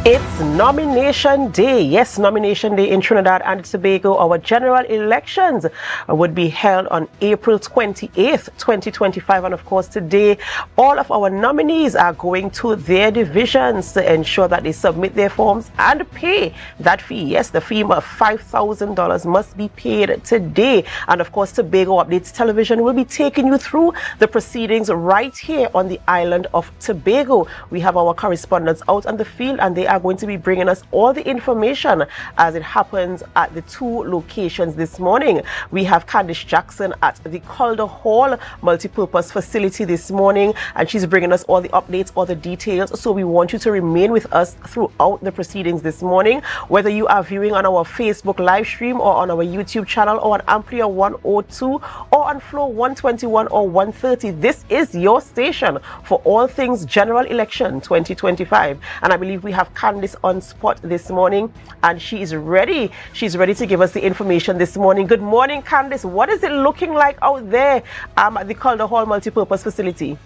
It's nomination day. Yes, nomination day in Trinidad and Tobago. Our general elections would be held on April 28th, 2025. And of course, today, all of our nominees are going to their divisions to ensure that they submit their forms and pay that fee. Yes, the fee of $5,000 must be paid today. And of course, Tobago Updates Television will be taking you through the proceedings right here on the island of Tobago. We have our correspondents out on the field, and they are going to be bringing us all the information as it happens at the two locations this morning. We have Candice Jackson at the Calder Hall multipurpose facility this morning, and she's bringing us all the updates, all the details. So we want you to remain with us throughout the proceedings this morning, whether you are viewing on our Facebook live stream or on our YouTube channel or on AMPLIA 102 or on Flow 121 or 130. This is your station for all things general election 2025, and I believe we have Candice on spot this morning, and she is ready. She's ready to give us the information this morning. Good morning, Candice. What is it looking like out there at the Calder Hall multipurpose facility?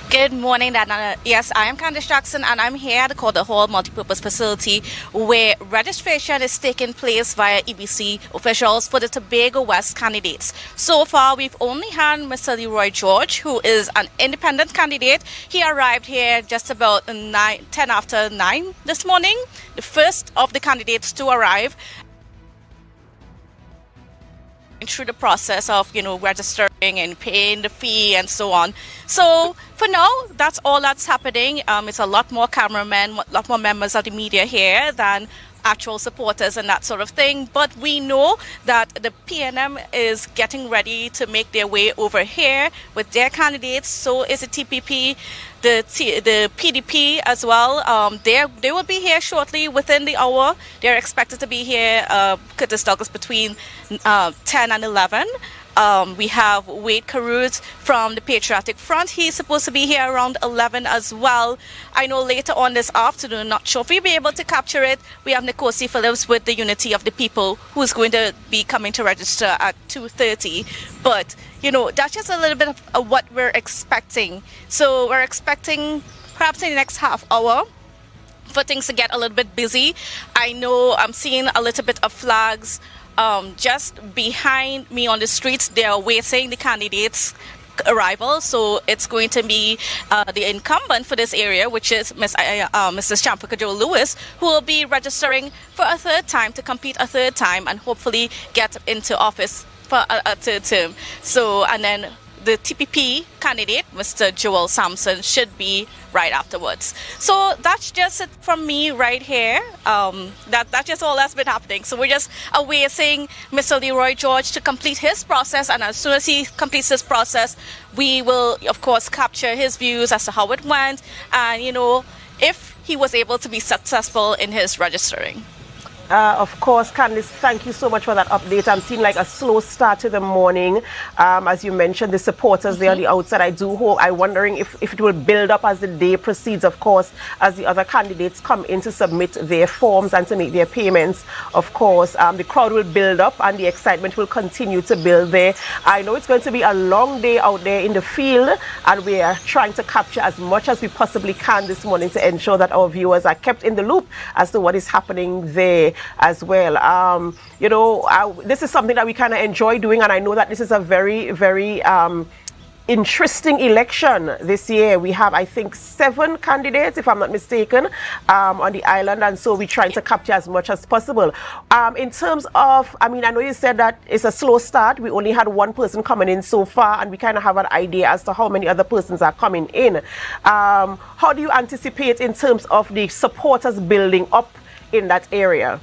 Good morning, Dana. Yes, I am Candice Jackson, and I'm here at the Calder Hall multipurpose facility where registration is taking place via EBC officials for the Tobago West candidates. So far, we've only had Mr. Leroy George, who is an independent candidate. He arrived here just about 10 after 9 this morning, the first of the candidates to arrive through the process of, registering and paying the fee and so on. So for now, that's all that's happening. It's a lot more cameramen, a lot more members of the media here than actual supporters and that sort of thing. But we know that the PNM is getting ready to make their way over here with their candidates. So is the TPP, the PDP as well. They will be here shortly within the hour. They're expected to be here, Curtis Douglas, between 10 and 11. We have Wade Carruth from the Patriotic Front. He's supposed to be here around 11 as well. I know later on this afternoon, not sure if we'll be able to capture it, we have Nkosi Phillips with the Unity of the People, who's going to be coming to register at 2:30. But, that's just a little bit of what we're expecting. So we're expecting perhaps in the next half hour for things to get a little bit busy. I know I'm seeing a little bit of flags just behind me on the streets. They are waiting the candidates' arrival. So it's going to be the incumbent for this area, which is Mrs. Champa Joe Lewis, who will be registering for a third time to compete a third time and hopefully get into office for a third term. So, and then the TPP candidate, Mr. Joel Sampson, should be right afterwards. So that's just it from me right here. That's just all that's been happening. So we're just awaiting Mr. Leroy George to complete his process, and as soon as he completes his process, we will, of course, capture his views as to how it went and, if he was able to be successful in his registering. Of course, Candice, thank you so much for that update. I'm seeing like a slow start to the morning. As you mentioned, the supporters there on the outside, I'm wondering if it will build up as the day proceeds, of course, as the other candidates come in to submit their forms and to make their payments. Of course, the crowd will build up and the excitement will continue to build there. I know it's going to be a long day out there in the field, and we are trying to capture as much as we possibly can this morning to ensure that our viewers are kept in the loop as to what is happening there as well. This is something that we kind of enjoy doing, and I know that this is a very, very interesting election this year. We have, I think, 7 candidates, if I'm not mistaken, on the island, and so we're trying to capture as much as possible. In terms of, I know you said that it's a slow start. We only had 1 person coming in so far, and we kind of have an idea as to how many other persons are coming in. How do you anticipate in terms of the supporters building up in that area?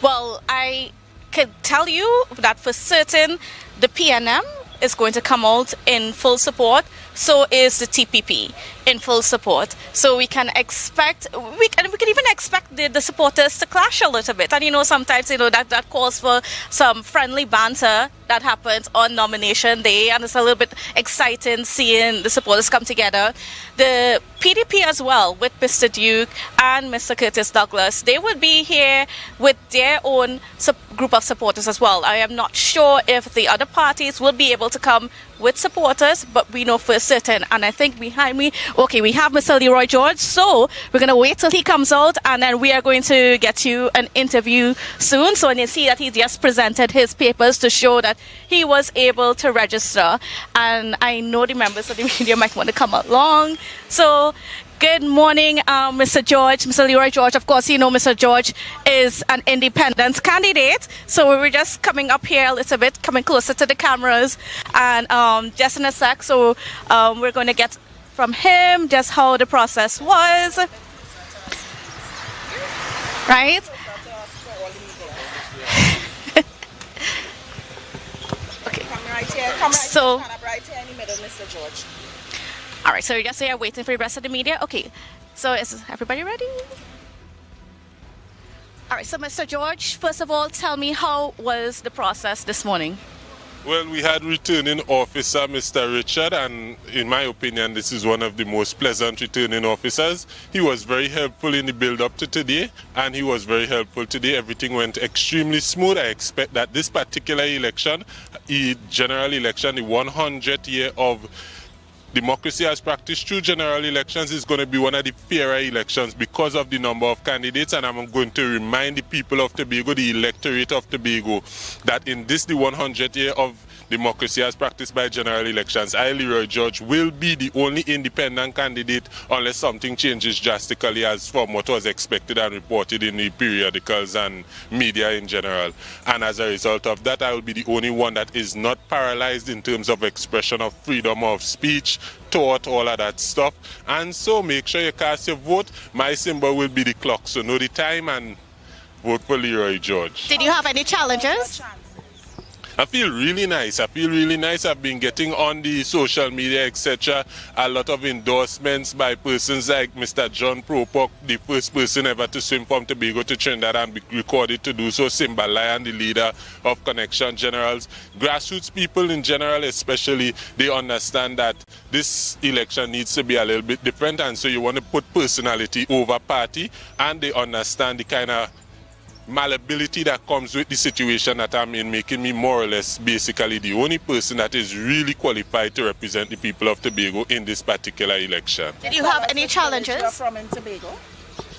Well, I can tell you that for certain the PNM is going to come out in full support. So is the TPP in full support. So we can expect, we can even expect the supporters to clash a little bit. And sometimes that calls for some friendly banter that happens on nomination day, and it's a little bit exciting seeing the supporters come together. The PDP as well, with Mr. Duke and Mr. Curtis Douglas, they would be here with their own group of supporters as well. I am not sure if the other parties will be able to come with supporters, but we know for certain. And I think behind me, okay, we have Mr. Leroy George. So we're going to wait till he comes out, and then we are going to get you an interview soon. So when you see that he just presented his papers to show that he was able to register. And I know the members of the media might want to come along. So good morning, Mr. George, Mr. Leroy George. Of course, you know Mr. George is an independent candidate. So we were just coming up here a little bit, coming closer to the cameras. And just in a sec, so we're going to get from him just how the process was. Right? Okay. Come right here. Come right So, here. Stand up right here in the middle, Mr. George. all right, so you're just here waiting for the rest of the media. Okay, so is everybody ready? All right, so Mr. George, first of all, tell me, how was the process this morning? Well, we had returning officer Mr. Richard, and in my opinion, this is one of the most pleasant returning officers. He was very helpful in the build-up to today, and he was very helpful today. Everything went extremely smooth. I expect that this particular election, general election, the 100th year of democracy as practiced through general elections, is going to be one of the fairer elections because of the number of candidates. And I'm going to remind the people of Tobago, the electorate of Tobago, that in this, the 100th year of democracy as practiced by general elections, I, Leroy George, will be the only independent candidate unless something changes drastically as from what was expected and reported in the periodicals and media in general. And as a result of that, I will be the only one that is not paralyzed in terms of expression of freedom of speech, thought, all of that stuff. And so make sure you cast your vote. My symbol will be the clock, so know the time and vote for Leroy George. Did you have any challenges? I feel really nice. I've been getting on the social media, etc. a lot of endorsements by persons like Mr. John Propok, the first person ever to swim from Tobago to Trinidad and be recorded to do so, Simba Lion, the leader of Connection Generals. Grassroots people in general especially, they understand that this election needs to be a little bit different, and so you want to put personality over party, and they understand the kind of malleability that comes with the situation that I'm in, making me more or less basically the only person that is really qualified to represent the people of Tobago in this particular election. Did you have any challenges? You're from in Tobago?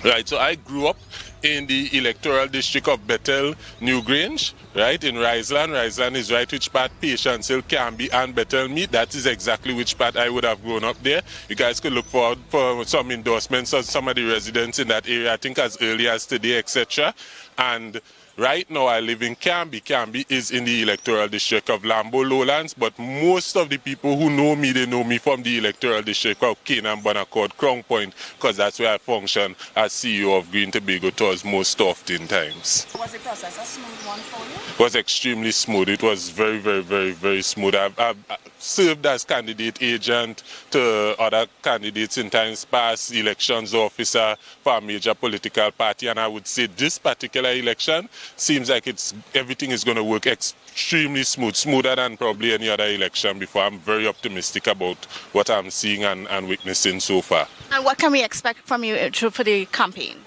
Right, so I grew up in the electoral district of Bethel, Newgrange, right, in Riseland. Riseland is right which part Patience Hill, Canby and Bethel meet. That is exactly which part I would have grown up there. You guys could look forward for some endorsements of some of the residents in that area, I think as early as today, etc. And right now I live in Canby. Canby is in the electoral district of Lambo Lowlands, but most of the people who know me, they know me from the electoral district of Canaan Bonaccord, Crown Point, because that's where I function as CEO of Green Tobago Tours most often times. Was the process a smooth one for you? It was extremely smooth. It was very, very, very, very smooth. I've served as candidate agent to other candidates in times past, elections officer for a major political party, and I would say this particular election seems like everything is going to work extremely smooth, smoother than probably any other election before. I'm very optimistic about what I'm seeing and witnessing so far. And what can we expect from you for the campaign?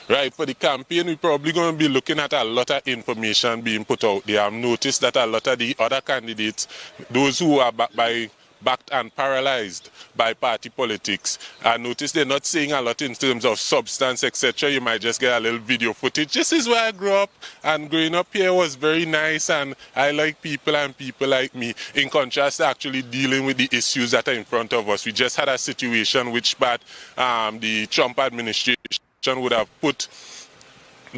Right, for the campaign, we're probably going to be looking at a lot of information being put out there. I've noticed that a lot of the other candidates, those who are backed and paralyzed by party politics, I noticed they're not saying a lot in terms of substance, etc. You might just get a little video footage. This is where I grew up, and growing up here was very nice, and I like people and people like me, in contrast to actually dealing with the issues that are in front of us. We just had a situation which part the Trump administration would have put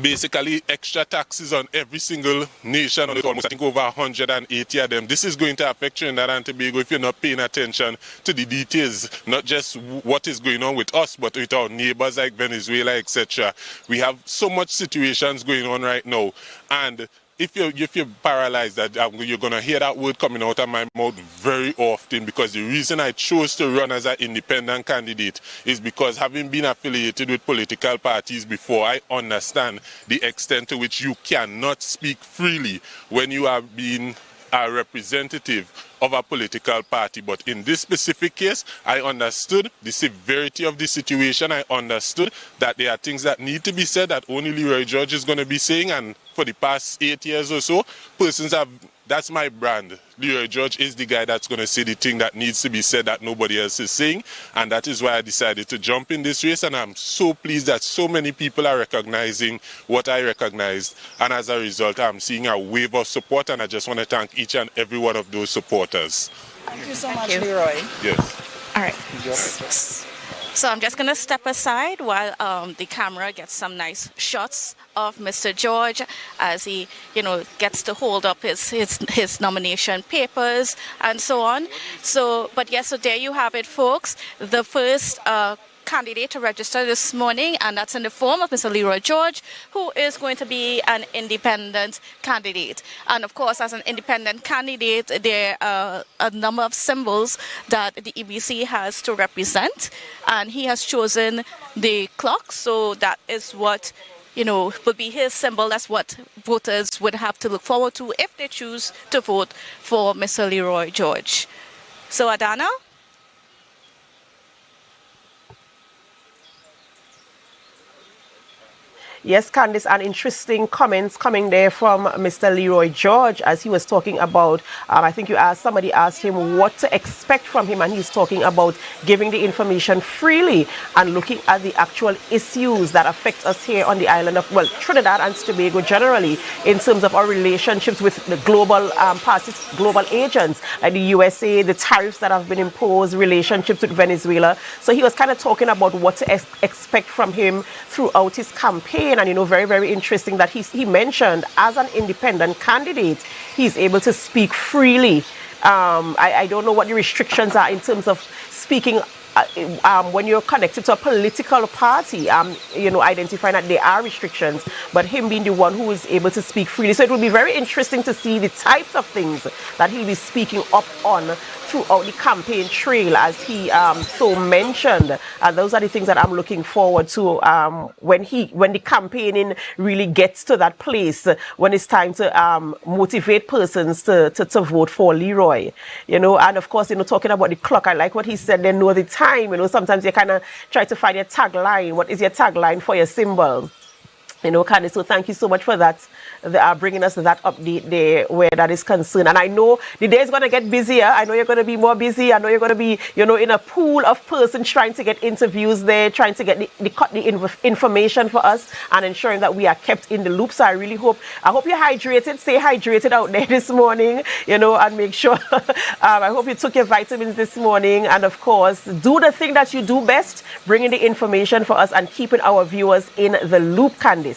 basically extra taxes on every single nation, almost I think over 180 of them. This is going to affect Trinidad and Tobago if you're not paying attention to the details, not just what is going on with us, but with our neighbors like Venezuela, etc. We have so much situations going on right now, and if you're paralyzed, that you're going to hear that word coming out of my mouth very often, because the reason I chose to run as an independent candidate is because, having been affiliated with political parties before, I understand the extent to which you cannot speak freely when you are being a representative of a political party. But in this specific case, I understood the severity of the situation. I understood that there are things that need to be said that only Leroy George is going to be saying. And for the past 8 years or so, persons have, that's my brand. Leroy George is the guy that's going to say the thing that needs to be said that nobody else is saying. And that is why I decided to jump in this race. And I'm so pleased that so many people are recognizing what I recognized. And as a result, I'm seeing a wave of support. And I just want to thank each and every one of those supporters. Thank you so much, Leroy. Yes. All right. So I'm just going to step aside while the camera gets some nice shots of Mr. George as he, gets to hold up his nomination papers and so on. So there you have it, folks. The first candidate to register this morning, and that's in the form of Mr. Leroy George, who is going to be an independent candidate. And of course, as an independent candidate, there are a number of symbols that the EBC has to represent, and he has chosen the clock, so that is what would be his symbol. That's what voters would have to look forward to if they choose to vote for Mr. Leroy George. So Adana? Yes, Candice, and interesting comments coming there from Mr. Leroy George as he was talking about, I think somebody asked him what to expect from him, and he's talking about giving the information freely and looking at the actual issues that affect us here on the island of, Trinidad and Tobago generally, in terms of our relationships with the global parties, global agents like the USA, the tariffs that have been imposed, relationships with Venezuela. So he was kind of talking about what to expect from him throughout his campaign. And very, very interesting that he mentioned as an independent candidate, he's able to speak freely. I don't know what the restrictions are in terms of speaking when you're connected to a political party, identifying that there are restrictions, but him being the one who is able to speak freely. So it will be very interesting to see the types of things that he'll be speaking up on throughout the campaign trail, as he so mentioned. And those are the things that I'm looking forward to when the campaigning really gets to that place, when it's time to motivate persons to vote for Leroy. And of course, talking about the clock, I like what he said, they know the time. Sometimes you kind of try to find your tagline. What is your tagline for your symbol? Candice, so thank you so much for that. They are bringing us that update there where that is concerned. And I know the day is going to get busier. I know you're going to be more busy. I know you're going to be, in a pool of persons trying to get interviews there, trying to get the information for us and ensuring that we are kept in the loop. So I really hope you're hydrated. Stay hydrated out there this morning, and make sure. I hope you took your vitamins this morning. And of course, do the thing that you do best, bringing the information for us and keeping our viewers in the loop, Candice.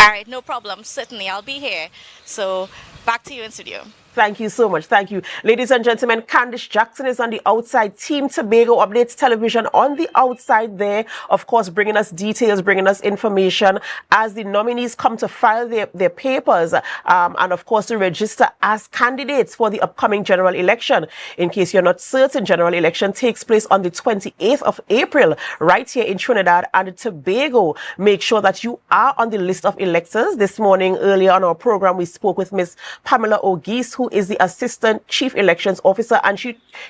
All right, no problem. Certainly, I'll be here. So back to you in studio. Thank you so much. Thank you. Ladies and gentlemen, Candice Jackson is on the outside. Team Tobago Updates Television on the outside there, of course, bringing us details, bringing us information as the nominees come to file their papers and, of course, to register as candidates for the upcoming general election. In case you're not certain, general election takes place on the 28th of April right here in Trinidad and Tobago. Make sure that you are on the list of electors. This morning, earlier on our program, we spoke with Ms. Pamela O'Geese, who is the Assistant Chief Elections Officer, and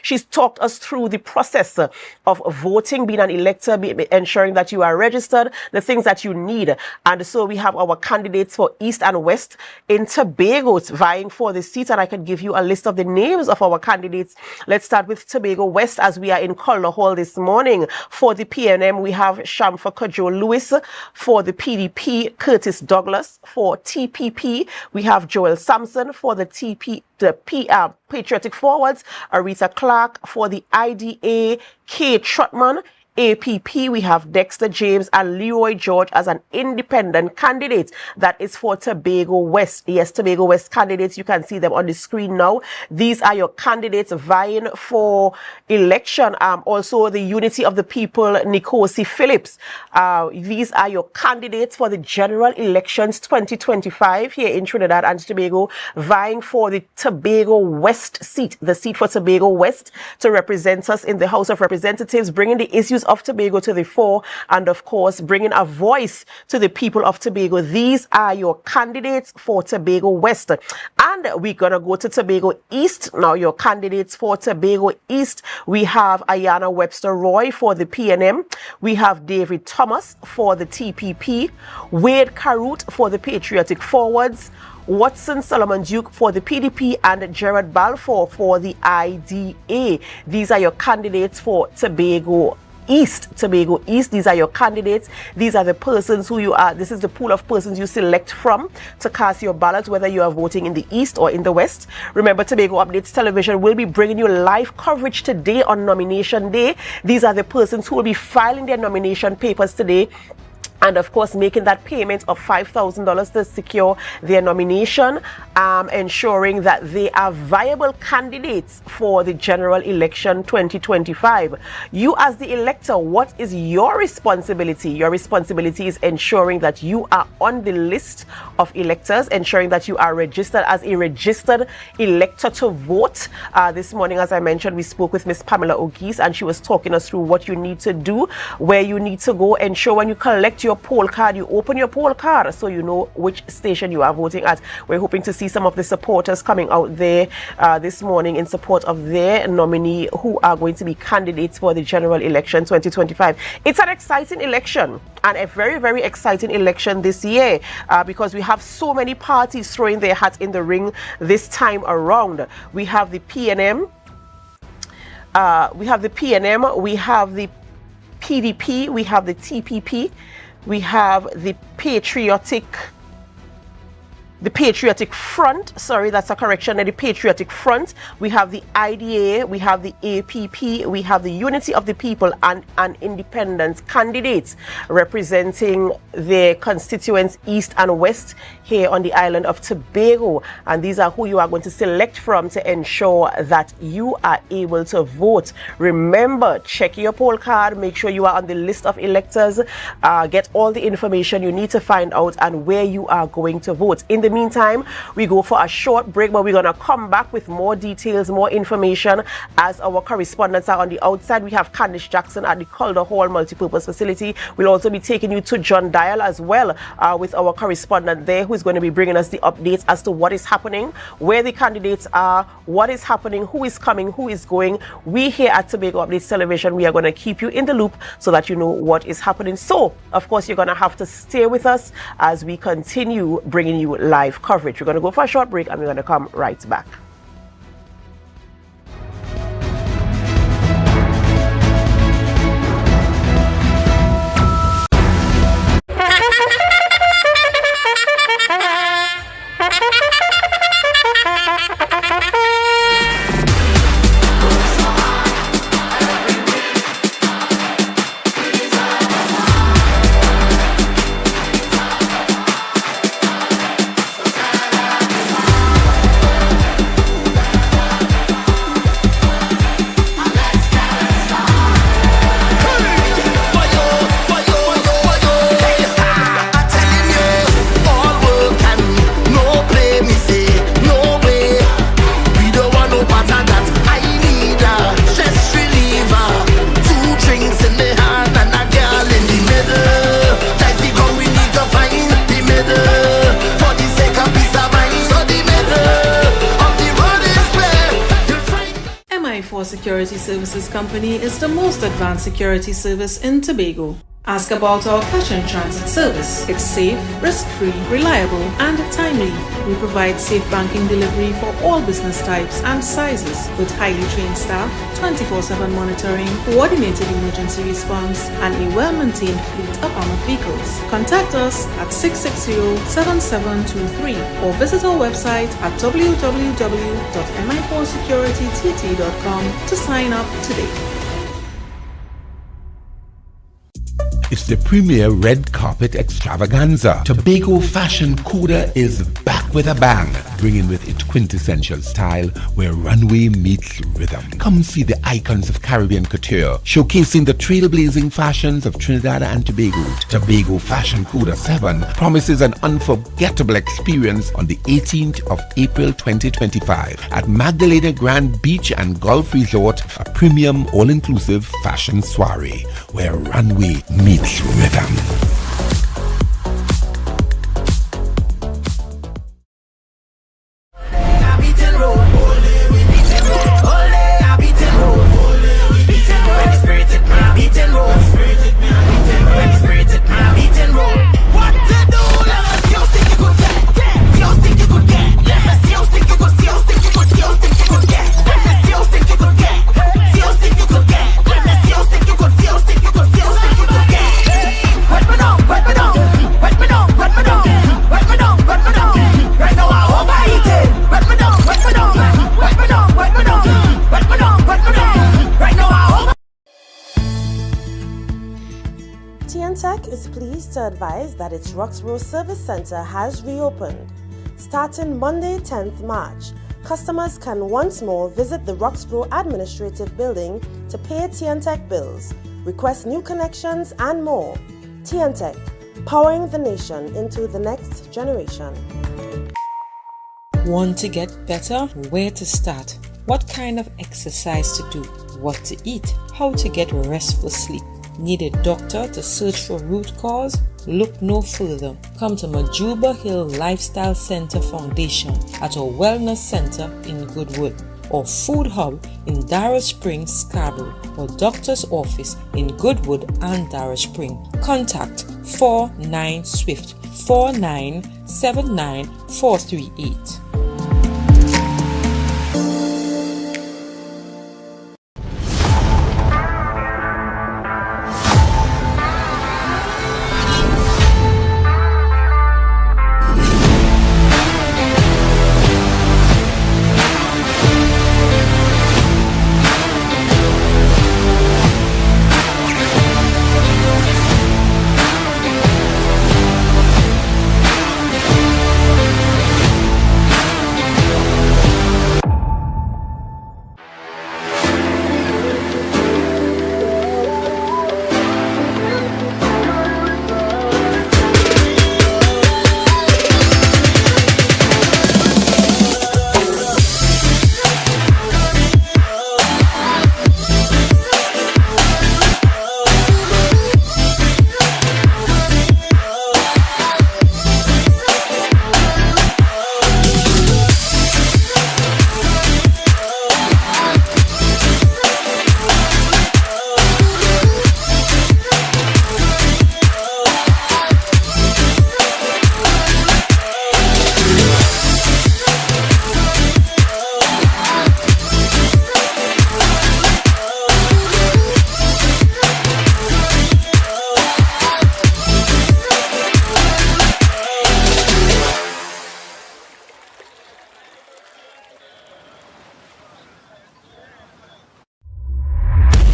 she's talked us through the process of voting, being an elector, ensuring that you are registered, the things that you need. And so we have our candidates for East and West in Tobago vying for the seat, and I can give you a list of the names of our candidates. Let's start with Tobago West, as we are in Culloh Hall this morning. For the PNM, we have Shamfa Kojo Lewis. For the PDP, Curtis Douglas. For TPP, we have Joel Sampson. For the Patriotic Forwards, Aretha Clark. For the IDA, Kay Trotman. APP, we have Dexter James and Leroy George as an independent candidate. That is for Tobago West. Yes, Tobago West candidates, you can see them on the screen now. These are your candidates vying for election. Also, the Unity of the People, Nikosi Phillips. These are your candidates for the general elections 2025 here in Trinidad and Tobago, vying for the Tobago West seat, the seat for Tobago West to represent us in the House of Representatives, bringing the issues citizens of Tobago to the fore, and of course bringing a voice to the people of Tobago. These are your candidates for Tobago West, and we're gonna go to Tobago East now. Your candidates for Tobago East, we have Ayana Webster Roy for the PNM, we have David Thomas for the TPP, Wade Carut for the Patriotic Forwards, Watson Solomon Duke for the PDP, and Gerard Balfour for the IDA. These are your candidates for Tobago East. Tobago East, these are your candidates. These are the persons who you are. This is the pool of persons you select from to cast your ballot, whether you are voting in the East or in the West. Remember, Tobago Updates Television will be bringing you live coverage today on nomination day. These are the persons who will be filing their nomination papers today, and of course making that payment of $5,000 to secure their nomination, ensuring that they are viable candidates for the general election 2025. You as the elector, what is your responsibility? Your responsibility is ensuring that you are on the list of electors, ensuring that you are registered as a registered elector to vote. This morning, as I mentioned, we spoke with Miss Pamela O'Geese, and she was talking us through what you need to do, where you need to go. Ensure when you collect your poll card, you open your poll card so you know which station you are voting at. We're hoping to see some of the supporters coming out there this morning in support of their nominee who are going to be candidates for the general election 2025. It's an exciting election, and a very, very exciting election this year because we have so many parties throwing their hat in the ring this time around. We have the PNM, we have the PDP, we have the TPP, we have the Patriotic Front, sorry, that's a correction, the Patriotic Front, we have the IDA, we have the APP, we have the Unity of the People, and an independent candidates representing their constituents East and West here on the island of Tobago. And these are who you are going to select from to ensure that you are able to vote. Remember, check your poll card, make sure you are on the list of electors, get all the information you need to find out and where you are going to vote. In the meantime, we go for a short break, but we're going to come back with more details, more information as our correspondents are on the outside. We have Candice Jackson at the Calder Hall Multipurpose Facility. We'll also be taking you to John Dial as well with our correspondent there, who's going to be bringing us the updates as to what is happening, where the candidates are, what is happening, who is coming, who is going. We here at Tobago Updates Television, we are going to keep you in the loop so that you know what is happening. So, of course, you're going to have to stay with us as we continue bringing you live coverage. We're going to go for a short break and we're going to come right back. Security Services Company is the most advanced security service in Tobago. Ask about our cash and transit service. It's safe, risk-free, reliable, and timely. We provide safe banking delivery for all business types and sizes with highly trained staff, 24/7 monitoring, coordinated emergency response, and a well-maintained fleet of armored vehicles. Contact us at 660-7723 or visit our website at www.mi4securitytt.com to sign up today. It's the premier red carpet extravaganza. Tobago Fashion Coda is back with a bang, bringing with it quintessential style where runway meets rhythm. Come see the icons of Caribbean couture, showcasing the trailblazing fashions of Trinidad and Tobago. Tobago Fashion Coda 7 promises an unforgettable experience on the 18th of April 2025 at Magdalena Grand Beach and Golf Resort, a premium all-inclusive fashion soiree where runway meets rhythm. TNTech is pleased to advise that its Roxborough Service Center has reopened. Starting Monday, 10th March, customers can once more visit the Roxborough Administrative Building to pay TNTech bills, request new connections, and more. TNTech, powering the nation into the next generation. Want to get better? Where to start? What kind of exercise to do? What to eat? How to get restful sleep? Need a doctor to search for root cause? Look no further. Come to Majuba Hill Lifestyle Center Foundation at our Wellness Center in Goodwood, or Food Hub in Darrow Springs, Scarborough, or Doctor's Office in Goodwood and Darrow Spring. Contact 49 Swift 4979 438.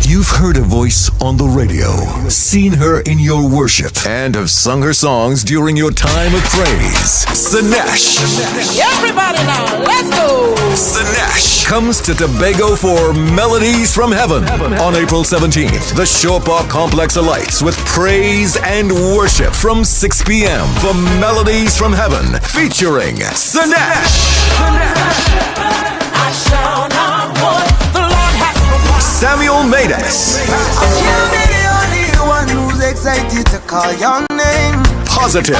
You've heard a voice on the radio, seen her in your worship, and have sung her songs during your time of praise. Sinesh. Everybody now, let's go! Sinesh comes to Tobago for Melodies from Heaven on April 17th. The Shore Park Complex alights with praise and worship from 6 p.m. for Melodies from Heaven featuring Sinesh. I shall not want the Lord has provided. Samuel Maides. You'll be the only one who's excited to call your name. Positive.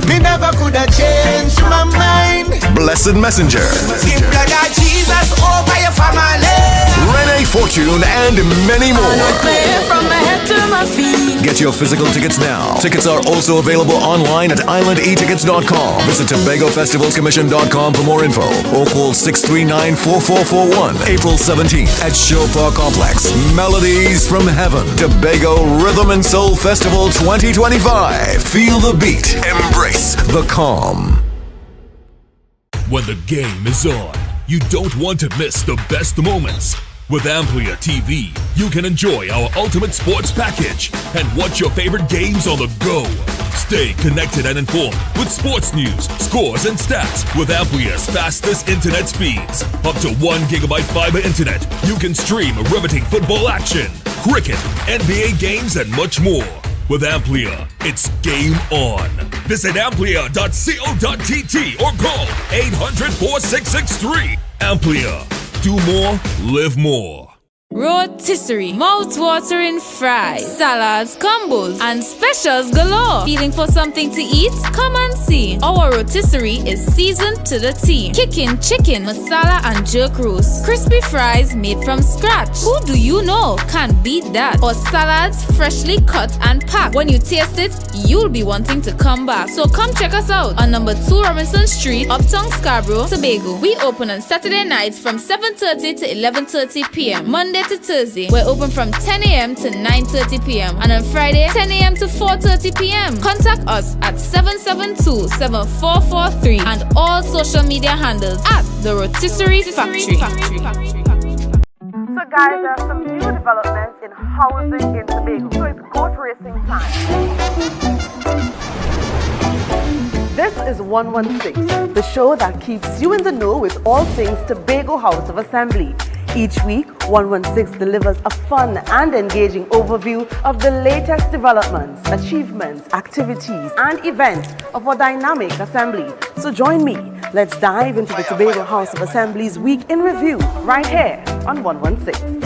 Me never could have changed my mind. Blessed Messenger. Give blood of Jesus over your family. Renee Fortune and many more. From my head to my feet. Get your physical tickets now. Tickets are also available online at islandetickets.com. Visit TobagoFestivalsCommission.com for more info or call 639-4441. April 17th at Shore Park Complex. Melodies from Heaven. Tobago Rhythm and Soul Festival 2025. Feel the beat. Embrace the calm. When the game is on, you don't want to miss the best moments. With AMPLIA TV, you can enjoy our ultimate sports package and watch your favorite games on the go. Stay connected and informed with sports news, scores, and stats with AMPLIA's fastest internet speeds. Up to 1 gigabyte fiber internet, you can stream riveting football action, cricket, NBA games, and much more. With AMPLIA, it's game on. Visit amplia.co.tt or call 800-4663. AMPLIA. Do more, live more. Rotisserie, mouth-watering fries, salads, combos, and specials galore. Feeling for something to eat? Come and see. Our rotisserie is seasoned to the T. Kicking chicken, masala, and jerk roast. Crispy fries made from scratch. Who do you know can beat that? Or salads freshly cut and packed. When you taste it, you'll be wanting to come back. So come check us out on number 2 Robinson Street, Uptown Scarborough, Tobago. We open on Saturday nights from 7:30 to 11:30 p.m. Monday to Thursday, we're open from 10 a.m. to 9:30 p.m. and on Friday, 10 a.m. to 4:30 p.m. Contact us at 772-7443 and all social media handles at The Rotisserie Factory. So guys, there are some new developments in housing in Tobago. So it's goat racing time. This is 116, the show that keeps you in the know with all things Tobago House of Assembly. Each week, 116 delivers a fun and engaging overview of the latest developments, achievements, activities, and events of our dynamic assembly. So join me. Let's dive into the Tobago House of Assembly's Week in Review right here on 116.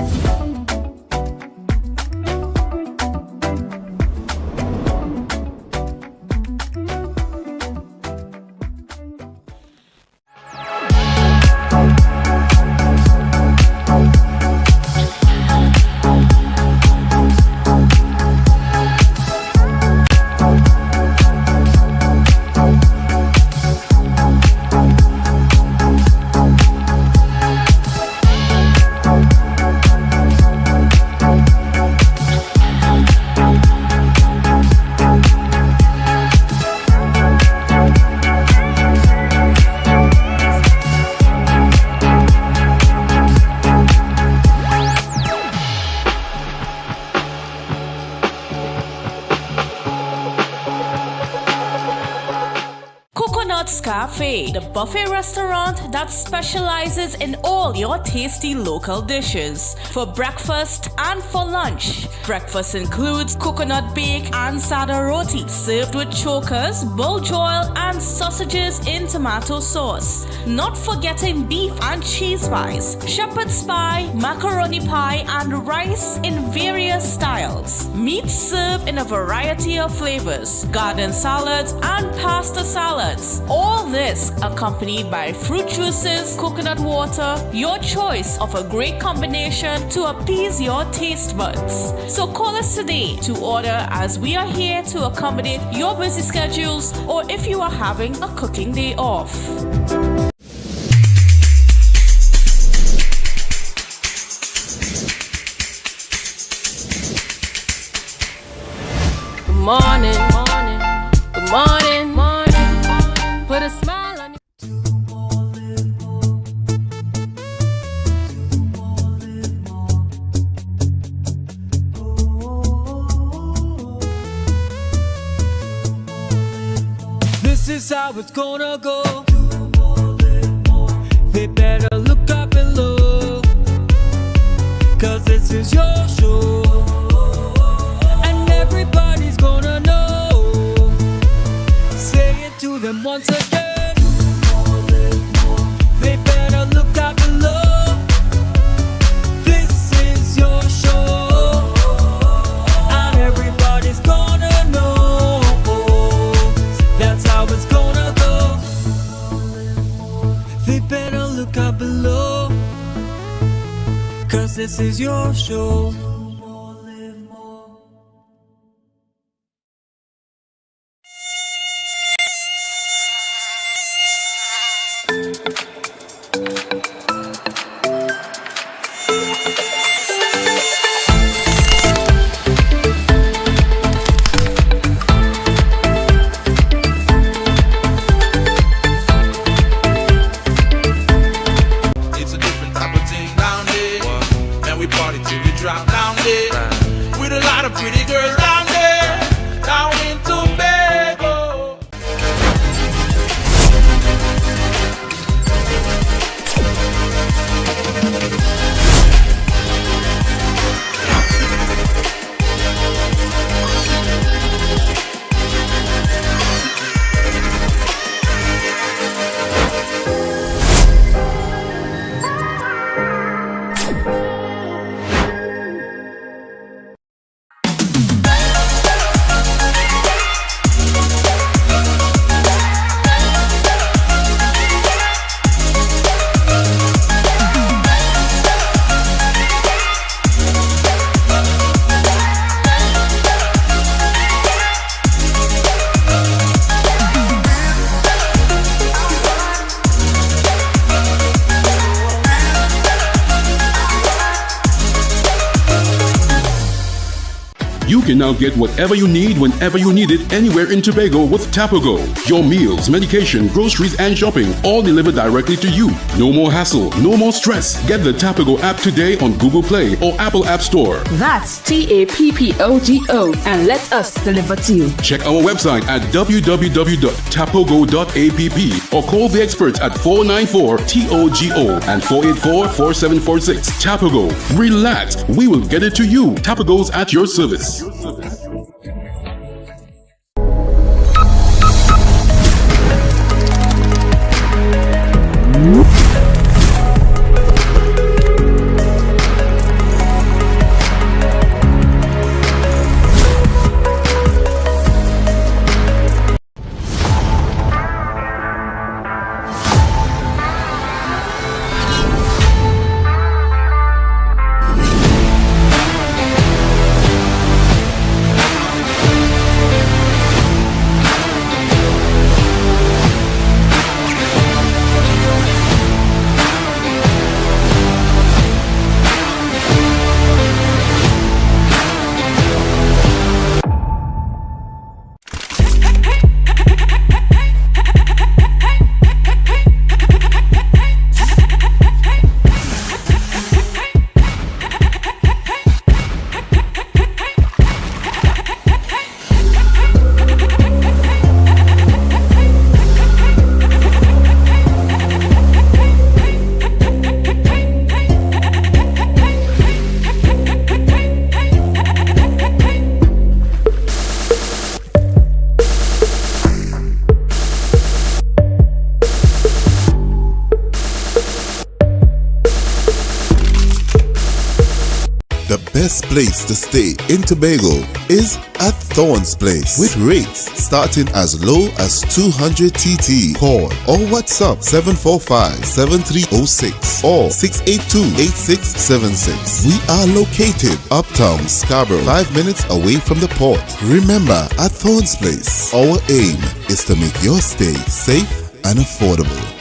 Cafe, the buffet restaurant that specializes in all your tasty local dishes. For breakfast and for lunch. Breakfast includes coconut bake and sada roti, served with chokers, bull joil, and sausages in tomato sauce. Not forgetting beef and cheese pies, shepherd's pie, macaroni pie, and rice in various styles. Meat served in a variety of flavors, garden salads, and pasta salads. All this accompanied by fruit juices, coconut water, your choice of a great combination to appease your taste buds. So call us today to order, as we are here to accommodate your busy schedules or if you are having a cooking day off. Good morning, morning, good morning, morning. Put a smile on your This is how it's gonna go. They better look up below, 'cause this is your show, and everybody's gonna know. Say it to them once again. They better look up below. This is your show, and everybody's gonna know. That's how it's gonna go. They better look up below, 'cause this is your show. drop down there. With a lot of pretty girls down there, down in Tobago. You can now get whatever you need whenever you need it anywhere in Tobago with Tobago. Your meals, medication, groceries, and shopping all delivered directly to you. No more hassle, no more stress. Get the Tobago app today on Google Play or Apple App Store. That's TAPPOGO and let us deliver to you. Check our website at www.tapogo.app or call the experts at 494-TOGO and 484-4746. Tobago. Relax. We will get it to you. Tobago's at your service. The best place to stay in Tobago is at Thorn's Place with rates starting as low as 200 TT. Call or WhatsApp 745-7306 or 682-8676. We are located uptown Scarborough, 5 minutes away from the port. Remember, at Thorn's Place, our aim is to make your stay safe and affordable.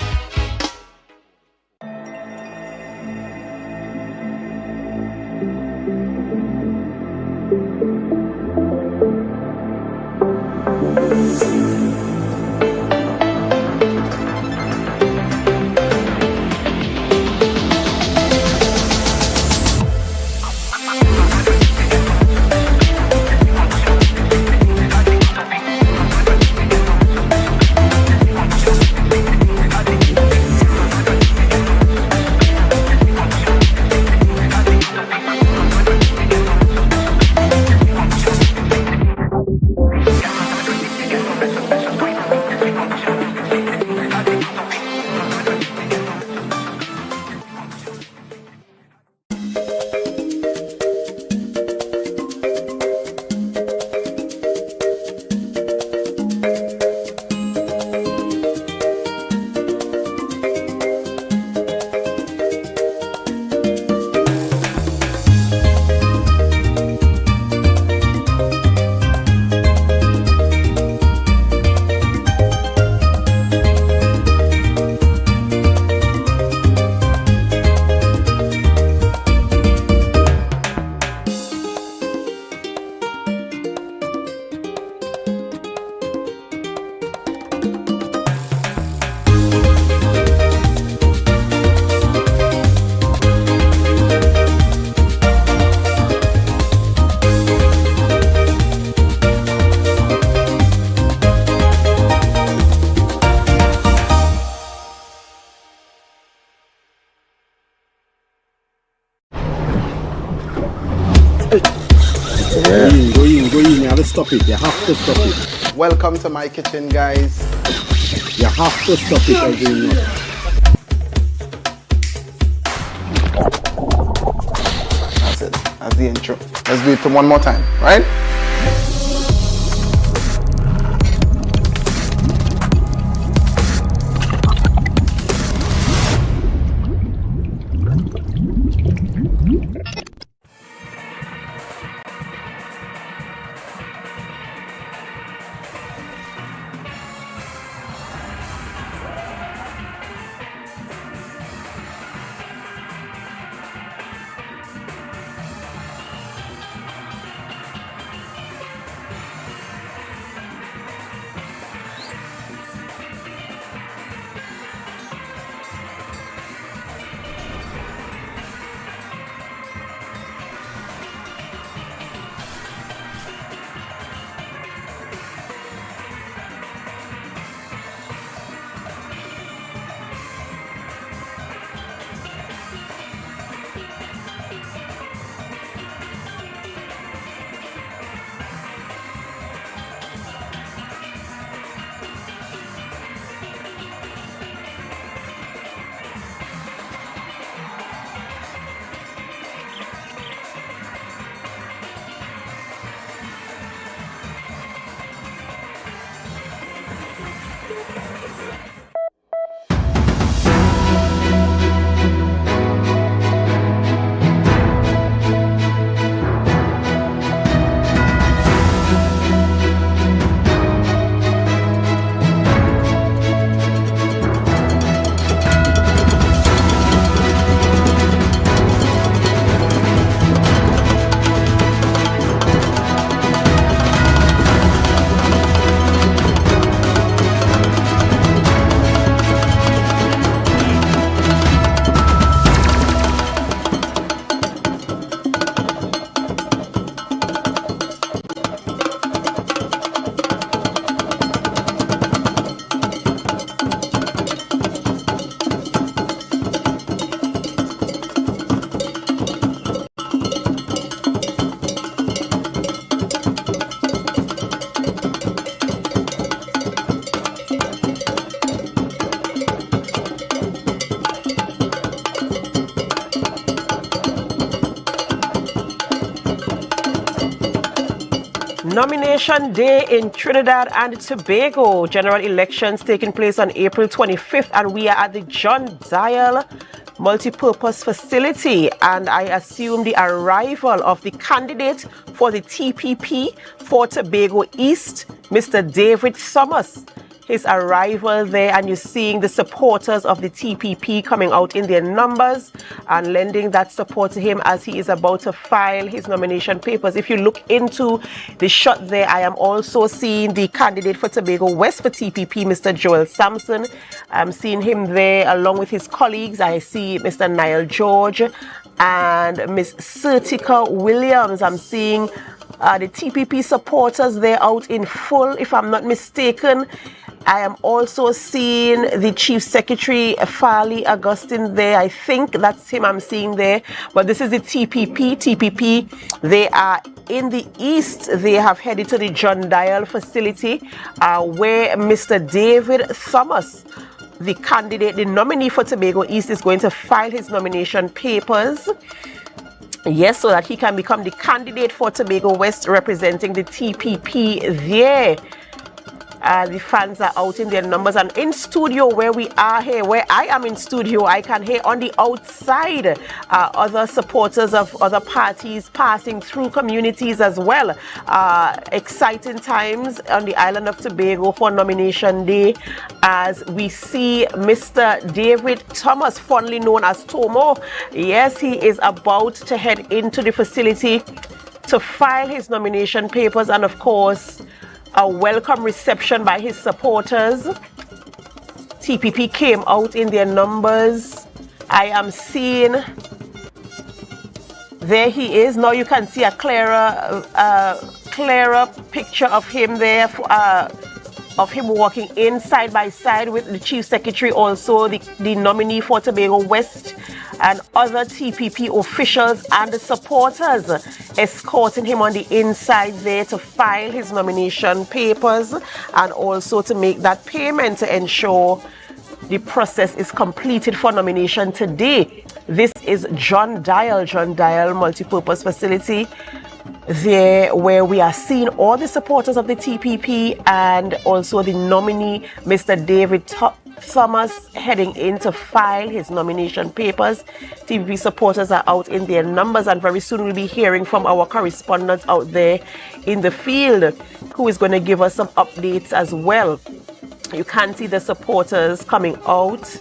Go in. You have to stop it. You have to stop it. Welcome to my kitchen, guys. You have to stop it again. That's it. That's the intro. Let's do it one more time, right? Nomination Day in Trinidad and Tobago. General elections taking place on April 25th, and we are at the John Dial Multipurpose Facility, and I assume the arrival of the candidate for the TPP for Tobago East, Mr. David Summers. His arrival there, and you're seeing the supporters of the TPP coming out in their numbers and lending that support to him as he is about to file his nomination papers. If you look into the shot there, I am also seeing the candidate for Tobago West for TPP, Mr. Joel Sampson. I'm seeing him there along with his colleagues. I see Mr. Niall George and Miss Sertica Williams. I'm seeing the TPP supporters there out in full, if I'm not mistaken. I am also seeing the Chief Secretary, Farley Augustine, there. I think that's him I'm seeing there. But this is the TPP. TPP, they are in the east. They have headed to the John Dial facility where Mr. David Summers, the candidate, the nominee for Tobago East, is going to file his nomination papers. Yes, so that he can become the candidate for Tobago West representing the TPP there. The fans are out in their numbers, and in studio where we are here, where I am in studio, I can hear on the outside other supporters of other parties passing through communities as well. Exciting times on the island of Tobago for nomination day, as we see Mr. David Thomas, fondly known as Tomo. Yes, he is about to head into the facility to file his nomination papers, and of course a welcome reception by his supporters. TPP came out in their numbers. I am seeing, there he is. Now you can see a clearer picture of him there, of him walking in side by side with the Chief Secretary, also the nominee for Tobago West, and other TPP officials and the supporters escorting him on the inside there to file his nomination papers and also to make that payment to ensure the process is completed for nomination today. This is John Dial Multipurpose Facility, there where we are seeing all the supporters of the TPP and also the nominee, Mr. David Thomas, heading in to file his nomination papers. TPP supporters are out in their numbers, and very soon we'll be hearing from our correspondent out there in the field who is going to give us some updates as well. You can see the supporters coming out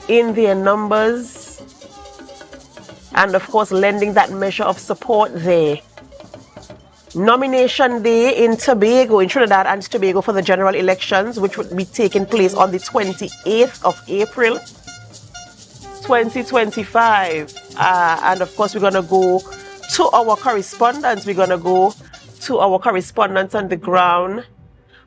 in their numbers and of course lending that measure of support there. Nomination day in Tobago, in Trinidad and Tobago, for the general elections, which would be taking place on the 28th of April 2025. And of course we're going to go to our correspondents. We're going to go to our correspondents on the ground.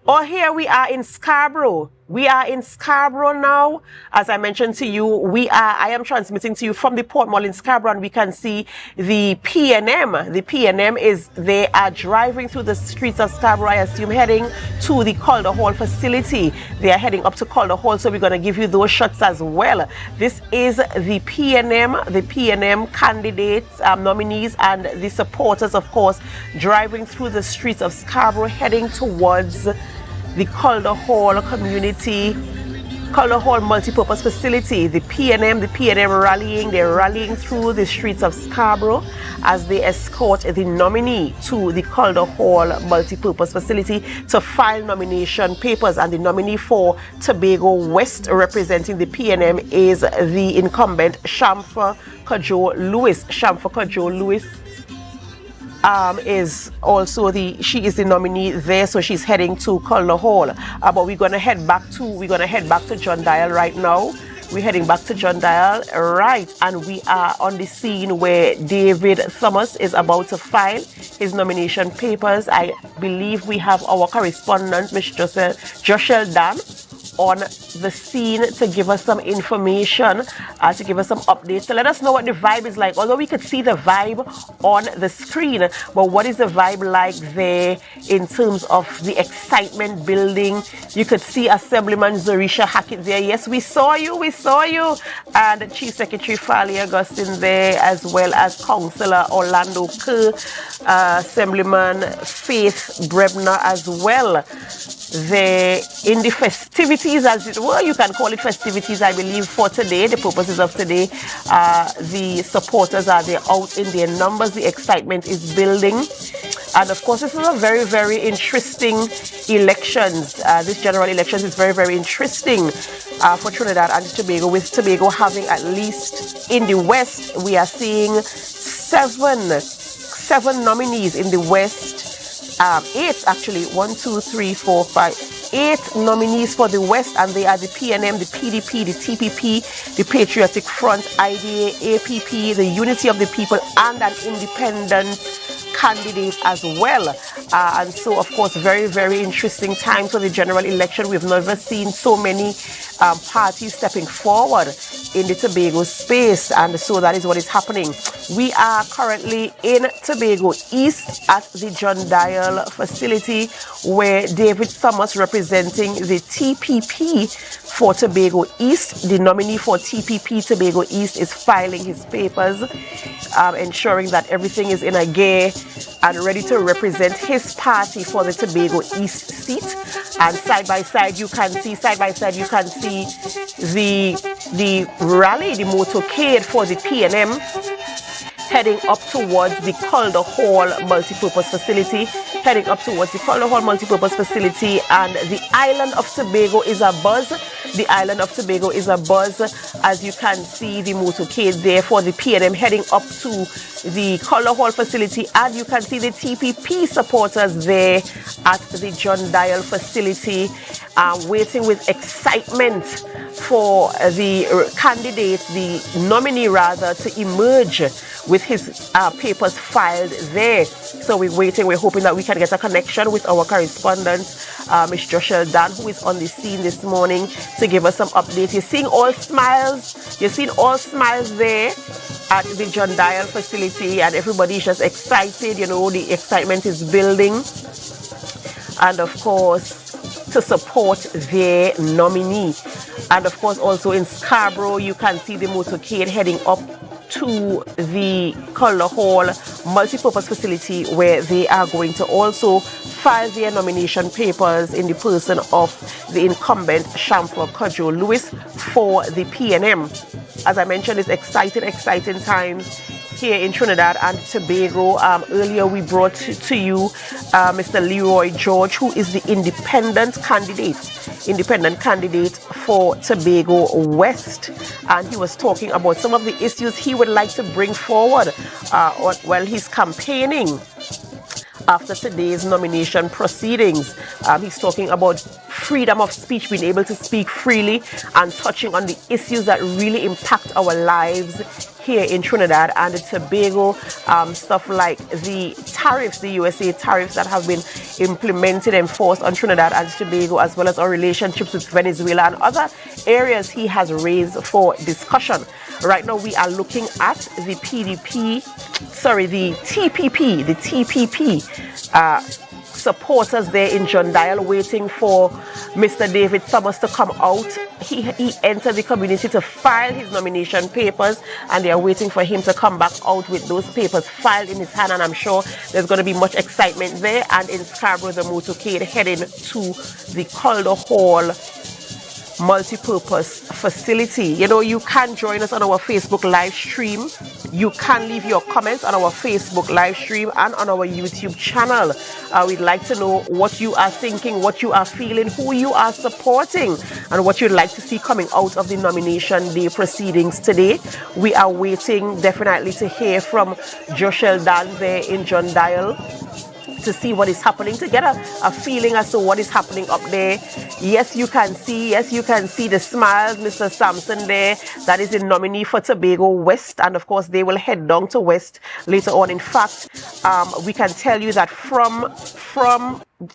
Oh, here we are in Scarborough. We are in Scarborough now. As I mentioned to you, I am transmitting to you from the Port Mall in Scarborough, and we can see the PNM. The PNM is, they are driving through the streets of Scarborough, I assume, heading to the Calder Hall facility. They are heading up to Calder Hall, so we're going to give you those shots as well. This is the PNM candidates, nominees, and the supporters, of course, driving through the streets of Scarborough, heading towards the Calder Hall multipurpose facility. The PNM rallying. They're rallying through the streets of Scarborough as they escort the nominee to the Calder Hall multipurpose facility to file nomination papers. And the nominee for Tobago West, representing the PNM, is the incumbent Shamfa Kojo Lewis. Shamfa Kojo Lewis is also she is the nominee there, so she's heading to Calder Hall. But we're gonna head back to John Dial right now. We're heading back to John Dial, right, and we are on the scene where David Thomas is about to file his nomination papers. I believe we have our correspondent, Ms. Joshel Dan, on the scene to give us some information, to give us some updates, to let us know what the vibe is like. Although we could see the vibe on the screen, but what is the vibe like there in terms of the excitement building? You could see Assemblyman Zorisha Hackett there. Yes, we saw you. And Chief Secretary Farley Augustine there, as well as Councillor Orlando Kerr, Assemblyman Faith Brebner as well. They're in the festivities, as it were. You can call it festivities, I believe, for today, the purposes of today. The supporters are there out in their numbers. The excitement is building. And of course, this is a very, very interesting elections. This general elections is very, very interesting for Trinidad and Tobago, with Tobago having, at least in the West, we are seeing seven nominees in the West. 8 actually, 1, 2, 3, 4, 5, 8 nominees for the West, and they are the PNM, the PDP, the TPP, the Patriotic Front, IDA, APP, the Unity of the People, and an independent candidate as well. And so, of course, very, very interesting time for the general election. We've never seen so many parties stepping forward in the Tobago space, and so that is what is happening. We are currently in Tobago East at the John Dial facility, where David Thomas, representing the TPP for Tobago East, the nominee for TPP Tobago East, is filing his papers, ensuring that everything is in a gear and ready to represent his party for the Tobago East seat. And side by side you can see the rally, the motorcade for the PNM, heading up towards the Calder Hall multipurpose facility, and the island of Tobago is abuzz. As you can see, the motorcade there for the PNM heading up to the Calder Hall facility, and you can see the TPP supporters there at the John Dial facility, waiting with excitement for the candidate, the nominee rather, to emerge with his papers filed there. So we're waiting, we're hoping that we can get a connection with our correspondent, Ms. Joshua Dan, who is on the scene this morning to give us some updates. You're seeing all smiles, there at the John Dial facility, and everybody's just excited, you know, the excitement is building. And of course, to support their nominee. And of course, also in Scarborough, you can see the motorcade heading up to the Calder Hall multipurpose facility, where they are going to also file their nomination papers in the person of the incumbent Shamfor Kojo Lewis for the PNM. As I mentioned, it's exciting times here in Trinidad and Tobago. Earlier we brought to you Mr. Leroy George, who is the independent candidate for Tobago West, and he was talking about some of the issues he would like to bring forward while he's campaigning after today's nomination proceedings. He's talking about freedom of speech, being able to speak freely, and touching on the issues that really impact our lives here in Trinidad and Tobago, stuff like the tariffs, the USA tariffs that have been implemented, enforced on Trinidad and Tobago, as well as our relationships with Venezuela and other areas he has raised for discussion. Right now we are looking at the TPP supporters there in John Dial, waiting for Mr. David Summers to come out. He entered the community to file his nomination papers, and they are waiting for him to come back out with those papers filed in his hand, and I'm sure there's going to be much excitement there. And in Scarborough, the motorcade heading to the Calder Hall multi-purpose facility. You know, you can join us on our Facebook live stream. You can leave your comments on our Facebook live stream and on our YouTube channel. We'd like to know what you are thinking, what you are feeling, who you are supporting, and what you'd like to see coming out of the nomination day proceedings today. We are waiting definitely to hear from Joshua Dan there in John Dial, to see what is happening, to get a feeling as to what is happening up there. Yes, you can see the smiles, Mr. Sampson there, that is the nominee for Tobago West, and of course they will head down to West later on. In fact, we can tell you that from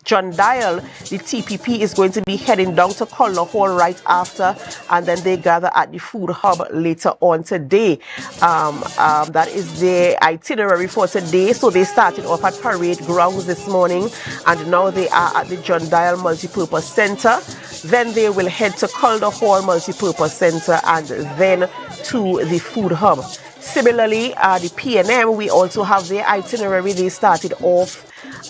John Dial, the TPP is going to be heading down to Calder Hall right after, and then they gather at the food hub later on today. That is their itinerary for today. So they started off at Parade Grounds this morning, and now they are at the John Dial Multipurpose Center. Then they will head to Calder Hall Multipurpose Center, and then to the food hub. Similarly, the PNM, we also have their itinerary. They started off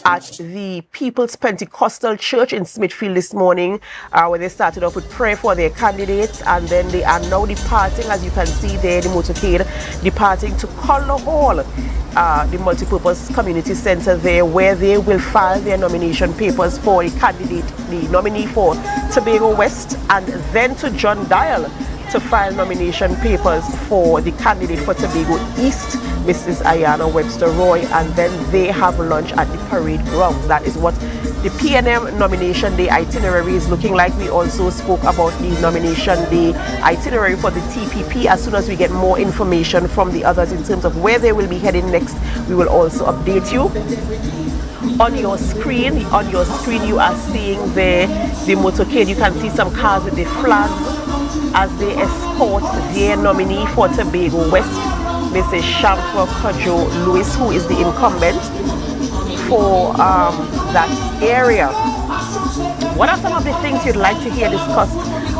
at the People's Pentecostal Church in Smithfield this morning, where they started off with prayer for their candidates, and then they are now departing, as you can see there, the motorcade departing to Calder Hall, the multipurpose community center there, where they will file their nomination papers for the candidate, the nominee for Tobago West, and then to John Dial to file nomination papers for the candidate for Tobago East, Mrs. Ayana Webster Roy, and then they have lunch at the Parade Ground. That is what the PNM nomination day itinerary is looking like. We also spoke about the nomination day itinerary for the TPP. As soon as we get more information from the others in terms of where they will be heading next, we will also update you. On your screen, you are seeing there the motorcade. You can see some cars with the flag as they escort their nominee for Tobago West, Mrs. Shamfor Kojo Lewis, who is the incumbent for that area. What are some of the things you'd like to hear discussed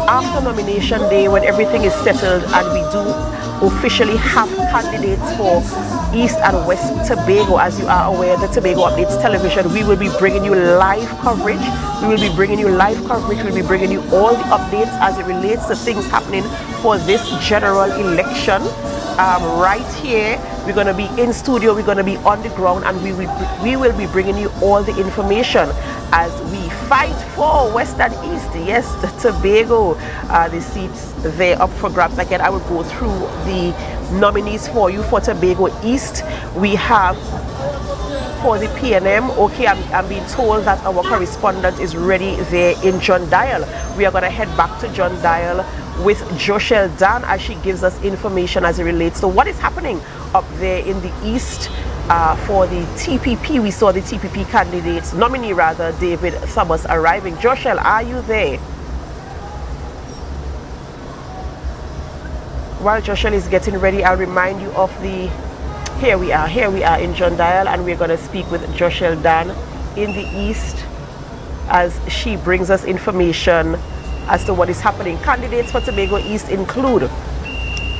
after nomination day, when everything is settled and we do officially have candidates for East and West Tobago? As you are aware, the Tobago Updates Television, we will be bringing you live coverage. We'll be bringing you all the updates as it relates to things happening for this general election. Right here, we're going to be in studio, we're going to be on the ground, and we will be bringing you all the information as we fight for West and East. Yes, the Tobago, the seats there up for grabs. Again, I will go through the nominees for you for Tobago East. we have for the PNM. Okay, I'm being told that our correspondent is ready there in John Dial. We are going to head back to John Dial with Joshelle Dan as she gives us information as it relates to what is happening up there in the east for the TPP. We saw the TPP candidates, nominee rather, David Thomas arriving. Joshelle, are you there? While Joshelle is getting ready, I'll remind you of the here we are in John Dial, and we're going to speak with Joshelle Dan in the east as she brings us information as to what is happening. Candidates for Tobago East include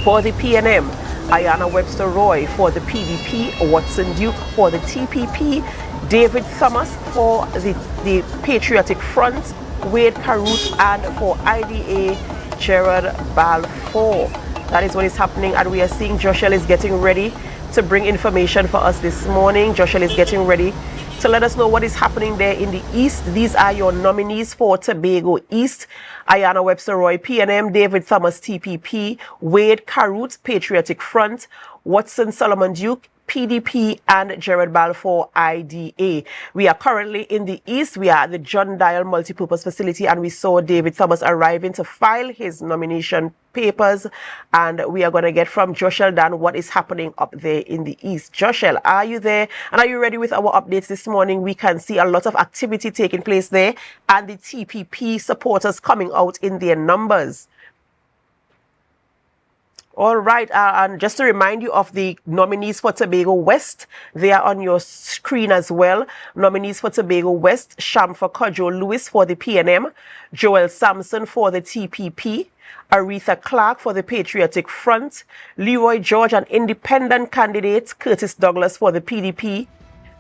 for the PNM, Ayana Webster Roy; for the PDP, Watson Duke; for the TPP, David Thomas; for the Patriotic Front, Wade Caruth; and for IDA, Gerard Balfour. That is what is happening, and we are seeing Joshelle is getting ready to bring information for us this morning. Joshelle is getting ready to let us know what is happening there in the east. These are your nominees for Tobago East: Ayana Webster Roy, PNM; David Thomas, TPP; Wade Caruth, Patriotic Front; Watson Solomon Duke, PDP; and Gerard Balfour, IDA. We are currently in the east. We are at the John Dial Multipurpose Facility, and we saw David Thomas arriving to file his nomination papers, and we are going to get from Joshelle Dan what is happening up there in the east. Joshelle, are you there? And are you ready with our updates this morning? We can see a lot of activity taking place there, and the TPP supporters coming out in their numbers. All right, and just to remind you of the nominees for Tobago West, they are on your screen as well. Nominees for Tobago West: Shamfa Kojo Lewis for the PNM, Joel Sampson for the TPP, Aretha Clark for the Patriotic Front, Leroy George, an independent candidate; Curtis Douglas for the PDP,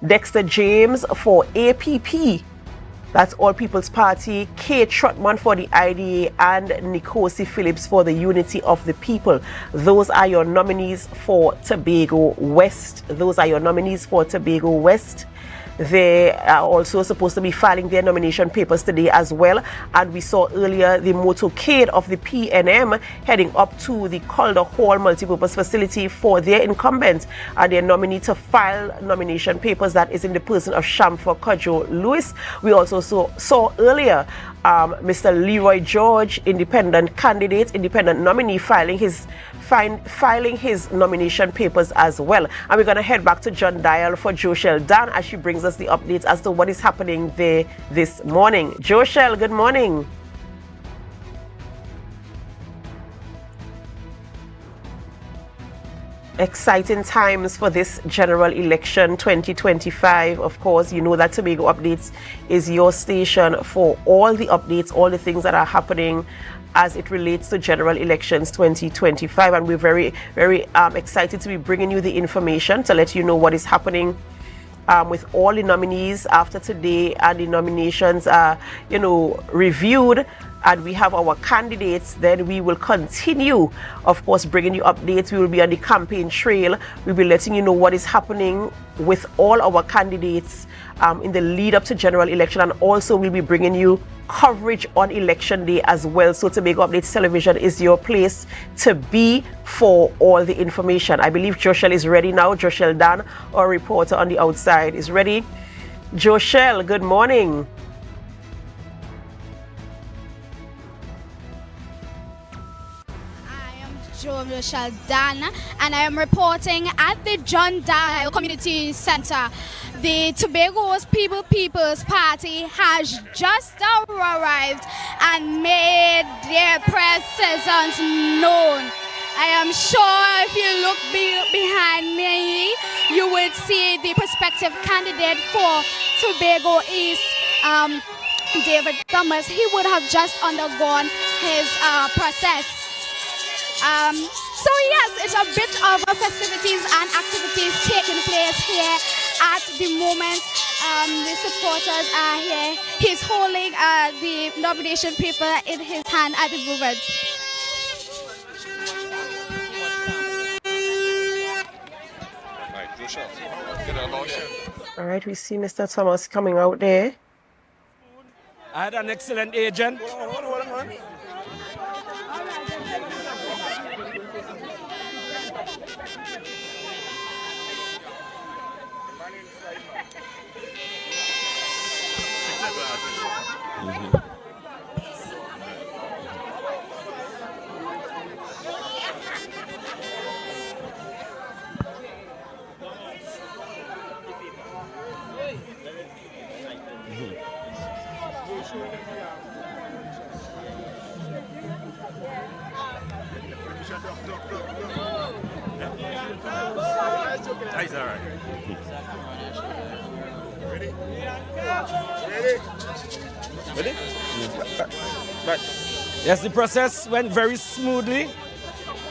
Dexter James for APP, that's All People's Party, Kate Trotman for the IDA, and Nikosi Phillips for the Unity of the People. Those are your nominees for Tobago West. Those are your nominees for Tobago West. They are also supposed to be filing their nomination papers today as well. And we saw earlier the motorcade of the PNM heading up to the Calder Hall Multipurpose Facility for their incumbent and their nominee to file nomination papers. That is in the person of Shamfa Kojo Lewis. We also saw earlier Mr. Leroy George, independent candidate, independent nominee, filing his nomination papers as well. And we're going to head back to John Dial for Joshelle Dan as she brings us the updates as to what is happening there this morning. Joshelle, good morning. Exciting times for this general election 2025. Of course, you know that Tobago Updates is your station for all the updates, all the things that are happening as it relates to general elections 2025, and we're very excited to be bringing you the information to let you know what is happening with all the nominees after today, and the nominations are reviewed and we have our candidates. Then we will continue, of course, bringing you updates. We will be on the campaign trail. We'll be letting you know what is happening with all our candidates in the lead up to general election, and also we'll be bringing you coverage on election day as well. So Tobago Updates Television is your place to be for all the information. I believe Joshelle is ready now. Joshelle Dan, our reporter on the outside, is ready. Joshelle, good morning. Joshelle Dan, and I am reporting at the John Dial Community Center. The Tobago's People's Party has just arrived and made their presence known. I am sure if you look behind me, you would see the prospective candidate for Tobago East, David Thomas. He would have just undergone his process. So yes, it's a bit of festivities and activities taking place here at the moment. The supporters are here. He's holding the nomination paper in his hand at the moment. All right, we see Mr. Thomas coming out there. I had an excellent agent. That's all right. Ready? Ready? Right. Yes, the process went very smoothly.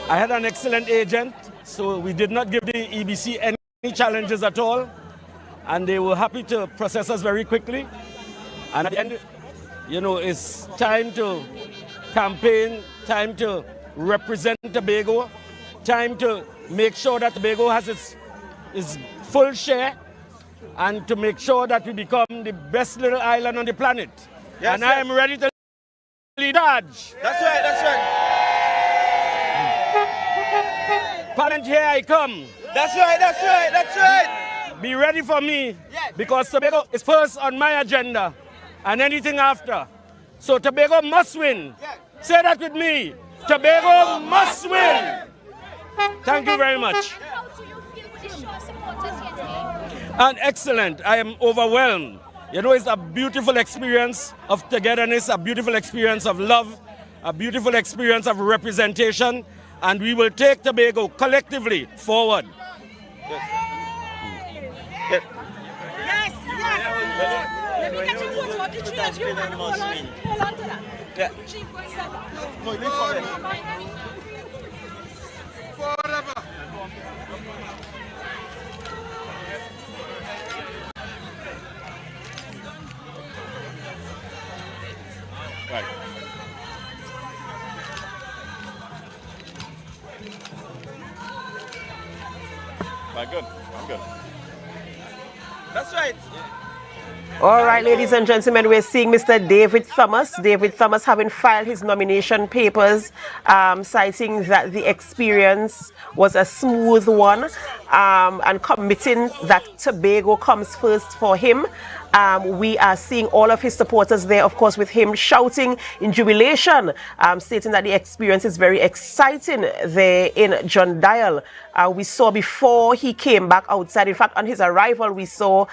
I had an excellent agent, so we did not give the EBC any challenges at all. And they were happy to process us very quickly. And at the end, you know, it's time to campaign, time to represent Tobago, time to make sure that Tobago has its full share, and to make sure that we become the best little island on the planet. Yes, and I am ready to lead charge. That's right, that's right. Parent, here I come. That's right, that's right, that's right. Be ready for me, because Tobago is first on my agenda, and anything after. So Tobago must win. Say that with me. Tobago must win. Thank you very much. How do you feel with the show of supporters here today? And excellent. I am overwhelmed. You know, it's a beautiful experience of togetherness, a beautiful experience of love, a beautiful experience of representation, and we will take Tobago collectively forward. Yes. Yes, yes. Let me get you photo of the three of you and hold on to that. Yeah. Chief, go ahead. No, leave for it. Forever. Right. Right, good. I'm good. That's right. All right, ladies and gentlemen, we're seeing Mr. David Thomas. David Thomas having filed his nomination papers, citing that the experience was a smooth one, and committing that Tobago comes first for him. We are seeing all of his supporters there, of course, with him shouting in jubilation, stating that the experience is very exciting there in John Dial. We saw before he came back outside, in fact, on his arrival, we saw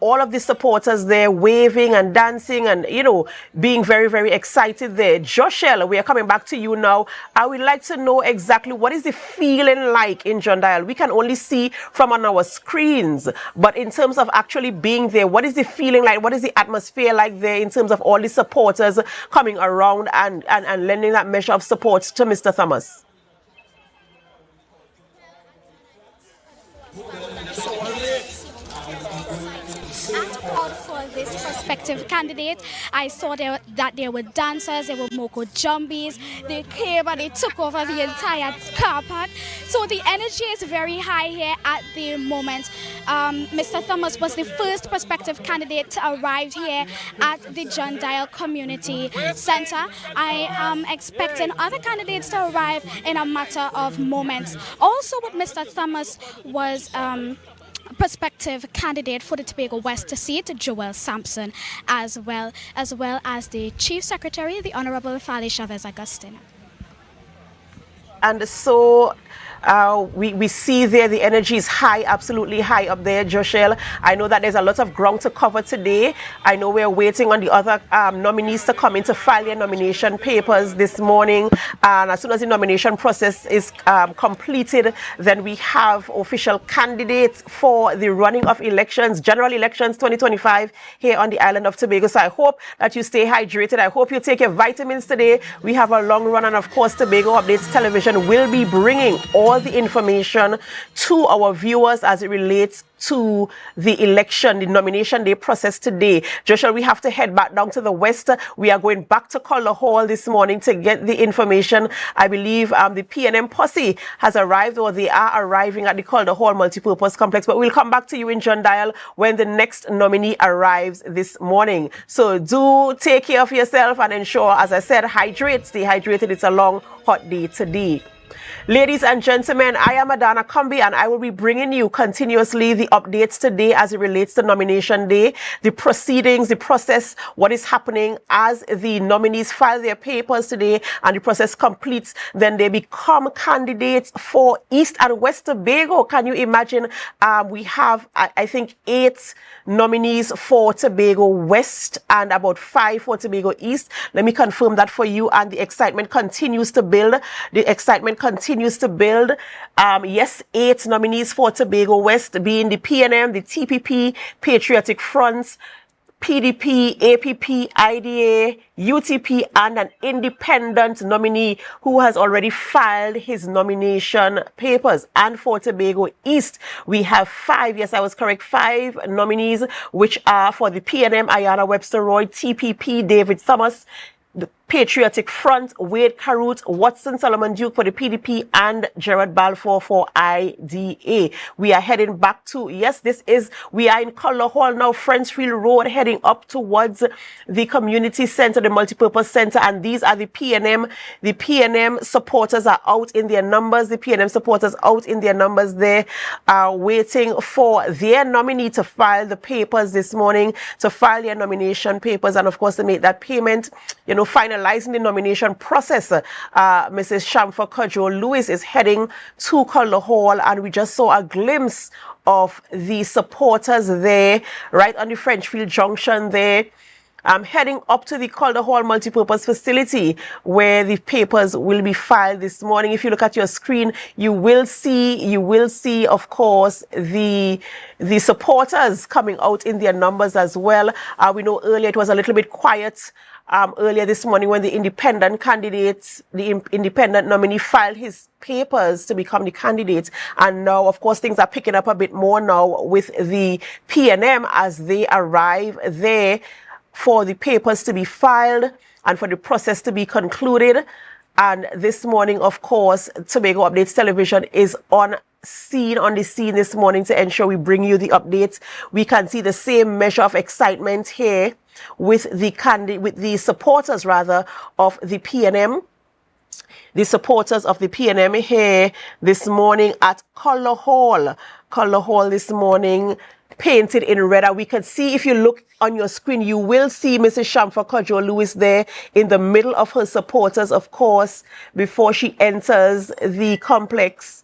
all of the supporters there waving and dancing and, you know, being very, very excited there. Joshelle, we are coming back to you now. I would like to know exactly what is the feeling like in John Dial. We can only see from on our screens, but in terms of actually being there, what is the feeling like? What is the atmosphere like there in terms of all the supporters coming around and lending that measure of support to Mr. Thomas? For this prospective candidate, I saw that there were dancers, there were Moko Jumbies, they came and they took over the entire car park. So the energy is very high here at the moment. Mr. Thomas was the first prospective candidate to arrive here at the John Dial Community Center. I am expecting other candidates to arrive in a matter of moments. Also with Mr. Thomas was prospective candidate for the Tobago West seat, Joel Sampson, as well as the Chief Secretary, the Honorable Fali Chavez Agustin. And so we see there the energy is high, absolutely high up there, Joshelle. I know that there's a lot of ground to cover today. I know we're waiting on the other nominees to come in to file their nomination papers this morning. And as soon as the nomination process is completed, then we have official candidates for the running of elections, general elections 2025 here on the island of Tobago. So I hope that you stay hydrated. I hope you take your vitamins today. We have a long run, and of course, Tobago Updates Television will be bringing all the information to our viewers as it relates to the election, the nomination day process today. Joshua, we have to head back down to the west. We are going back to Calder Hall this morning to get the information. I believe the PNM posse has arrived, or they are arriving at the Calder Hall Multipurpose Complex. But we'll come back to you in John Dial when the next nominee arrives this morning. So do take care of yourself and ensure, as I said, hydrate, stay hydrated. It's a long, hot day today. Ladies and gentlemen, I am Adana Kumbi and I will be bringing you continuously the updates today as it relates to nomination day, the proceedings, the process, what is happening as the nominees file their papers today and the process completes. Then they become candidates for East and West Tobago. Can you imagine? We have, I think, 8 nominees for Tobago West and about 5 for Tobago East. Let me confirm that for you, and the excitement continues to build. The excitement continues to build. Yes, 8 nominees for Tobago West, being the PNM, the TPP, Patriotic Front, PDP, APP, IDA, UTP, and an independent nominee who has already filed his nomination papers. And for Tobago East, we have 5, yes, I was correct, 5 nominees, which are for the PNM, Ayana Webster Roy, TPP, David Thomas, the Patriotic Front, Wade Carut, Watson Solomon Duke for the PDP, and Gerard Balfour for IDA. We are heading back to, yes, we are in Color Hall now, Frenchfield Road, heading up towards the community center, the multipurpose center, and these are the PNM. The PNM supporters are out in their numbers. The PNM supporters out in their numbers. They are waiting for their nominee to file the papers this morning, to file their nomination papers, and of course to make that payment, you know, finalizing the nomination process. Mrs. Shamfa Kojo Lewis is heading to Color Hall, and we just saw a glimpse of the supporters there, right on the Frenchfield Junction there. Heading up to the Calder Hall multipurpose facility where the papers will be filed this morning. If you look at your screen, you will see, of course, the supporters coming out in their numbers as well. We know earlier it was a little bit quiet earlier this morning when the independent candidate, the independent nominee filed his papers to become the candidate. And now, of course, things are picking up a bit more now with the PNM as they arrive there for the papers to be filed and for the process to be concluded. And this morning, of course, Tobago Updates Television is on the scene this morning to ensure we bring you the updates. We can see the same measure of excitement here with the supporters rather of the PNM. The supporters of the PNM here this morning at Color Hall. Color Hall this morning, painted in red. And we can see, if you look on your screen, you will see Mrs. Shamfa Kojo Lewis there in the middle of her supporters, of course, before she enters the complex,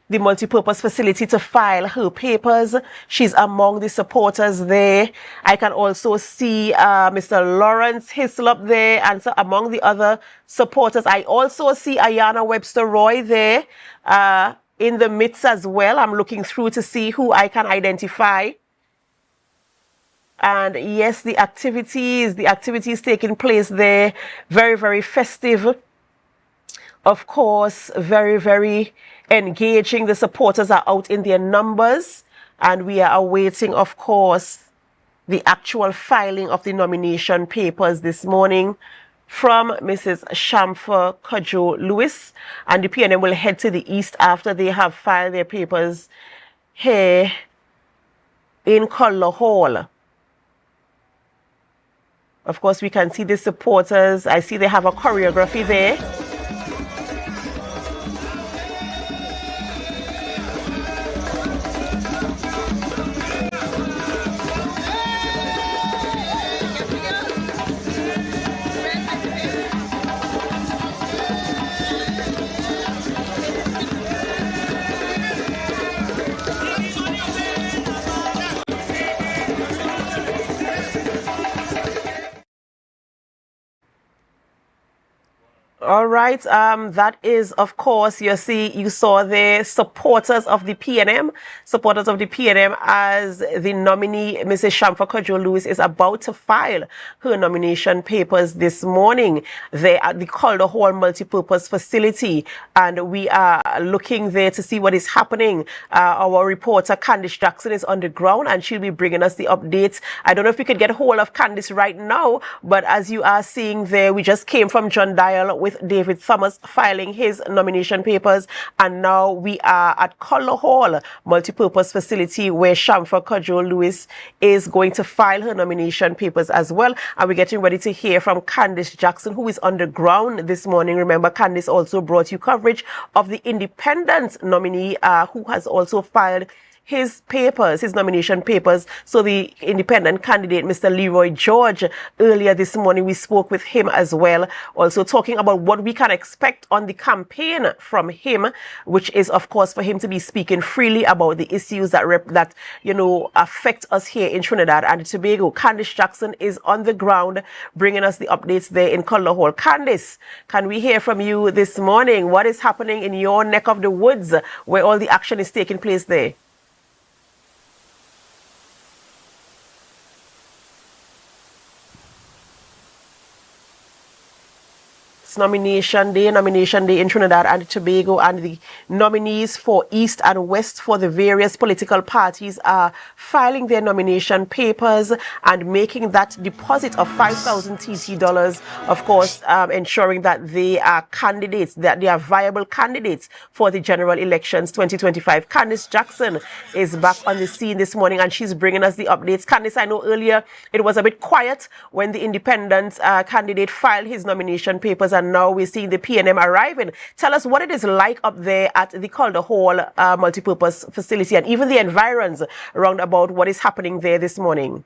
the multipurpose facility, to file her papers. She's among the supporters there. I can also see Mr. Lawrence Hislop there, and so among the other supporters. I also see Ayana Webster Roy there in the midst as well. I'm looking through to see who I can identify. And yes, the activities taking place there, very, very festive. Of course, very, very engaging. The supporters are out in their numbers, and we are awaiting, of course, the actual filing of the nomination papers this morning from Mrs. Shamfa Kojo Lewis. And the PNM will head to the east after they have filed their papers here in Color Hall. Of course, we can see the supporters. I see they have a choreography there. All right, that is, of course, you saw the supporters of the PNM, as the nominee, Mrs. Shamfa Kojo Lewis, is about to file her nomination papers this morning. They are at the Calder Hall multipurpose facility, and we are looking there to see what is happening. Our reporter, Candice Jackson, is on the ground, and she'll be bringing us the updates. I don't know if we could get hold of Candice right now, but as you are seeing there, we just came from John Dial with with David Thomas filing his nomination papers. And now we are at Colour Hall multipurpose facility where Shamfa Cudjoe Lewis is going to file her nomination papers as well. And we're getting ready to hear from Candice Jackson, who is on the ground this morning. Remember, Candice also brought you coverage of the independent nominee who has also filed his papers, his nomination papers. So the independent candidate, Mr. Leroy George, earlier this morning, we spoke with him as well, also talking about what we can expect on the campaign from him, which is, of course, for him to be speaking freely about the issues that affect us here in Trinidad and Tobago. Candice Jackson is on the ground, bringing us the updates there in Colour Hall. Candice, can we hear from you this morning? What is happening in your neck of the woods where all the action is taking place there? Nomination day in Trinidad and Tobago, and the nominees for East and West for the various political parties are filing their nomination papers and making that deposit of 5,000 TT dollars, of course, ensuring that they are candidates, that they are viable candidates for the general elections 2025. Candice Jackson is back on the scene this morning and she's bringing us the updates. Candice, I know earlier it was a bit quiet when the independent candidate filed his nomination papers, and now we're seeing the PNM arriving. Tell us what it is like up there at the Calder Hall multipurpose facility and even the environs around about what is happening there this morning.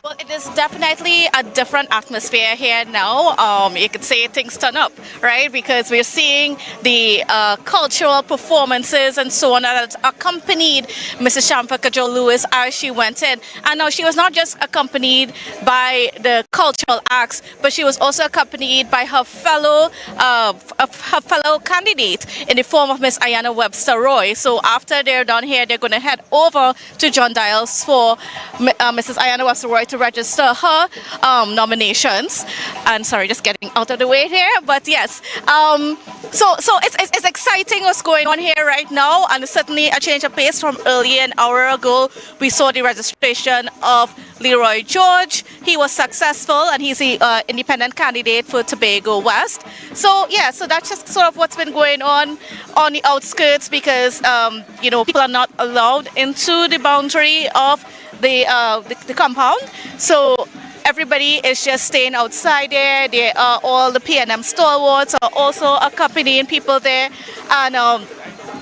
Well, it is definitely a different atmosphere here now. You could say things turn up, right? Because we're seeing the cultural performances and so on that accompanied Mrs. Shamfa Cudjoe Lewis as she went in. And now she was not just accompanied by the cultural acts, but she was also accompanied by her fellow candidate in the form of Miss Ayanna Webster Roy. So after they're done here, they're going to head over to John Dials for Mrs. Ayanna Webster Roy to register her nominations. And sorry, just getting out of the way here, but yes. So it's exciting what's going on here right now, and certainly a change of pace from earlier an hour ago. We saw the registration of Leroy George. He was successful, and he's the independent candidate for Tobago West. So yeah, so that's just sort of what's been going on the outskirts, because people are not allowed into the boundary of the compound. So everybody is just staying outside there. They are all the PNM stalwarts are also accompanying people there, and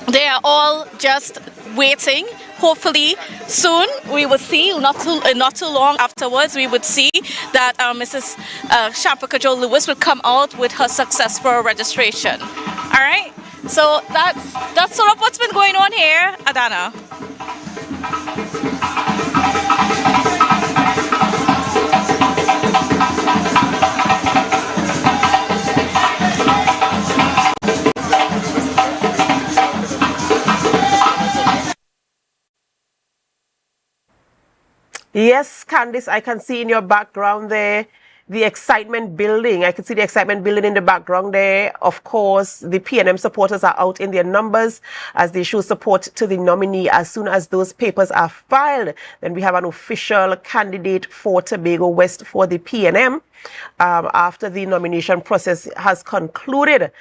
they are all just waiting. Hopefully soon we will see, not too long afterwards, we would see that Mrs. Shamfa Cudjoe Lewis will come out with her successful registration. All right, so that's sort of what's been going on here, Adana. Yes, Candice, I can see in your background there the excitement building. I can see the excitement building in the background there. Of course, the PNM supporters are out in their numbers as they show support to the nominee. As soon as those papers are filed, then we have an official candidate for Tobago West for the PNM after the nomination process has concluded.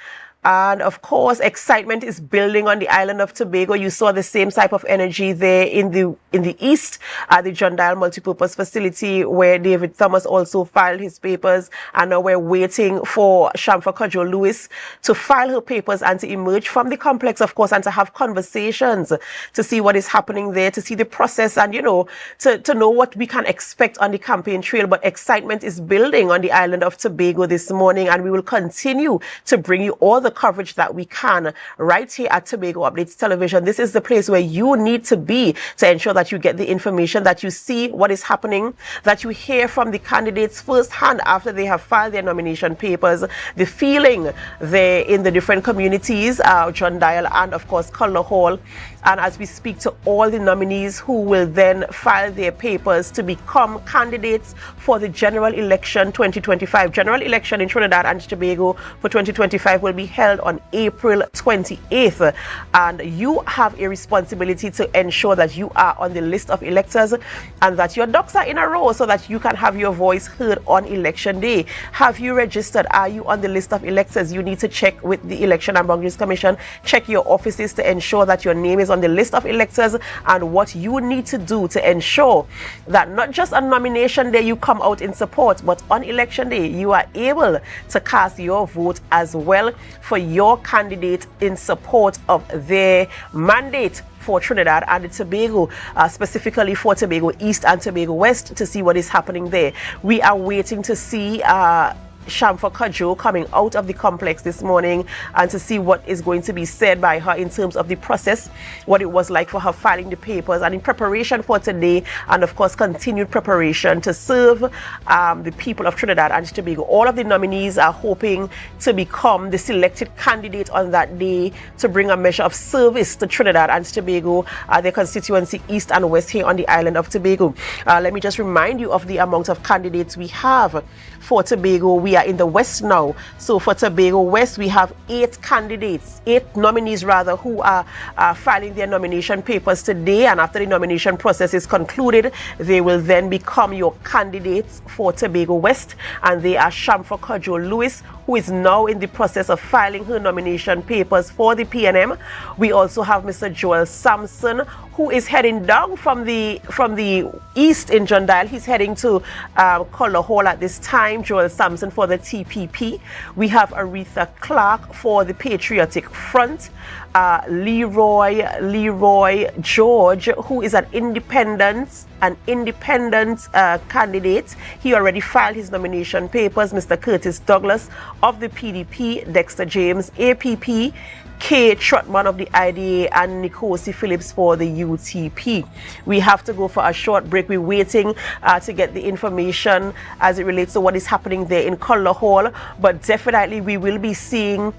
And of course, excitement is building on the island of Tobago. You saw the same type of energy there in the east at the John Dial multipurpose facility, where David Thomas also filed his papers. And now we're waiting for Shamfa Cudjoe Lewis to file her papers and to emerge from the complex, of course, and to have conversations to see what is happening there, to see the process, and to know what we can expect on the campaign trail. But excitement is building on the island of Tobago this morning, and we will continue to bring you all the coverage that we can right here at Tobago Updates Television. This is the place where you need to be to ensure that you get the information, that you see what is happening, that you hear from the candidates firsthand after they have filed their nomination papers, the feeling there in the different communities, John Dial and of course Colour Hall. And as we speak to all the nominees who will then file their papers to become candidates for the general election 2025. General election in Trinidad and Tobago for 2025 will be held held on April 28th. And you have a responsibility to ensure that you are on the list of electors and that your ducks are in a row so that you can have your voice heard on election day. Have you registered? Are you on the list of electors? You need to check with the Election and Boundaries Commission. Check your offices to ensure that your name is on the list of electors, and what you need to do to ensure that not just on nomination day you come out in support, but on election day you are able to cast your vote as well for your candidate in support of their mandate for Trinidad and Tobago, specifically for Tobago East and Tobago West, to see what is happening there. We are waiting to see Shamfa Kajo coming out of the complex this morning and to see what is going to be said by her in terms of the process, what it was like for her filing the papers and in preparation for today, and of course continued preparation to serve the people of Trinidad and Tobago. All of the nominees are hoping to become the selected candidate on that day to bring a measure of service to Trinidad and Tobago, their constituency East and West here on the island of Tobago. Let me just remind you of the amount of candidates we have. For Tobago, we are in the West now. So for Tobago West, we have 8 nominees rather, who are filing their nomination papers today. And after the nomination process is concluded, they will then become your candidates for Tobago West. And they are Shamfa Kajo Lewis, who is now in the process of filing her nomination papers for the PNM. We also have Mr. Joel Sampson, who is heading down from the east in John Dial. He's heading to Color Hall at this time. Joel Sampson for the TPP. We have Aretha Clark for the Patriotic Front. Leroy George, who is an independent candidate. He already filed his nomination papers. Mr. Curtis Douglas of the PDP, Dexter James, APP, Kay Trotman of the IDA, and Nikosi Phillips for the UTP. We have to go for a short break. We're waiting to get the information as it relates to what is happening there in Color Hall, but definitely we will be seeing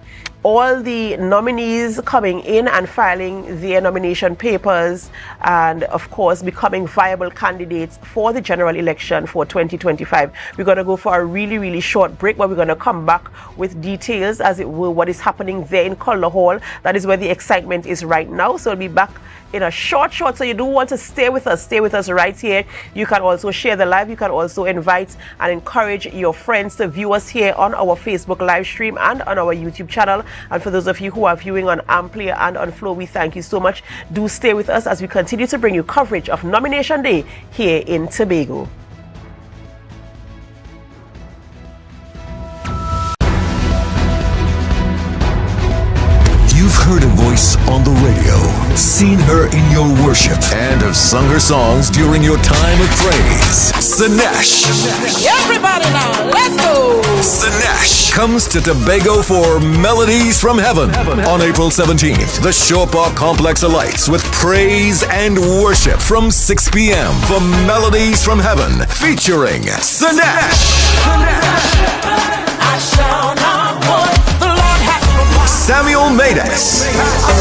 all the nominees coming in and filing their nomination papers and of course becoming viable candidates for the general election for 2025. We're going to go for a really short break, but we're going to come back with details as it will what is happening there in Color Hall. That is where the excitement is right now. So we'll be back in a short. So you do want to stay with us right here. You can also share the live. You can also invite and encourage your friends to view us here on our Facebook live stream and on our YouTube channel. And for those of you who are viewing on AMPLIA and on Flow, we thank you so much. Do stay with us as we continue to bring you coverage of Nomination Day here in Tobago. You've heard a voice on the radio, seen her in your worship, and have sung her songs during your time of praise. Sinesh. Everybody now, let's go. Sinesh comes to Tobago for Melodies from Heaven on April 17th. The Shore Park Complex alights with praise and worship from 6 p.m. for Melodies from Heaven featuring Sinesh. I shall not want the Lord has Samuel Maydess.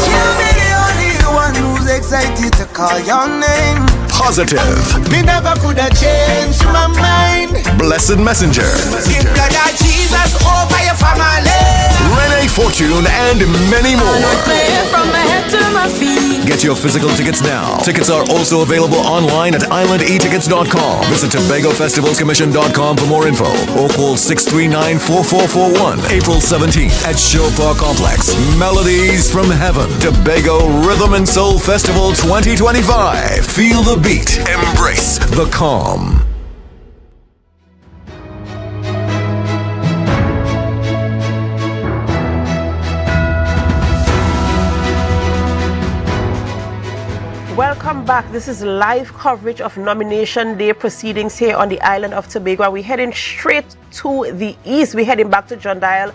You'll be the only one who's excited to call your name. Positive. Me never could have changed my mind. Blessed Messenger. Give blood of Jesus over your family. Renee Fortune and many more. from my head to my feet. Get your physical tickets now. Tickets are also available online at islandetickets.com. Visit TobagoFestivalsCommission.com for more info or call 639-4441. April 17th at Shore Park Complex. Melodies from Heaven. Tobago Rhythm and Soul Festival 2025. Feel the beat. Embrace the calm. Welcome back. This is live coverage of Nomination Day proceedings here on the island of Tobago. We're heading straight to the east. We're heading back to John Dial.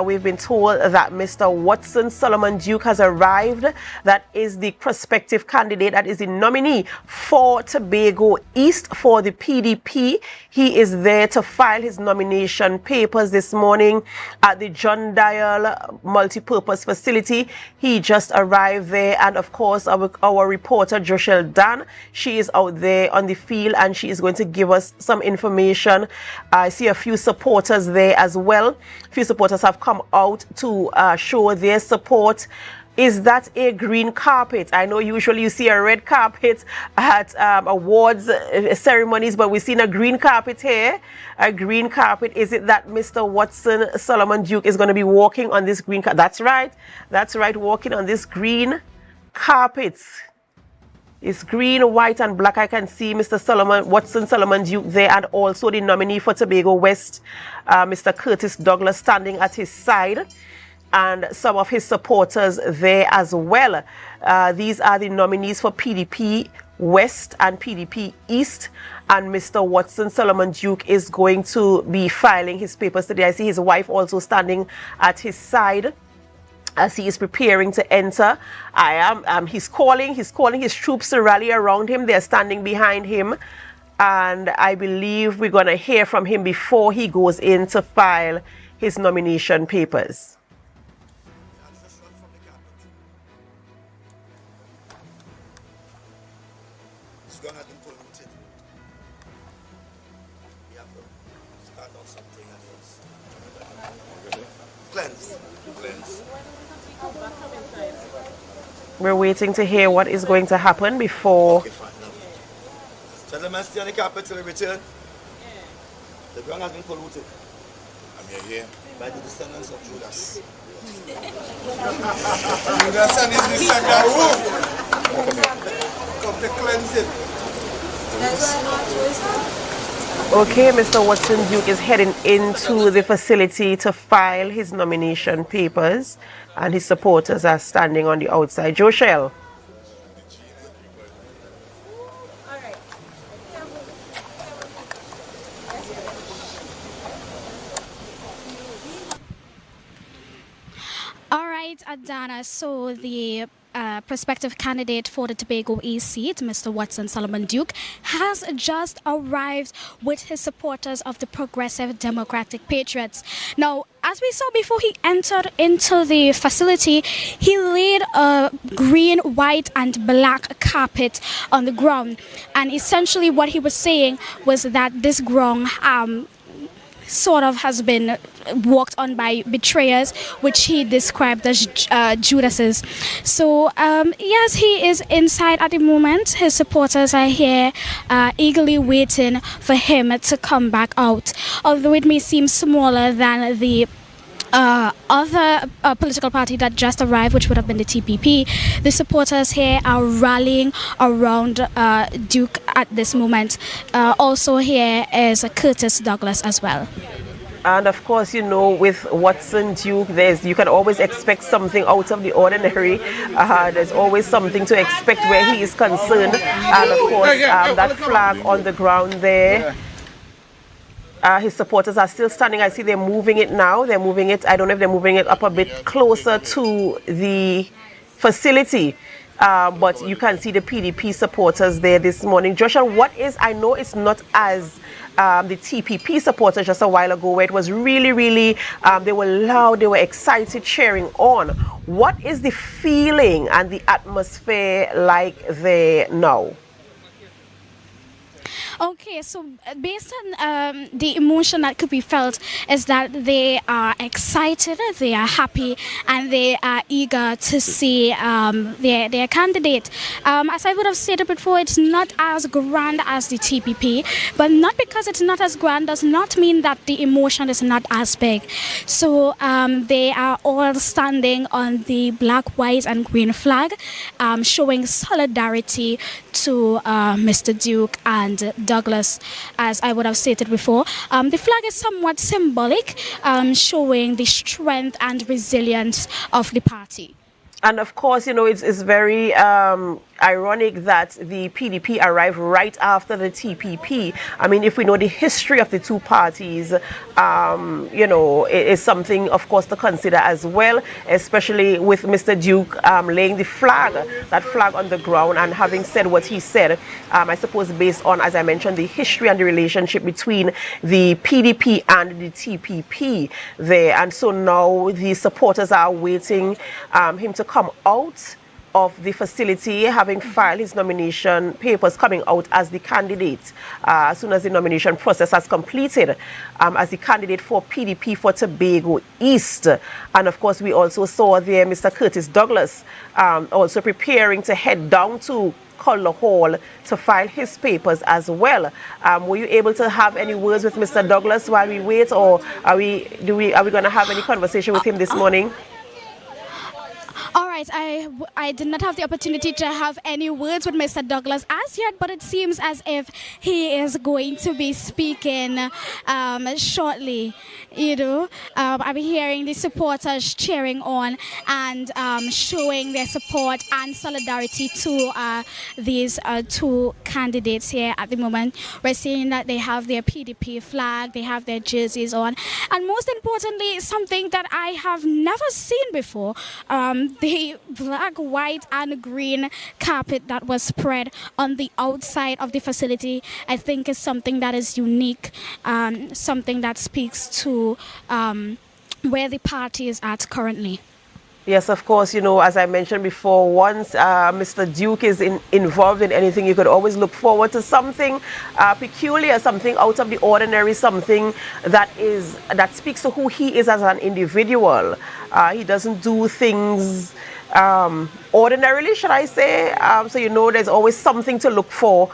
We've been told that Mr. Watson Solomon Duke has arrived. That is the prospective candidate. That is the nominee for Tobago East for the PDP. He is there to file his nomination papers this morning at the John Dial multipurpose facility. He just arrived there, and of course our reporter supporter, Joshelle Dan. She is out there on the field and she is going to give us some information. I see a few supporters there as well. A few supporters have come out to show their support. Is that a green carpet? I know usually you see a red carpet at awards ceremonies, but we've seen a green carpet here. A green carpet. Is it that Mr. Watson Solomon Duke is going to be walking on this green carpet? That's right. That's right, walking on this green carpet. It's green, white, and black. I can see Mr. Watson Solomon Duke there, and also the nominee for Tobago West, Mr. Curtis Douglas, standing at his side, and some of his supporters there as well. These are the nominees for PDP West and PDP East, and Mr. Watson Solomon Duke is going to be filing his papers today. I see his wife also standing at his side as he is preparing to enter. He's calling his troops to rally around him. They're standing behind him, and I believe we're going to hear from him before he goes in to file his nomination papers. We're waiting to hear what is going to happen before. Gentlemen, stay on the carpet till we return. The ground has been polluted. And we are here by the descendants of Judas. Judas and his descendants come to cleanse it. Okay, Mr. Watson Duke is heading into the facility to file his nomination papers, and his supporters are standing on the outside. Joshelle. All right, Adana, so the prospective candidate for the Tobago East seat, Mr. Watson Solomon Duke, has just arrived with his supporters of the Progressive Democratic Patriots. Now, as we saw before he entered into the facility, he laid a green, white, and black carpet on the ground. And essentially what he was saying was that this ground sort of has been walked on by betrayers, which he described as Judases. So yes, he is inside at the moment. His supporters are here eagerly waiting for him to come back out, although it may seem smaller than the other political party that just arrived, which would have been the TPP. The supporters here are rallying around Duke at this moment. Also here is Curtis Douglas as well. And of course, you know, with Watson Duke, you can always expect something out of the ordinary. There's always something to expect where he is concerned. And of course, that flag on the ground there. His supporters are still standing. I see they're moving it now. They're moving it. I don't know if they're moving it up a bit closer to the facility. But you can see the PDP supporters there this morning. Joshua, what is, I know it's not as the TPP supporters just a while ago, where it was really, they were loud, they were excited, cheering on. What is the feeling and the atmosphere like there now? Okay, so based on the emotion that could be felt is that they are excited, they are happy, and they are eager to see their candidate. As I would have stated before, it's not as grand as the TPP, but not because it's not as grand does not mean that the emotion is not as big. So they are all standing on the black, white, and green flag, showing solidarity to Mr. Duke and Douglas, as I would have stated before. The flag is somewhat symbolic, showing the strength and resilience of the party. And of course, you know, it's very ironic that the PDP arrived right after the TPP. I mean, if we know the history of the two parties, you know, it is something, of course, to consider as well, especially with Mr. Duke laying the flag, that flag on the ground, and having said what he said, I suppose based on, as I mentioned, the history and the relationship between the PDP and the TPP there. And so now the supporters are waiting him to come out of the facility, having filed his nomination papers, coming out as the candidate as soon as the nomination process has completed, as the candidate for PDP for Tobago East. And of course, we also saw there Mr. Curtis Douglas also preparing to head down to Color Hall to file his papers as well. Were you able to have any words with Mr. Douglas while we wait, or are we going to have any conversation with him this morning? All right, I did not have the opportunity to have any words with Mr. Douglas as yet, but it seems as if he is going to be speaking shortly. You know, I'm hearing the supporters cheering on and showing their support and solidarity to these two candidates here at the moment. We're seeing that they have their PDP flag, they have their jerseys on, and most importantly, something that I have never seen before, the black, white and green carpet that was spread on the outside of the facility, I think is something that is unique, something that speaks to where the party is at currently. Yes, of course, you know, as I mentioned before, once Mr. Duke is involved in anything, you could always look forward to something peculiar, something out of the ordinary, something that speaks to who he is as an individual. He doesn't do things ordinarily, should I say. So, you know, there's always something to look for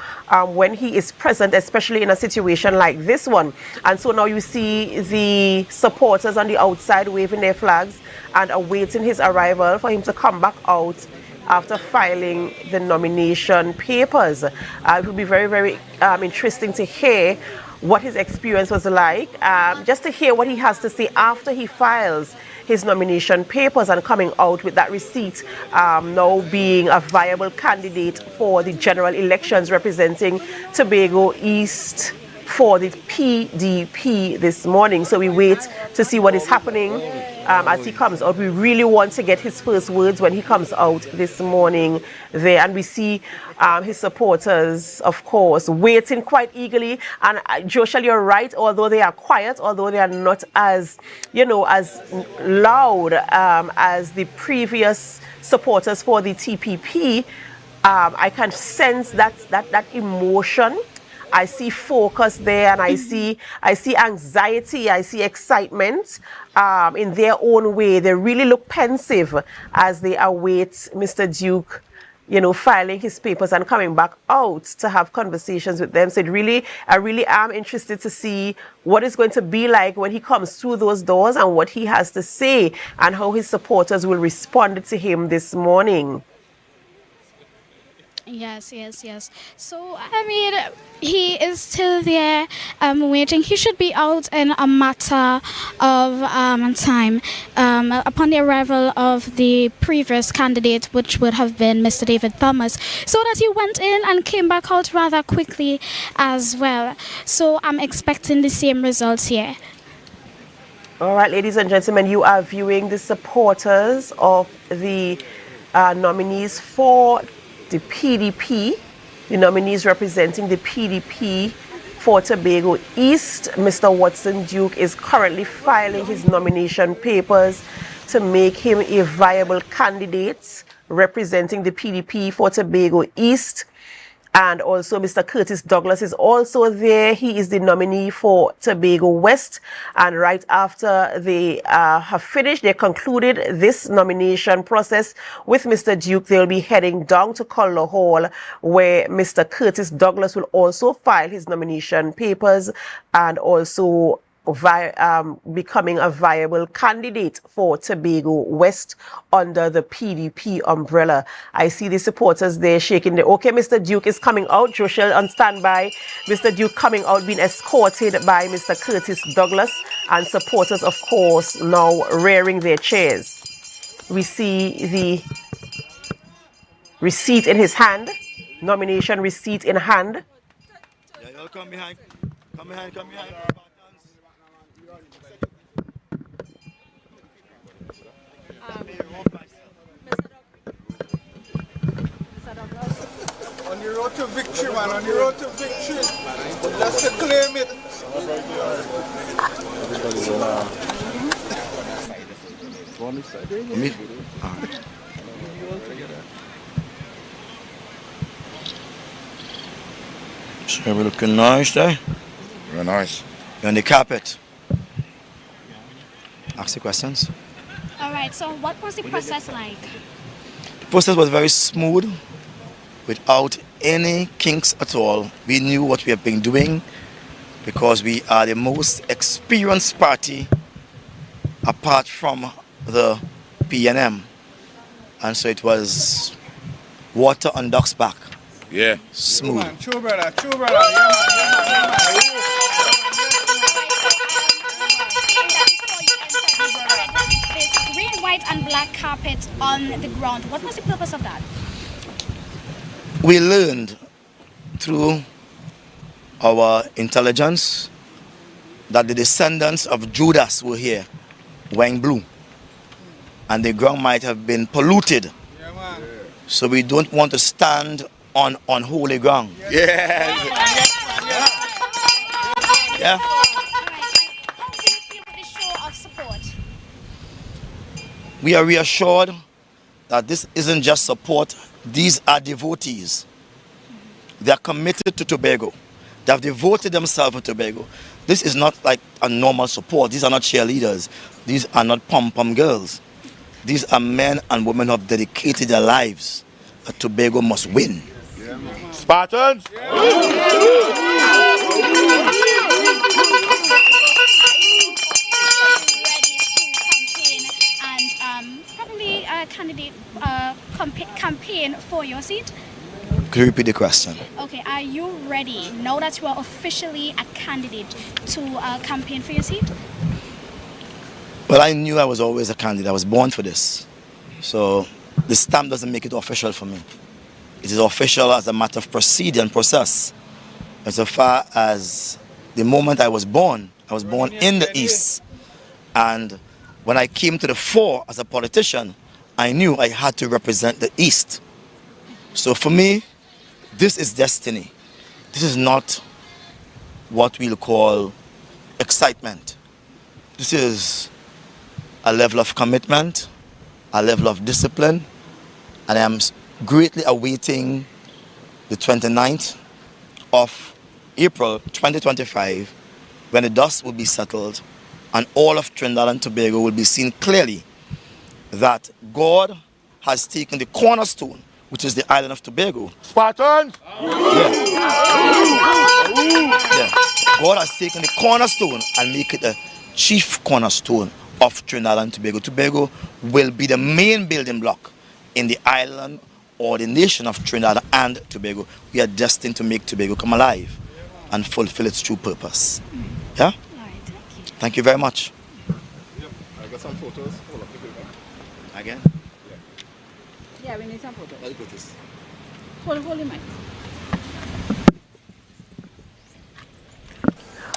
when he is present, especially in a situation like this one. And so now you see the supporters on the outside waving their flags and awaiting his arrival for him to come back out after filing the nomination papers. It will be very, very interesting to hear what his experience was like, just to hear what he has to say after he files his nomination papers and coming out with that receipt, now being a viable candidate for the general elections representing Tobago East for the PDP this morning. So we wait to see what is happening as he comes out. We really want to get his first words when he comes out this morning there. And we see his supporters, of course, waiting quite eagerly. And Joshua, you're right, although they are quiet, although they are not as, you know, as loud as the previous supporters for the TPP, I can sense that emotion. I see focus there, and I see anxiety, I see excitement in their own way. They really look pensive as they await Mr. Duke, you know, filing his papers and coming back out to have conversations with them. So I really am interested to see what it's going to be like when he comes through those doors and what he has to say and how his supporters will respond to him this morning. Yes. So, I mean, he is still there waiting. He should be out in a matter of time. Upon the arrival of the previous candidate, which would have been Mr. David Thomas, so that he went in and came back out rather quickly as well. So I'm expecting the same results here. All right, ladies and gentlemen, you are viewing the supporters of the nominees for the PDP, the nominees representing the PDP for Tobago East. Mr. Watson Duke is currently filing his nomination papers to make him a viable candidate representing the PDP for Tobago East. And also Mr. Curtis Douglas is also there. He is the nominee for Tobago West. And right after they have finished, they concluded this nomination process with Mr. Duke, they'll be heading down to Color Hall, where Mr. Curtis Douglas will also file his nomination papers and also becoming a viable candidate for Tobago West under the PDP umbrella. I see the supporters there shaking their... Okay, Mr. Duke is coming out. Joshua on standby. Mr. Duke coming out, being escorted by Mr. Curtis Douglas, and supporters, of course, now rearing their chairs. We see the receipt in his hand, nomination receipt in hand. Yeah, y'all come behind. Come behind. On the road to victory, man, on the road to victory. Just to claim it. Me? So we're looking nice there. Very nice. You're on the carpet. Ask the questions. All right, so what was the process like? The process was very smooth, without any kinks at all. We knew what we have been doing because we are the most experienced party apart from the PNM. And so it was water on duck's back. Yeah. Smooth. True brother, true brother. Yeah, man. This green, white, and black carpet on the ground. What was the purpose of that? We learned through our intelligence that the descendants of Judas were here, wearing blue, and the ground might have been polluted. So we don't want to stand on unholy ground. Yes. Yeah. How do you feel with the show of support? We are reassured that this isn't just support, these are devotees. They are committed to Tobago. They have devoted themselves to Tobago. This is not like a normal support. These are not cheerleaders. These are not pom-pom girls. These are men and women who have dedicated their lives that Tobago must win. Spartans! Probably a candidate campaign for your seat? Could you repeat the question? Okay, are you ready now that you are officially a candidate to campaign for your seat? Well, I knew I was always a candidate. I was born for this. So the stamp doesn't make it official for me. It is official as a matter of procedure and process. As far as the moment I was born in the East. And when I came to the fore as a politician, I knew I had to represent the East. So for me, this is destiny. This is not what we'll call excitement. This is a level of commitment, a level of discipline, and I am greatly awaiting the 29th of April 2025 when the dust will be settled and all of Trinidad and Tobago will be seen clearly that God has taken the cornerstone, which is the island of Tobago. Spartans! Yeah. God has taken the cornerstone and make it a chief cornerstone of Trinidad and Tobago. Tobago will be the main building block in the island or the nation of Trinidad and Tobago. We are destined to make Tobago come alive and fulfill its true purpose. Yeah? Thank you very much. I got some photos. Hold up the paper. Again? Yeah, we need some photos. Let's put this. Hold the mic.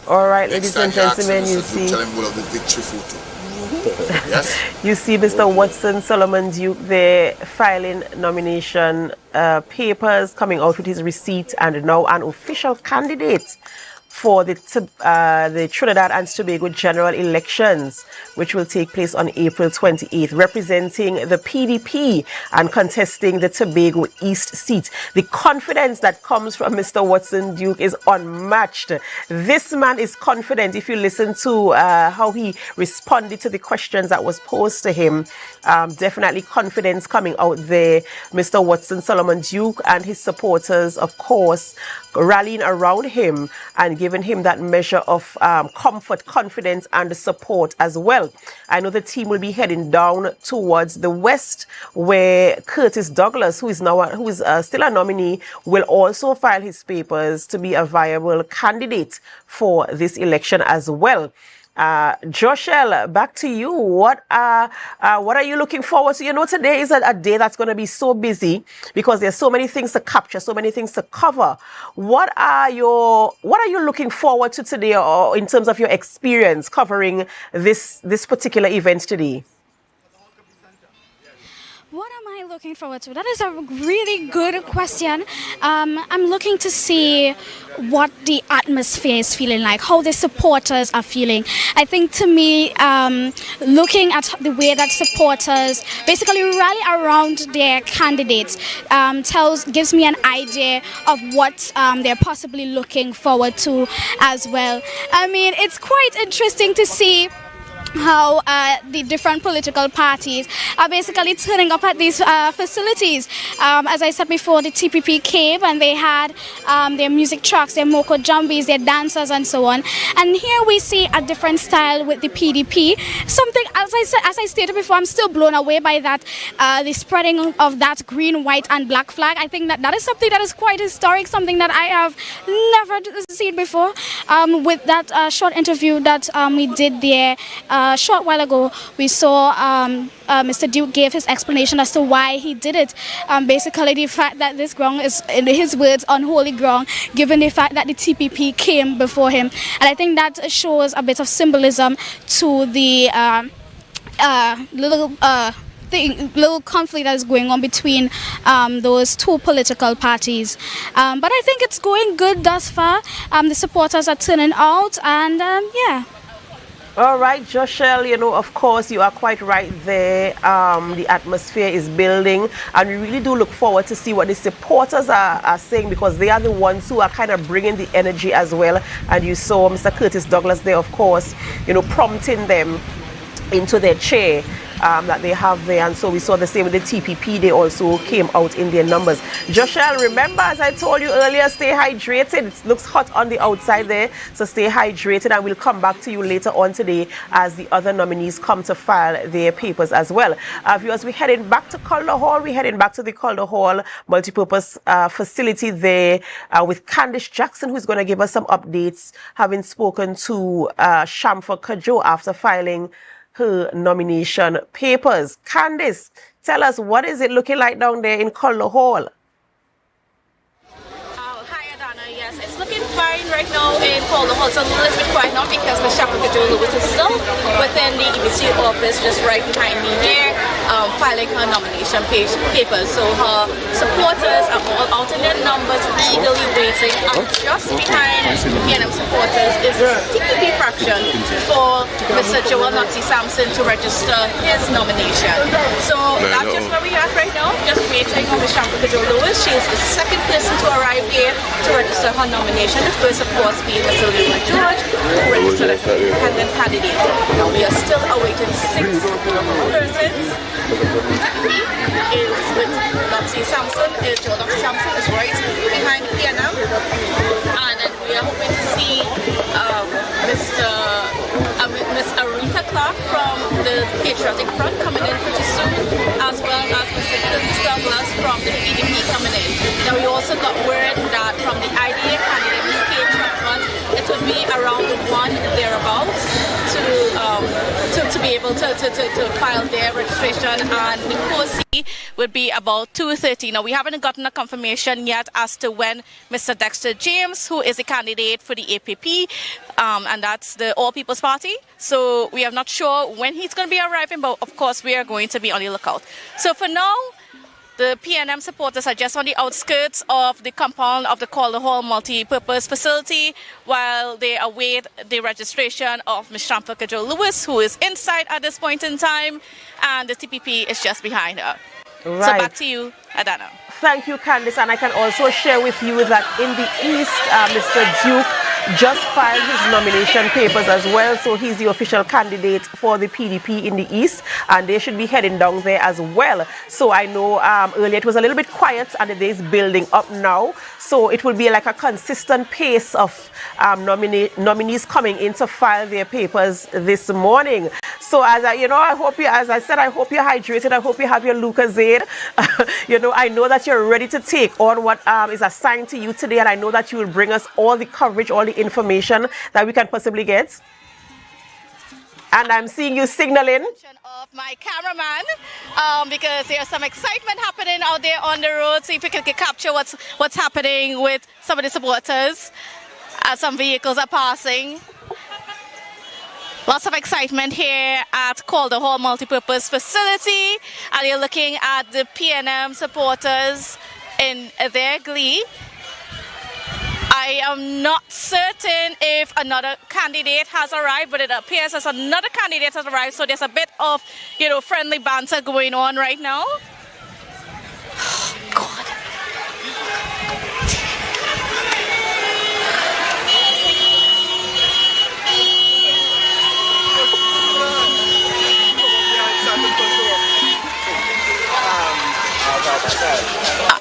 All right, ladies and gentlemen, you see. Tell him the victory photo. Yes. You see Mr. Watson Solomon Duke there filing nomination papers, coming out with his receipt, and now an official candidate for the Trinidad and Tobago general elections, which will take place on April 28th, representing the PDP and contesting the Tobago East seat. The confidence that comes from Mr. Watson Duke is unmatched. This man is confident. If you listen to how he responded to the questions that was posed to him, definitely confidence coming out there. Mr. Watson Solomon Duke and his supporters, of course, rallying around him and giving him that measure of comfort, confidence, and support as well. I know the team will be heading down towards the west, where Curtis Douglas, who is still a nominee, will also file his papers to be a viable candidate for this election as well. Joshel, back to you. What are you looking forward to? You know, today is a day that's going to be so busy because there's so many things to capture, so many things to cover. What are you looking forward to today, or in terms of your experience covering this particular event today? What am I looking forward to? That is a really good question. I'm looking to see what the atmosphere is feeling like, how the supporters are feeling. I think to me, looking at the way that supporters basically rally around their candidates gives me an idea of what they're possibly looking forward to as well. I mean, it's quite interesting to see how the different political parties are basically turning up at these facilities. As I said before, the TPP came and they had their music trucks, their moko jumbies, their dancers and so on. And here we see a different style with the PDP. Something, as I stated before, I'm still blown away by that, the spreading of that green, white and black flag. I think that is something that is quite historic, something that I have never seen before. With that short interview that we did there, a short while ago, we saw Mr. Duke gave his explanation as to why he did it. Basically, the fact that this ground is, in his words, unholy ground, given the fact that the TPP came before him. And I think that shows a bit of symbolism to the little conflict that is going on between those two political parties. But I think it's going good thus far. The supporters are turning out, and yeah. All right, Joshelle, you know, of course, you are quite right there. The atmosphere is building, and we really do look forward to see what the supporters are saying, because they are the ones who are kind of bringing the energy as well. And you saw Mr. Curtis Douglas there, of course, you know, prompting them into their chair that they have there. And so we saw the same with the TPP. They also came out in their numbers. Joshelle, remember, as I told you earlier, stay hydrated. It looks hot on the outside there, so stay hydrated, and we'll come back to you later on today as the other nominees come to file their papers as well. Viewers, we're heading back to Calder Hall. We're heading back to the Calder Hall multipurpose facility there with Candice Jackson, who's going to give us some updates, having spoken to Shamfa Kajo after filing her nomination papers. Candice, tell us, what is it looking like down there in Calder Hall? Hi, Adana. Yes, it's looking fine right now in Calder Hall. It's a little bit quiet now because Ms. Shamfa Kajo is still within the EBC office, just right behind me here, filing her nomination papers. So her supporters are all out in their numbers, eagerly waiting. And just behind PNM supporters is the TPP fraction for Mr. Joel Nazi Sampson to register his nomination. So that's just where we are right now, just waiting on Ms. Shamfa Kajo Lewis. She is the second person to arrive here to register her nomination. The first, of course, being Mr. Luna George, who registered as an independent candidate. Now we are still awaiting 6 persons. TPP is with Nazi Sampson. Joel Nazi Sampson is right behind PNM. And then we are hoping to see Miss Aretha Clark from the Patriotic Front coming in pretty soon, as well as Mr. Curtis Douglas from the PDP coming in. Now we also got word that from the IDA candidate, Ms. Kate Chapman, it would be around 1 thereabouts to be able to file their registration, and the COSI would be about 2:30. Now we haven't gotten a confirmation yet as to when Mr. Dexter James, who is a candidate for the APP, and that's the All People's Party. So we are not sure when he's going to be arriving, but of course we are going to be on the lookout. So for now, the PNM supporters are just on the outskirts of the compound of the Calder Hall multi-purpose facility while they await the registration of Ms. Shamfa Kajo Lewis, who is inside at this point in time, and the TPP is just behind her. Right. So back to you, Adana. Thank you, Candice. And I can also share with you that in the East, Mr. Duke just filed his nomination papers as well. So he's the official candidate for the PDP in the East, and they should be heading down there as well. So I know earlier it was a little bit quiet, and it is building up now. So it will be like a consistent pace of nominees coming in to file their papers this morning. So as I hope you, as I said, I hope you're hydrated. I hope you have your Lucozade. I know that you're ready to take on what is assigned to you today, and I know that you will bring us all the coverage, all the information that we can possibly get. And I'm seeing you signaling of my cameraman because there's some excitement happening out there on the road. See if we can capture what's happening with some of the supporters as some vehicles are passing. Lots of excitement here at Calder Hall Multipurpose Facility, and you're looking at the PNM supporters in their glee. I am not certain if another candidate has arrived, but it appears as another candidate has arrived, so there's a bit of, friendly banter going on right now. Oh, God.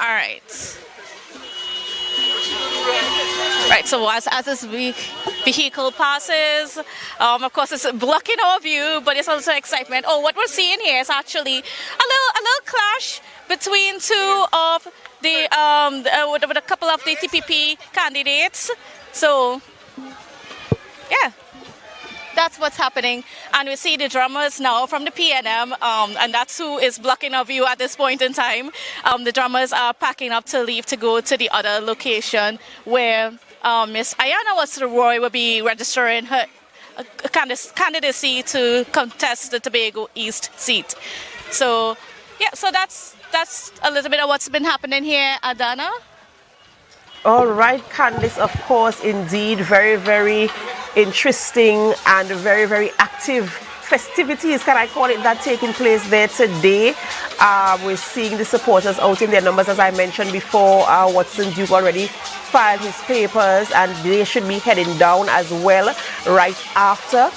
All right. Right, so as this vehicle passes, of course it's blocking our view, but it's also excitement. Oh, what we're seeing here is actually a little clash between two of the with a couple of the TPP candidates. So, yeah. That's what's happening, and we see the drummers now from the PNM, and that's who is blocking our view at this point in time. The drummers are packing up to leave to go to the other location where Miss Ayana Roy will be registering her candidacy to contest the Tobago East seat. So, yeah, so that's a little bit of what's been happening here, Adana. All right, Candice, of course, indeed, very, very interesting and very, very active festivities, can I call it that, taking place there today. We're seeing the supporters out in their numbers, as I mentioned before. Watson Duke already filed his papers, and they should be heading down as well right after.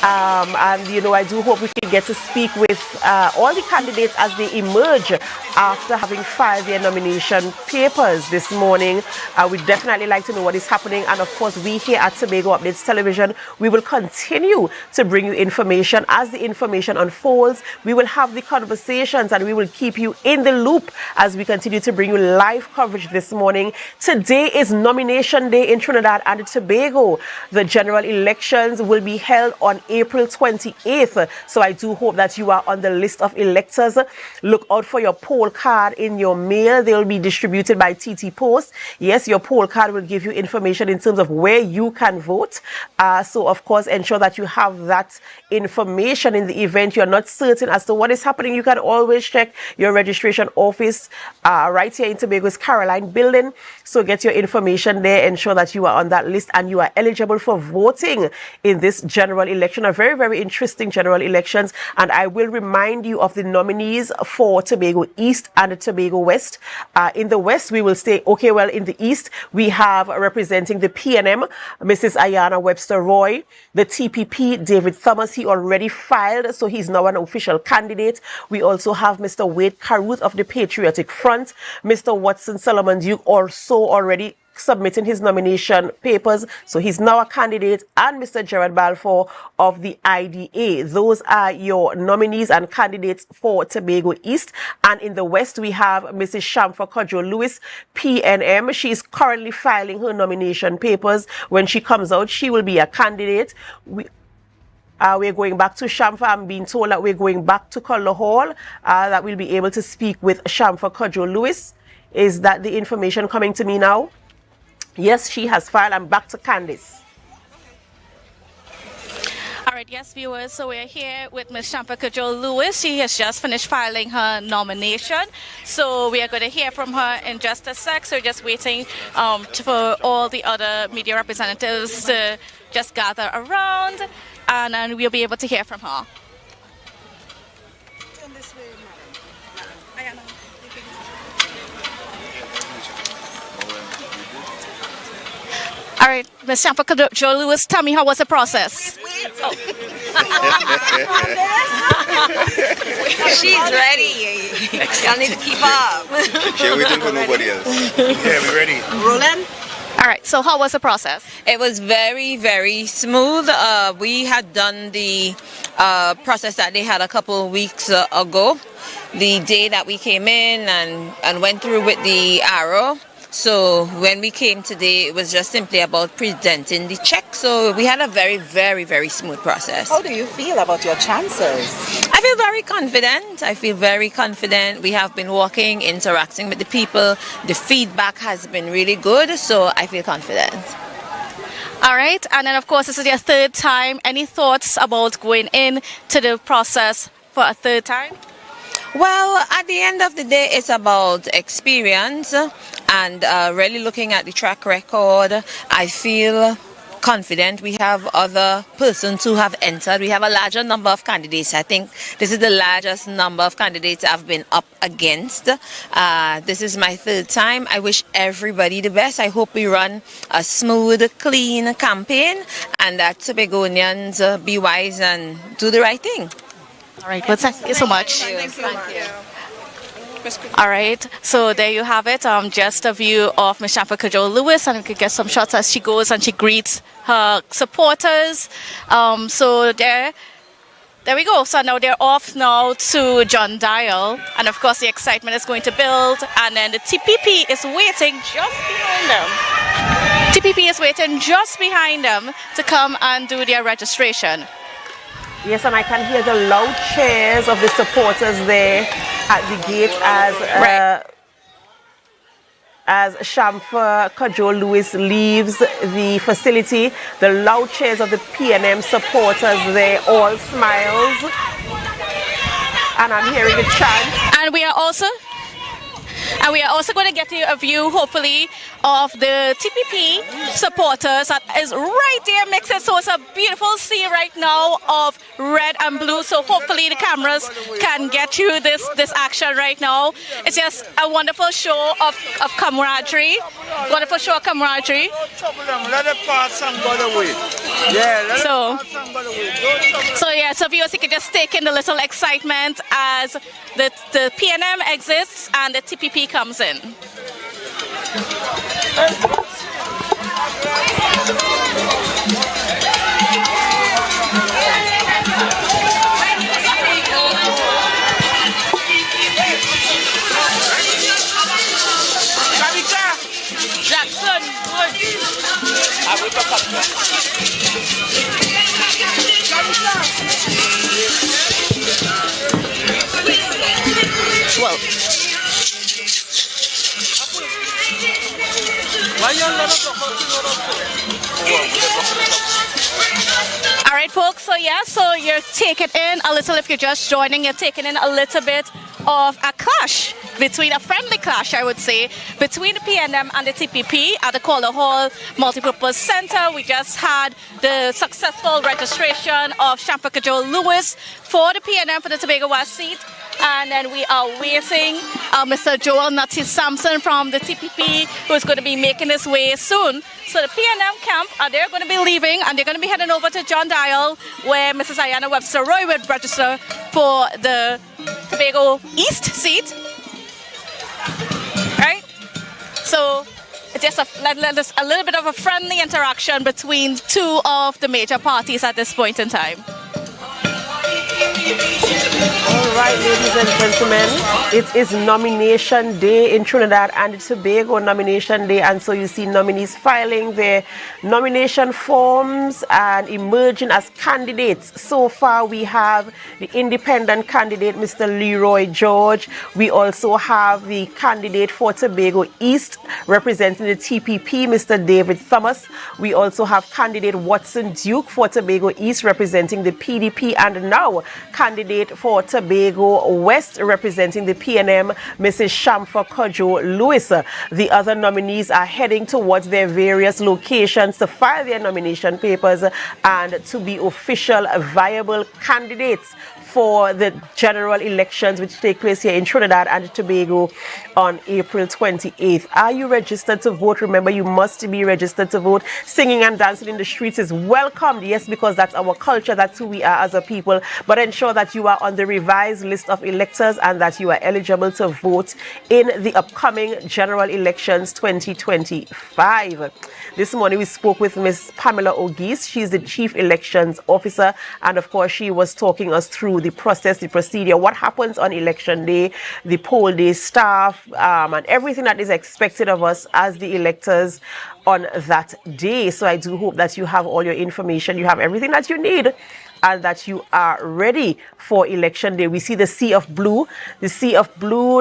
And, I do hope we can get to speak with all the candidates as they emerge after having filed their nomination papers this morning. We'd definitely like to know what is happening. And, of course, we here at Tobago Updates Television, we will continue to bring you information. As the information unfolds, we will have the conversations and we will keep you in the loop as we continue to bring you live coverage this morning. Today is nomination day in Trinidad and Tobago. The general elections will be held on April 28th. So I do hope that you are on the list of electors. Look out for your poll card in your mail. They will be distributed by TT Post. Yes, your poll card will give you information in terms of where you can vote. So, of course, ensure that you have that information in the event you're not certain as to what is happening. You can always check your registration office right here in Tobago's Caroline building. So get your information there. Ensure that you are on that list and you are eligible for voting in this general election. A very, very interesting general elections. And I will remind you of the nominees for Tobago East and Tobago West. In the West, we will stay, okay, well, in the East, we have representing the PNM, Mrs. Ayana Webster Roy. The TPP, David Thomas, he already filed, so he's now an official candidate. We also have Mr. Wade Caruth of the Patriotic Front. Mr. Watson Solomon Duke also already submitting his nomination papers, so he's now a candidate, and Mr. Gerard Balfour of the IDA. Those are your nominees and candidates for Tobago East. And in the West, we have Mrs. Shamfa Kodjo-Lewis, PNM. She is currently filing her nomination papers. When she comes out, she will be a candidate. We're going back to Shamfa. I'm being told that we're going back to Calder Hall, that we'll be able to speak with Shamfa Kodjo-Lewis. Is that the information coming to me now? Yes, she has filed. I'm back to Candice. All right, yes, viewers, so we're here with Ms. Shamfa Kodjo-Lewis. She has just finished filing her nomination. So we are going to hear from her in just a sec. So we're just waiting for all the other media representatives to just gather around, and then we'll be able to hear from her. All right, Ms. Shamfa Kodjo-Lewis, tell me, how was the process? Oh. She's ready. Y'all need to keep up. Yeah, we didn't go nobody else. Yeah, we're ready. Rolling? All right, so how was the process? It was very, very smooth. We had done the process that they had a couple of weeks ago, the day that we came in and went through with the arrow. So when we came today, it was just simply about presenting the check. So we had a very, very, very smooth process. How do you feel about your chances? I feel very confident. I feel very confident. We have been walking, interacting with the people. The feedback has been really good, so I feel confident. All right, and then of course this is your third time. Any thoughts about going in to the process for a third time? Well, at the end of the day, it's about experience and really looking at the track record. I feel confident. We have other persons who have entered. We have a larger number of candidates. I think this is the largest number of candidates I've been up against. This is my third time. I wish everybody the best. I hope we run a smooth, clean campaign and that Tobagonians be wise and do the right thing. All right, well, thank you so much. Thank you. All right, so there you have it. Just a view of Ms. Shamfa Cudjoe-Lewis, and we could get some shots as she goes and she greets her supporters. So there we go. So now they're off now to John Dial, and of course the excitement is going to build. And then the TPP is waiting just behind them. TPP is waiting just behind them to come and do their registration. Yes, and I can hear the loud cheers of the supporters there at the gate as Shamfa Cudjoe-Lewis leaves the facility. The loud cheers of the PNM supporters there, all smiles. And I'm hearing the chant. And we are also going to get you a view, hopefully, of the TPP supporters that is right there mixing. So it's a beautiful scene right now of red and blue. So hopefully the cameras can get you this action right now. It's just a wonderful show of camaraderie. Wonderful show of camaraderie. So viewers, you can just take in the little excitement as the PNM exits and the TPP comes in. Jackson, all right, folks, so you're taking in a little, if you're just joining, you're taking in a little bit of a clash, a friendly clash, I would say, between the PNM and the TPP at the Calder Hall Multipurpose Center. We just had the successful registration of Shamfa Cudjoe-Lewis for the PNM for the Tobago West seat. And then we are waiting Mr. Joel Nutty Sampson from the TPP, who is going to be making his way soon. So the PNM camp, they're going to be leaving and they're going to be heading over to John Dial, where Mrs. Ayanna Webster Roy would register for the Tobago East seat. Right? So just a little bit of a friendly interaction between two of the major parties at this point in time. All right, ladies and gentlemen, it is nomination day in Trinidad and Tobago, nomination day, and so you see nominees filing their nomination forms and emerging as candidates. So far we have the independent candidate, Mr. Leroy George. We also have the candidate for Tobago East representing the TPP, Mr. David Thomas. We also have candidate Watson Duke for Tobago East representing the PDP, and now candidate for Tobago West representing the PNM, Mrs. Shamfa Cudjoe-Lewis. The other nominees are heading towards their various locations to file their nomination papers and to be official viable candidates for the general elections which take place here in Trinidad and Tobago on April 28th. Are you registered to vote? Remember, you must be registered to vote. Singing and dancing in the streets is welcomed, yes, because that's our culture, that's who we are as a people. But ensure that you are on the revised list of electors and that you are eligible to vote in the upcoming general elections 2025. This morning we spoke with Ms. Pamela O'Geese. She's the Chief Elections Officer, and of course she was talking us through the process, the procedure, what happens on election day, the poll day staff, and everything that is expected of us as the electors on that day. So I do hope that you have all your information, you have everything that you need and that you are ready for election day. We see the sea of blue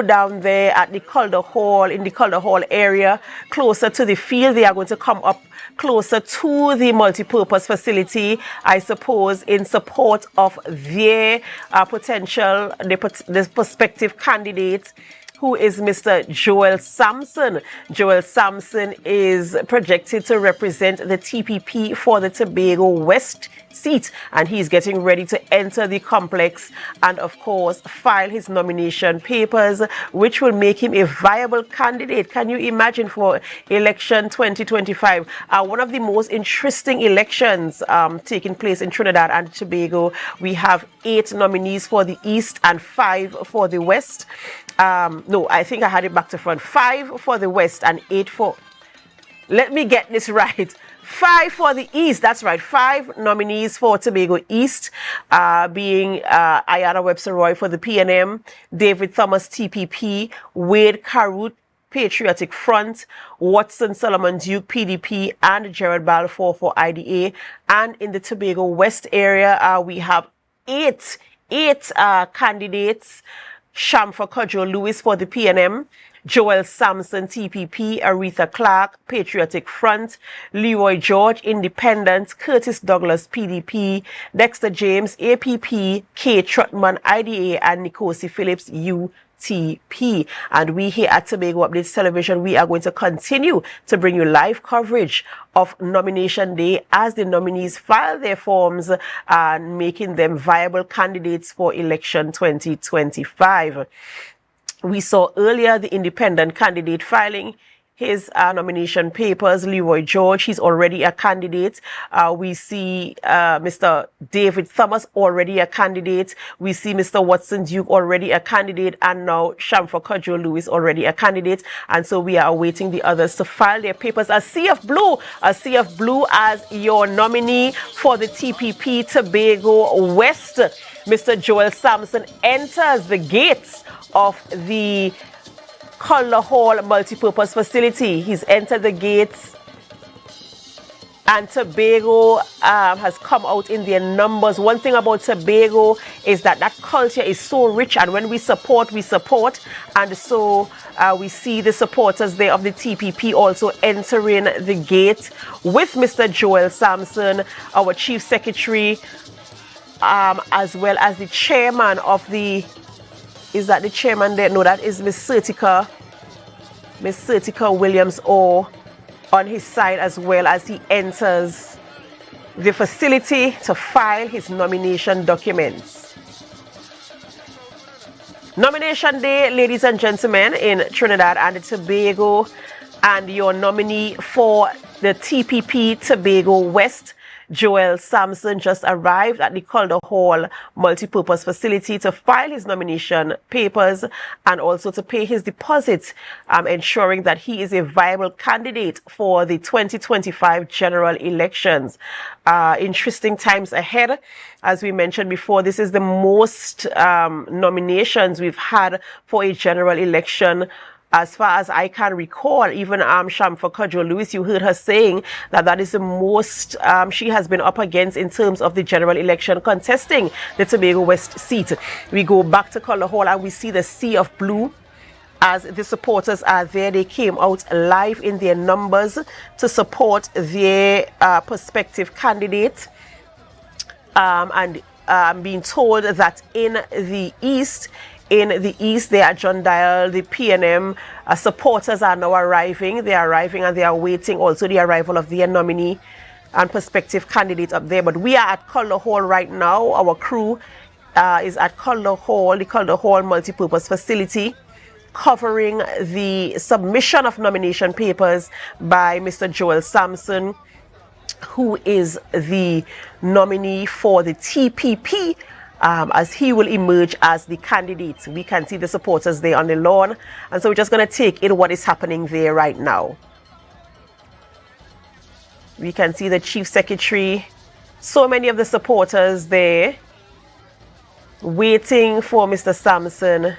down there at the Calder Hall, in the Calder Hall area, closer to the field. They are going to come up closer to the multi-purpose facility, I suppose, in support of their potential, the prospective candidate, who is Mr. Joel Sampson. Joel Sampson is projected to represent the TPP for the Tobago West seat, and he's getting ready to enter the complex and, of course, file his nomination papers, which will make him a viable candidate. Can you imagine, for election 2025? One of the most interesting elections taking place in Trinidad and Tobago. We have 8 nominees for the East and 5 for the West. No, I think I had it back to front. 5 for the West and 8 for... Let me get this right. 5 for the East, that's right. 5 nominees for Tobago East, being Ayanna Webster-Roy for the PNM, David Thomas TPP, Wade Carruth Patriotic Front, Watson Solomon Duke PDP, and Gerard Balfour for IDA. And in the Tobago West area, we have 8 candidates. Shamfa Cudjoe Lewis for the PNM, Joel Sampson TPP, Aretha Clark Patriotic Front, Leroy George Independent, Curtis Douglas PDP, Dexter James APP, Kay Trotman IDA, and Nikosi Phillips UTP. And we here at Tobago Updates Television, we are going to continue to bring you live coverage of nomination day as the nominees file their forms and making them viable candidates for election 2025. We saw earlier the independent candidate filing his nomination papers. Leroy George, he's already a candidate. We see Mr. David Thomas, already a candidate. We see Mr. Watson Duke, already a candidate. And now Shamfa Cudjoe Lewis, already a candidate. And so we are awaiting the others to file their papers. A sea of blue as your nominee for the TPP Tobago West. Mr. Joel Sampson enters the gates of the Calder Hall multipurpose facility. He's entered the gates, and Tobago has come out in their numbers. One thing about Tobago is that culture is so rich, and when we support, and so we see the supporters there of the TPP also entering the gate with Mr. Joel Sampson, our Chief Secretary, as well as the chairman of the... Is that the chairman there? No, that is Miss Certica Williams Orr on his side, as well as he enters the facility to file his nomination documents. Nomination day, ladies and gentlemen, in Trinidad and Tobago, and your nominee for the TPP Tobago West, Joel Sampson, just arrived at the Calder Hall multipurpose facility to file his nomination papers and also to pay his deposit, ensuring that he is a viable candidate for the 2025 general elections. Interesting times ahead. As we mentioned before, this is the most nominations we've had for a general election as far as I can recall. Even Shamfa Cudjoe Lewis, you heard her saying that is the most she has been up against in terms of the general election contesting the Tobago West seat. We go back to Calder Hall and we see the sea of blue as the supporters are there. They came out live in their numbers to support their prospective candidate. And I'm being told that in the East, they are John Dial, the PNM supporters are now arriving. They are arriving and they are waiting also the arrival of their nominee and prospective candidate up there. But we are at Calder Hall right now. Our crew is at Calder Hall, the Calder Hall multipurpose facility, covering the submission of nomination papers by Mr. Joel Sampson, who is the nominee for the TPP, as he will emerge as the candidate. We can see the supporters there on the lawn, and so we're just going to take in what is happening there right now. We can see the Chief Secretary, so many of the supporters there waiting for Mr. Sampson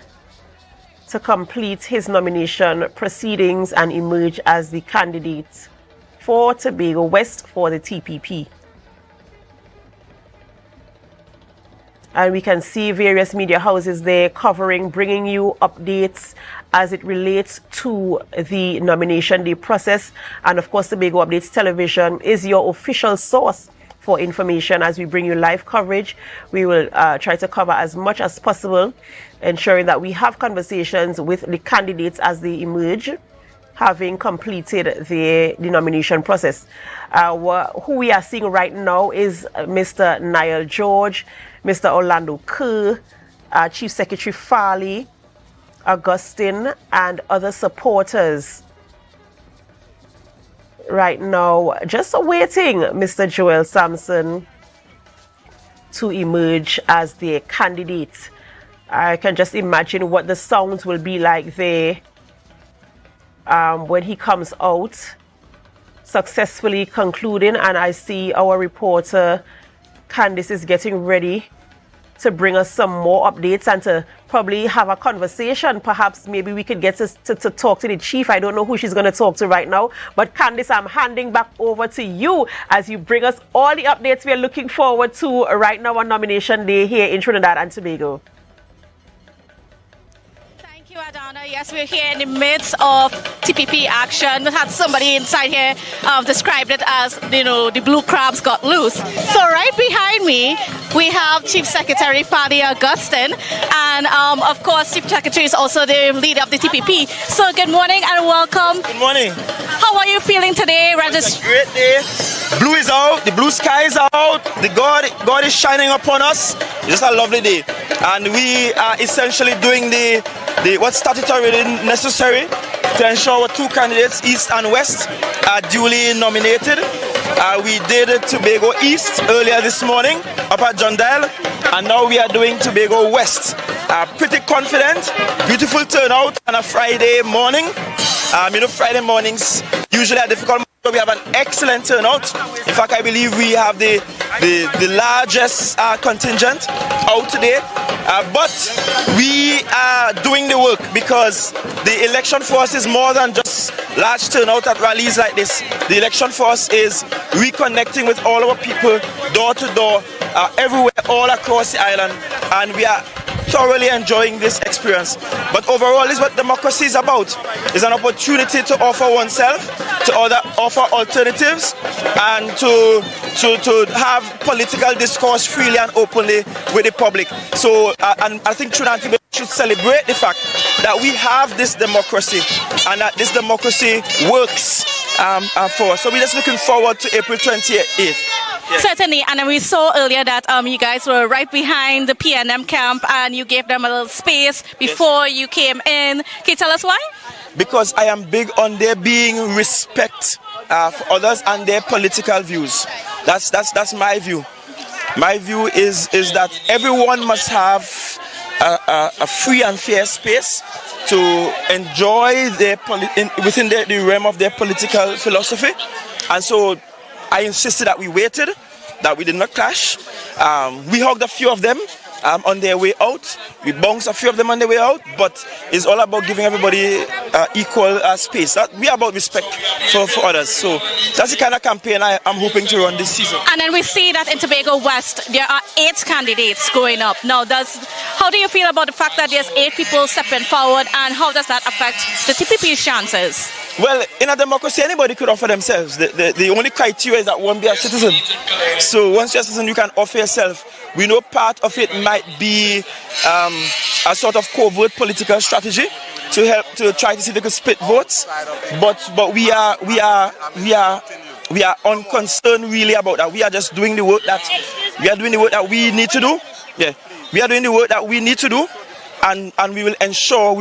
to complete his nomination proceedings and emerge as the candidate for Tobago West for the TPP. And we can see various media houses there covering, bringing you updates as it relates to the nomination day process. And of course, Tobago Updates Television is your official source for information as we bring you live coverage. We will try to cover as much as possible, ensuring that we have conversations with the candidates as they emerge, having completed the nomination process. Who we are seeing right now is Mr. Niall George, Mr. Orlando Kerr, Chief Secretary Farley, Augustine, and other supporters right now, just awaiting Mr. Joel Sampson to emerge as the candidate. I can just imagine what the sounds will be like there when he comes out, successfully concluding. And I see our reporter Candice is getting ready to bring us some more updates and to probably have a conversation. Perhaps maybe we could get to talk to the chief. I don't know who she's going to talk to right now. But Candice, I'm handing back over to you as you bring us all the updates we are looking forward to right now on nomination day here in Trinidad and Tobago. Thank you, Adana. Yes, we're here in the midst of TPP action. We had somebody inside here described it as, you know, the blue crabs got loose. So right behind me, we have Chief Secretary Farley Augustine, and of course, Chief Secretary is also the leader of the TPP. So good morning and welcome. Good morning. How are you feeling today? It's a great day. Blue is out, the blue sky is out, the God is shining upon us. It's just a lovely day. And we are essentially doing the what's statutorily necessary to ensure our two candidates, East and West, are duly nominated. We did Tobago East earlier this morning up at John Dial, and now we are doing Tobago West. Pretty confident, beautiful turnout on a Friday morning. You know, Friday mornings usually are difficult, but we have an excellent turnout. In fact, I believe we have the largest contingent out today. But we are doing the work because the election force is more than just large turnout at rallies like this. The election force is reconnecting with all our people door to door, everywhere, all across the island, and we are thoroughly enjoying this experience. But overall, this is what democracy is about. It's an opportunity to offer oneself, to offer alternatives, and to have political discourse freely and openly with the public. So, and I think Trinidad and Tobago should celebrate the fact that we have this democracy and that this democracy works for us. So we're just looking forward to April 28th. Yes. Certainly, and we saw earlier that you guys were right behind the PNM camp and you gave them a little space before you came in. Can you tell us why? Because I am big on there being respect for others and their political views. That's my view. My view is that everyone must have a free and fair space to enjoy within the realm of their political philosophy. And so I insisted that we waited, that we did not clash. We hugged a few of them on their way out. We bounced a few of them on their way out, but it's all about giving everybody equal space. We are about respect for others. So that's the kind of campaign I'm hoping to run this season. And then we see that in Tobago West, there are 8 candidates going up. Now, how do you feel about the fact that there's 8 people stepping forward, and how does that affect the TPP's chances? Well, in a democracy, anybody could offer themselves. The only criteria is that one be a citizen. So once you're a citizen, you can offer yourself. We know part of it might be a sort of covert political strategy to help to try to see if they could split votes. But we are unconcerned really about that. We are just doing the work that we need to do. Yeah, we are doing the work that we need to do. And we will ensure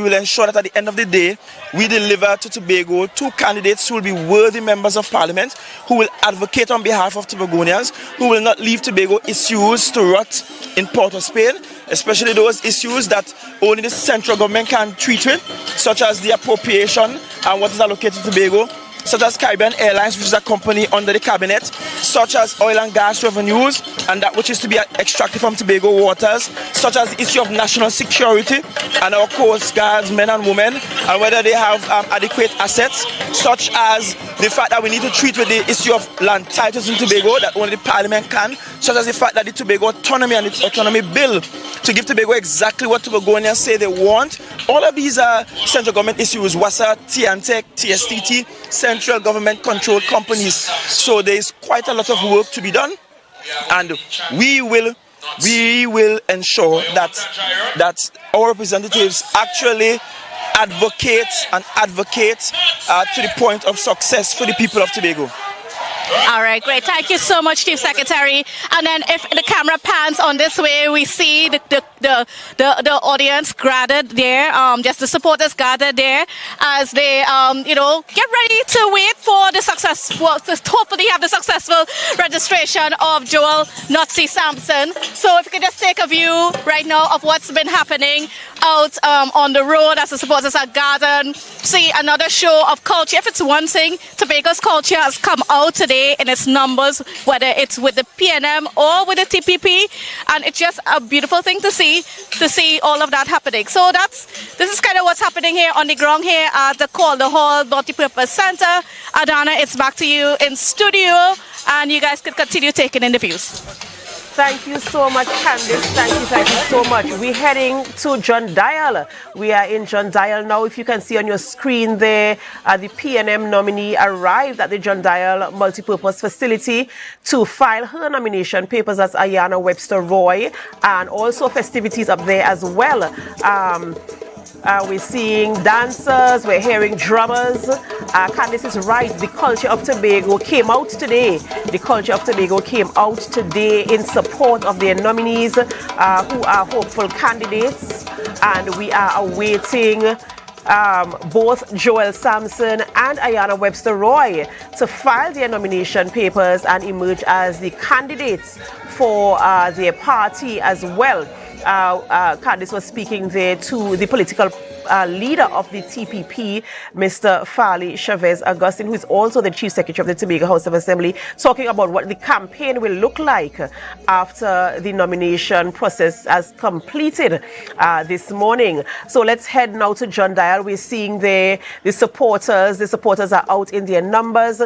that at the end of the day, we deliver to Tobago 2 candidates who will be worthy members of parliament, who will advocate on behalf of Tobagonians, who will not leave Tobago issues to rot in Port of Spain, especially those issues that only the central government can treat with, such as the appropriation and what is allocated to Tobago, such as Caribbean Airlines, which is a company under the cabinet, such as oil and gas revenues, and that which is to be extracted from Tobago waters, such as the issue of national security and our coast guards, men and women, and whether they have adequate assets, such as the fact that we need to treat with the issue of land titles in Tobago that only the Parliament can, such as the fact that the Tobago autonomy and its autonomy bill to give Tobago exactly what Tobagonians say they want. All of these are central government issues, WASA, TNTEC, TSTT, central government controlled companies. So there is quite a lot of work to be done, and we will ensure that our representatives actually advocate to the point of success for the people of Tobago. All right, great. Thank you so much, Chief Secretary. And then if the camera pans on this way, we see the audience gathered there, just the supporters gathered there as they, get ready to wait for the hopefully have the successful registration of Joel Notsi Sampson. So if you could just take a view right now of what's been happening out on the road as the supporters are gathered. See another show of culture. If it's one thing, Tobago's culture has come out today in its numbers, whether it's with the PNM or with the TPP, and it's just a beautiful thing to see all of that happening. So this is kind of what's happening here on the ground here at the Calder Hall Multipurpose Center. Adana, it's back to you in studio, and you guys can continue taking in the views. Thank you so much, Candice. Thank you so much. We're heading to John Dial. We are in John Dial now. If you can see on your screen there, the PNM nominee arrived at the John Dial multipurpose facility to file her nomination papers as Ayanna Webster Roy, and also festivities up there as well. We're seeing dancers, we're hearing drummers. Candice is right, the culture of Tobago came out today. The culture of Tobago came out today in support of their nominees who are hopeful candidates. And we are awaiting both Joel Sampson and Ayanna Webster Roy to file their nomination papers and emerge as the candidates for their party as well. Candice was speaking there to the political leader of the TPP, Mr. Farley Chavez Augustine, who is also the Chief Secretary of the Tobago House of Assembly, talking about what the campaign will look like after the nomination process has completed this morning. So let's head now to John Dial. We're seeing there the supporters. The supporters are out in their numbers,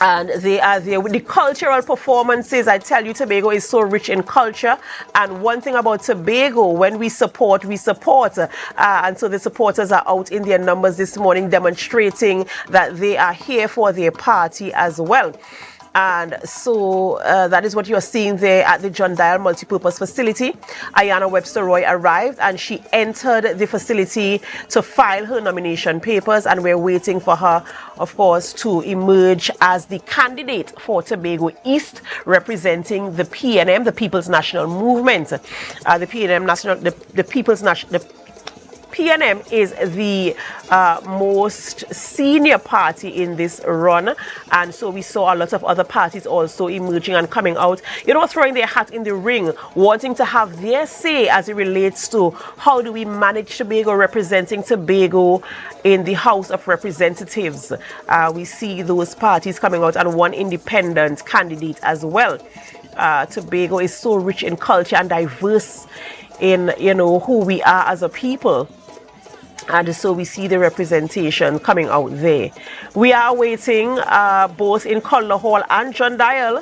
and they are there with the cultural performances. I tell you, Tobago is so rich in culture. And one thing about Tobago, when we support, we support. And so the supporters are out in their numbers this morning, demonstrating that they are here for their party as well. And so that is what you're seeing there at the John Dial multipurpose facility. Ayanna Webster Roy arrived and she entered the facility to file her nomination papers, and we're waiting for her, of course, to emerge as the candidate for Tobago East, representing the PNM, the People's National Movement. The PNM is the most senior party in this run, and so we saw a lot of other parties also emerging and coming out, throwing their hat in the ring, wanting to have their say as it relates to how do we manage Tobago, representing Tobago in the House of Representatives. We see those parties coming out, and one independent candidate as well. Tobago is so rich in culture and diverse in who we are as a people. And so we see the representation coming out there. We are waiting both in Calder Hall and John Dial,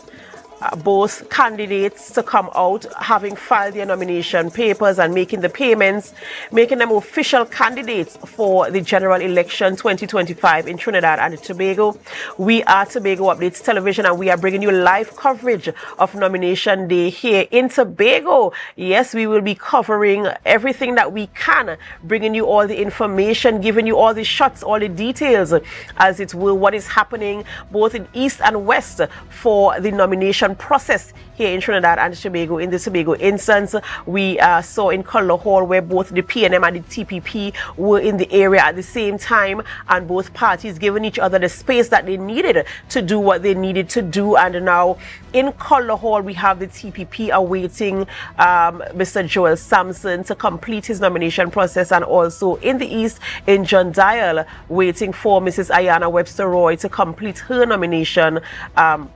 both candidates to come out, having filed their nomination papers and making the payments, making them official candidates for the general election 2025 in Trinidad and Tobago. We are Tobago Updates Television, and we are bringing you live coverage of Nomination Day here in Tobago. Yes, we will be covering everything that we can, bringing you all the information, giving you all the shots, all the details, as it will, what is happening both in East and West for the nomination nomination process here in Trinidad and Tobago. In the Tobago instance, we saw in Color Hall where both the PNM and the TPP were in the area at the same time, and both parties giving each other the space that they needed to do what they needed to do. And now in Color Hall, we have the TPP awaiting Mr. Joel Sampson to complete his nomination process, and also in the East, in John Dial, waiting for Mrs. Ayanna Webster Roy to complete her nomination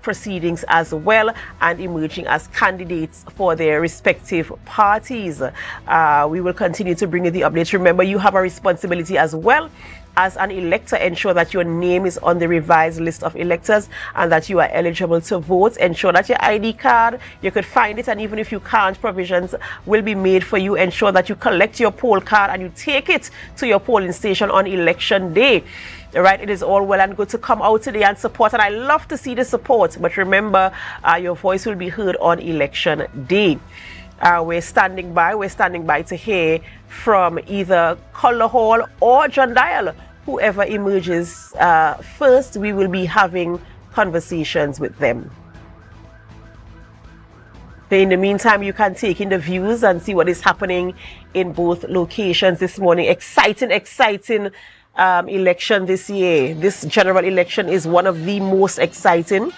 proceedings as well, and emerging as candidates for their respective parties. We will continue to bring you the updates. Remember, you have a responsibility as well as an elector. Ensure that your name is on the revised list of electors and that you are eligible to vote. Ensure that your ID card, you could find it, and even if you can't, provisions will be made for you. Ensure that you collect your poll card and you take it to your polling station on election day. Right, it is all well and good to come out today and support, and I love to see the support, but remember, your voice will be heard on election day. We're standing by to hear from either Color Hall or John Dial. Whoever emerges first, we will be having conversations with them. In the meantime, you can take in the views and see what is happening in both locations this morning. Exciting election this year. This general election is one of the most exciting.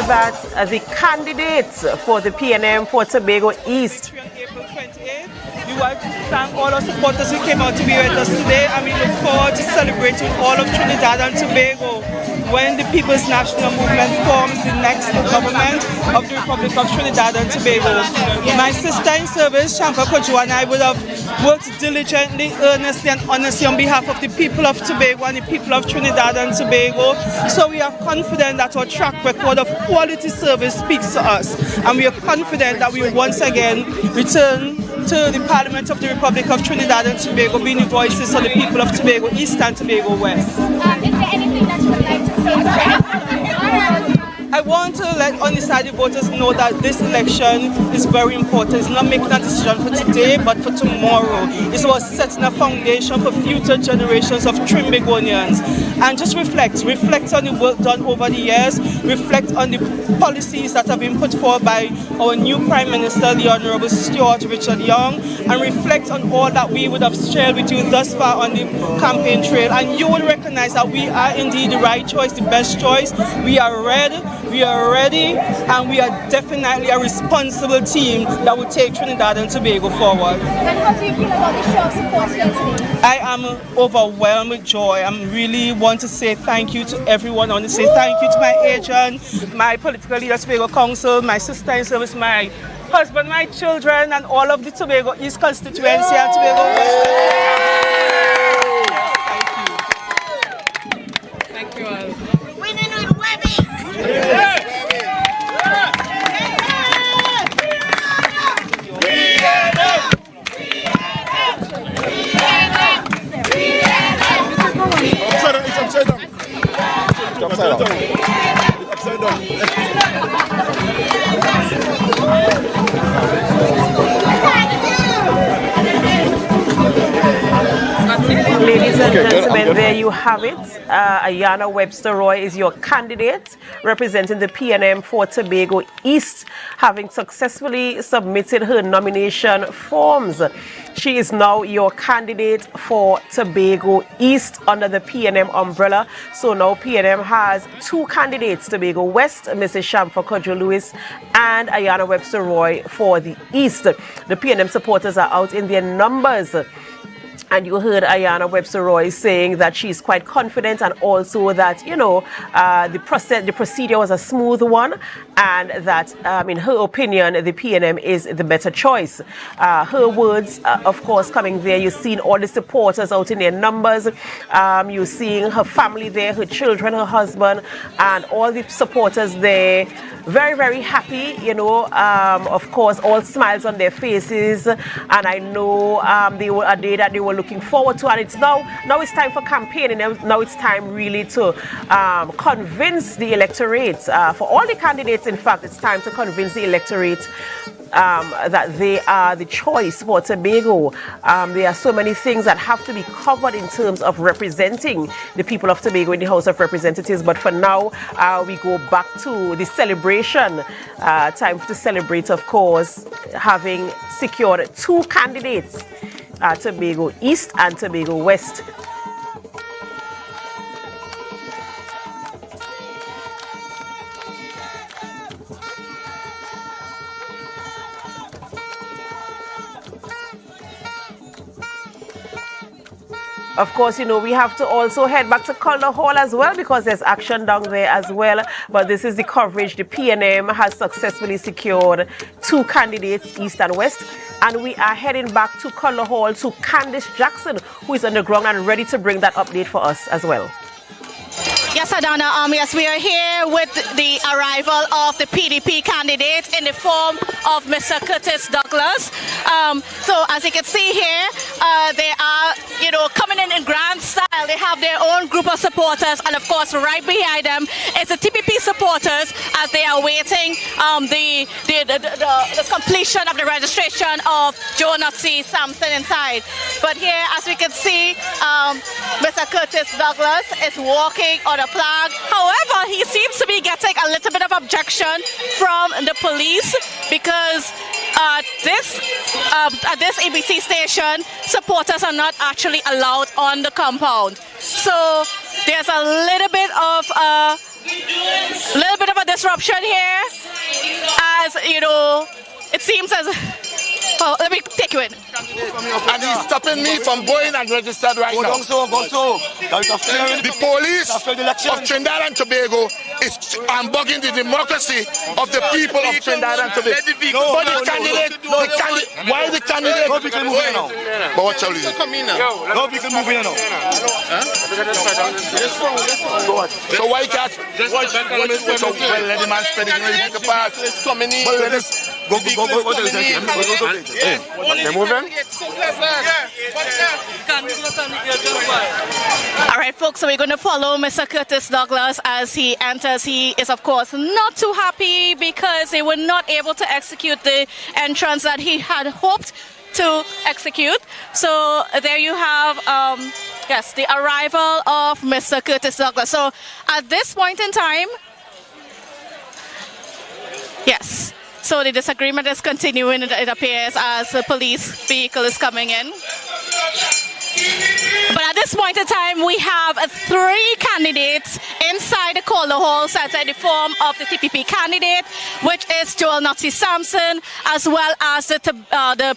that the candidates for the PNM for Tobago East. April 28th. We want to thank all our supporters who came out to be with us today, and we look forward to celebrating all of Trinidad and Tobago when the People's National Movement forms the next government of the Republic of Trinidad and Tobago. My sister in service, Shamfa Kojo, and I would have worked diligently, earnestly and honestly on behalf of the people of Tobago and the people of Trinidad and Tobago. So we are confident that our track record of quality service speaks to us, and we are confident that we will once again return to the Parliament of the Republic of Trinidad and Tobago, being the voices of the people of Tobago East and Tobago West. Is there anything that you would like to say to I want to let undecided voters know that this election is very important. It's not making a decision for today, but for tomorrow. It's about setting a foundation for future generations of Trimbagonians. And just reflect on the work done over the years, reflect on the policies that have been put forward by our new Prime Minister, the Honourable Stuart Richard Young, and reflect on all that we would have shared with you thus far on the campaign trail. And you will recognize that we are indeed the right choice, the best choice. We are ready, and we are definitely a responsible team that will take Trinidad and Tobago forward. And how do you feel about the show of support here today? I am overwhelmed with joy. I really want to say thank you to everyone. I want to say thank you to my agent, my political leader, Tobago Council, my sister in service, my husband, my children, and all of the Tobago East constituency and Tobago West. Thank you all. Winning with Webby! It's upside down. Upside down. Ladies and gentlemen, there you have it. Ayana Webster Roy is your candidate representing the PNM for Tobago East, having successfully submitted her nomination forms. She is now your candidate for Tobago East under the PNM umbrella. So now PNM has two candidates, Tobago West, Mrs. Shamfa Kojo Lewis, and Ayana Webster Roy for the East. The PNM supporters are out in their numbers. And you heard Ayana Webster Roy saying that she's quite confident, and also that, you know, the procedure was a smooth one, and that, in her opinion, the PNM is the better choice. Her words, of course, coming there. You've seen all the supporters out in their numbers. You're seeing her family there, her children, her husband, and all the supporters there. Very, very happy, you know, of course, all smiles on their faces. And I know they were a day that they were looking forward to, and it's now it's time for campaigning. Now it's time really to convince the electorate, for all the candidates. In fact, it's time to convince the electorate that they are the choice for Tobago. There are so many things that have to be covered in terms of representing the people of Tobago in the House of Representatives. But for now, we go back to the celebration. Time to celebrate, of course, having secured two candidates, Tobago East and Tobago West. Of course, you know, we have to also head back to Culver Hall as well, because there's action down there as well. But this is the coverage. The PNM has successfully secured two candidates, East and West. And we are heading back to Culver Hall to Candice Jackson, who is on the ground and ready to bring that update for us as well. Yes, Adana, yes, we are here with the arrival of the PDP candidate in the form of Mr. Curtis Douglas. So as you can see here, they are, you know, coming in grand style. They have their own group of supporters, and of course, right behind them is the TPP supporters as they are waiting the completion of the registration of Jonah C. Sampson inside. But here, as we can see, Mr. Curtis Douglas is walking on a flag. However, he seems to be getting a little bit of objection from the police, because at this ABC station, supporters are not actually allowed on the compound. So there's a little bit of A little bit of a disruption here, as you know, it seems as. Oh, let me take you in. And he's stopping me from going and registered right now. The police of Trinidad and Tobago is bugging the democracy of the people of Trinidad and Tobago. But the candidate, why the candidate? No people moving now. But what shall we do? No people moving now. So why can't? So let the man spread it, you can pass. But let us go. They're moving? All right, folks, so we're going to follow Mr. Curtis Douglas as he enters. He is, of course, not too happy because they were not able to execute the entrance that he had hoped to execute. So there you have, yes, the arrival of Mr. Curtis Douglas. So at this point in time, yes. So the disagreement is continuing, it appears, as the police vehicle is coming in. But at this point in time, we have 3 candidates inside the Calder Hall Center in the form of the TPP candidate, which is Joel Nazi Sampson, as well as the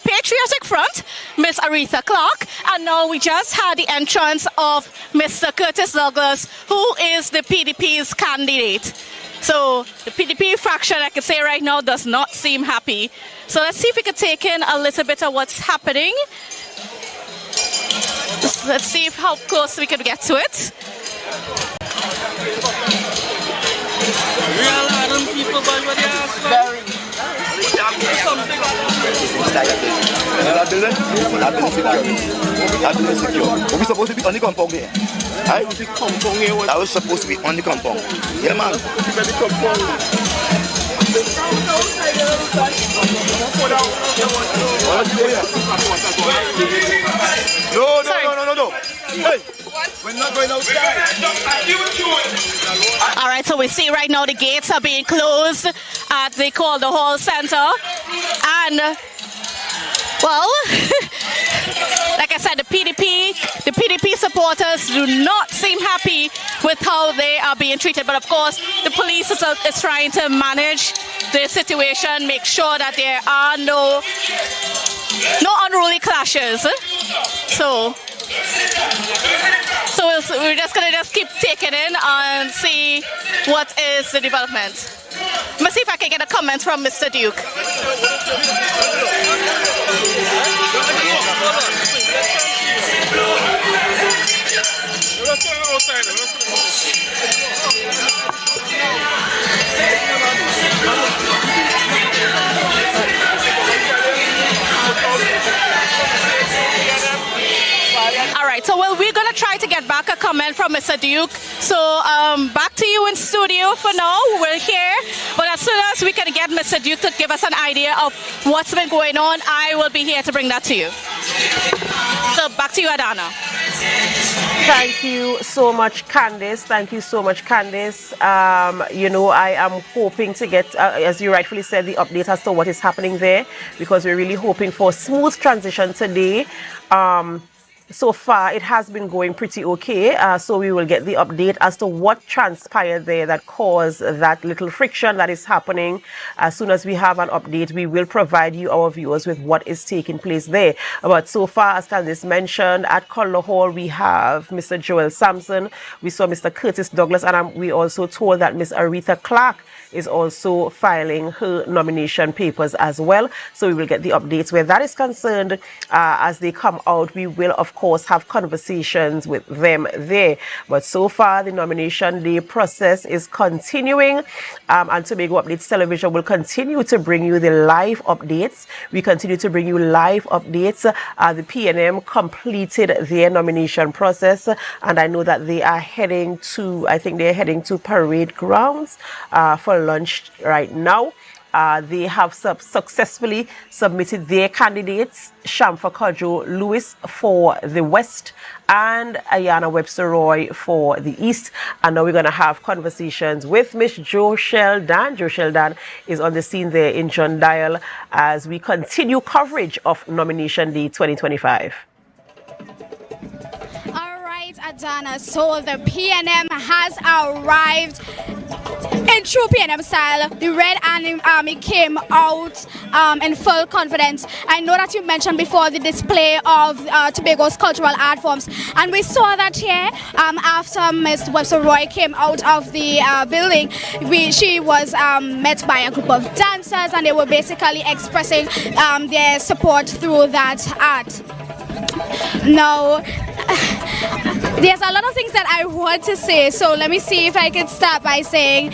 Patriotic Front, Miss Aretha Clark. And now we just had the entrance of Mr. Curtis Douglas, who is the PDP's candidate. So the PDP faction, I can say right now, does not seem happy. So let's see if we can take in a little bit of what's happening. Let's see how close we can get to it. Real Adam people, boy, what you ask for? That building secure. We're supposed to be on the compound here. Right? That was supposed to be on the compound. Yeah, man. No. Hey, we're not going outside. All right, so we see right now the gates are being closed at the Calder Hall Center. And, well, like I said, the PDP supporters do not seem happy with how they are being treated. But of course, the police is trying to manage the situation, make sure that there are no unruly clashes. So we're just gonna keep taking in and see what is the development. Let me see if I can get a comment from Mr. Duke. All right, so we're going to try to get back a comment from Mr. Duke. So back to you in studio for now. We're here. But as soon as we can get Mr. Duke to give us an idea of what's been going on, I will be here to bring that to you. So back to you, Adana. Thank you so much, Candice. Thank you so much, Candice. You know, I am hoping to get, as you rightfully said, the update as to what is happening there, because we're really hoping for a smooth transition today. So far, it has been going pretty okay. So we will get the update as to what transpired there that caused that little friction that is happening. As soon as we have an update, we will provide you, our viewers, with what is taking place there. But so far, as Candice mentioned, at Calder Hall, we have Mr. Joel Sampson. We saw Mr. Curtis Douglas, and we also told that Miss Aretha Clark is also filing her nomination papers as well. So we will get the updates where that is concerned. As they come out, we will, of course, have conversations with them there. But so far, the nomination day process is continuing. And Tobago Updates Television will continue to bring you the live updates. We continue to bring you live updates. The PNM completed their nomination process, and I know that they are heading to, I think they're heading to parade grounds for lunch right now. They have successfully submitted their candidates, Shamfa Kojo Lewis for the West and Ayana Webster Roy for the East. And now we're going to have conversations with Miss Jochelle Dan. Jochelle Dan is on the scene there in John Dial as we continue coverage of Nomination Day 2025. All right, Adana. So the PNM has arrived true PNM style, the Red Army came out in full confidence. I know that you mentioned before the display of Tobago's cultural art forms, and we saw that here after Ms. Webster Roy came out of the building. She was met by a group of dancers, and they were basically expressing their support through that art. Now, there's a lot of things that I want to say, so let me see if I can start by saying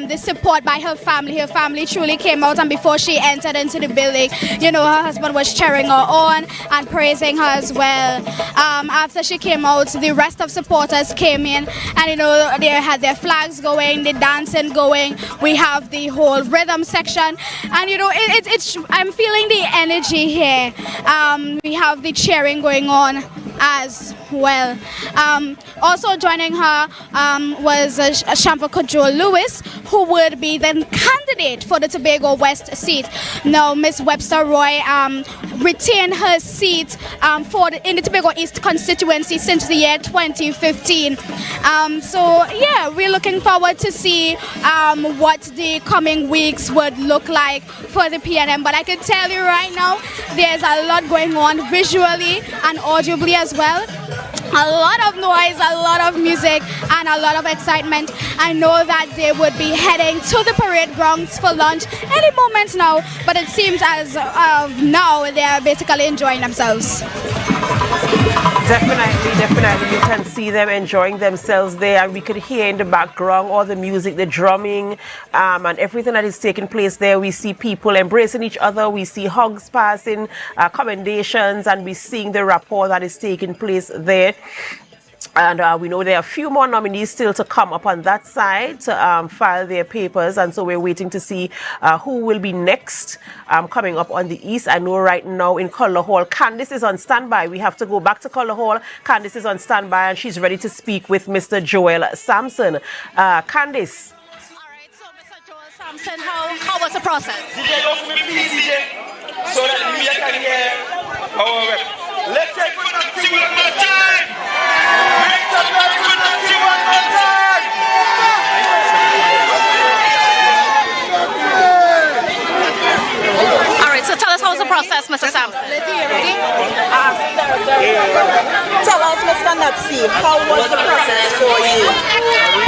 the support by her family. Her family truly came out, and before she entered into the building, you know, her husband was cheering her on and praising her as well. After she came out, the rest of supporters came in, and you know, they had their flags going, the dancing going. We have the whole rhythm section, and you know, I'm feeling the energy here. We have the cheering going on as well. Also joining her was Shamfa Kojo Lewis, who would be the candidate for the Tobago West seat. Now, Miss Webster Roy retained her seat in the Tobago East constituency since the year 2015. So yeah, we're looking forward to see what the coming weeks would look like for the PNM. But I can tell you right now, there's a lot going on visually and audibly as well. A lot of noise, a lot of music, and a lot of excitement. I know that they would be heading to the parade grounds for lunch any moment now, but it seems as of now they are basically enjoying themselves. Definitely, you can see them enjoying themselves there, and we could hear in the background all the music, the drumming, and everything that is taking place there. We see people embracing each other, we see hugs passing, commendations, and we're seeing the rapport that is taking place there. And we know there are a few more nominees still to come up on that side to file their papers, and so we're waiting to see who will be next coming up on the east. I know right now in Colour Hall, Candice is on standby. We have to go back to Colour Hall. Candice is on standby, and she's ready to speak with Mr. Joel Sampson. Candice. All right, so Mr. Joel Sampson, how was the process? DJ, go for me, please, DJ, so that we can hear our rep. Let's take one more time. Make some noise for Nancy one more time. All right, so tell us how's the process, Mr. Sampson. Tell us, Mr. Natsi, how was the process for you?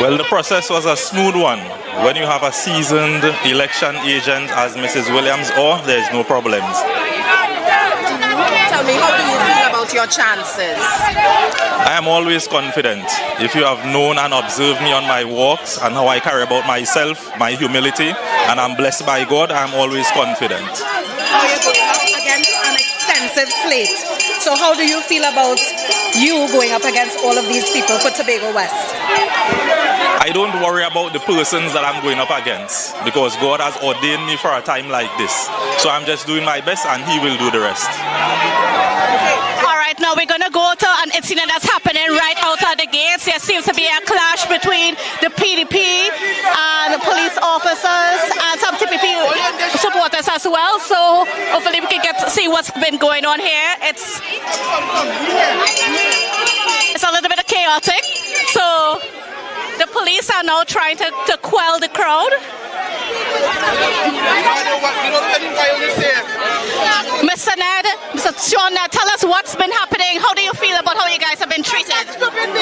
Well, the process was a smooth one. When you have a seasoned election agent as Mrs. Williams, there's no problems. Tell me, how do you feel about your chances? I am always confident. If you have known and observed me on my walks and how I carry about myself, my humility, and I'm blessed by God, I'm always confident. You're going up against an extensive slate. So how do you feel about you going up against all of these people for Tobago West? I don't worry about the persons that I'm going up against, because God has ordained me for a time like this. So I'm just doing my best, and He will do the rest. All right, now we're going to go to an incident that's happening right outside the gates. There seems to be a clash between the PDP and the police officers and some TPP supporters as well. So hopefully we can get to see what's been going on here. It's a little bit chaotic. So the police are now trying to quell the crowd. Mr. Ned, Mr. Sean, tell us what's been happening. How do you feel about how you guys have been treated?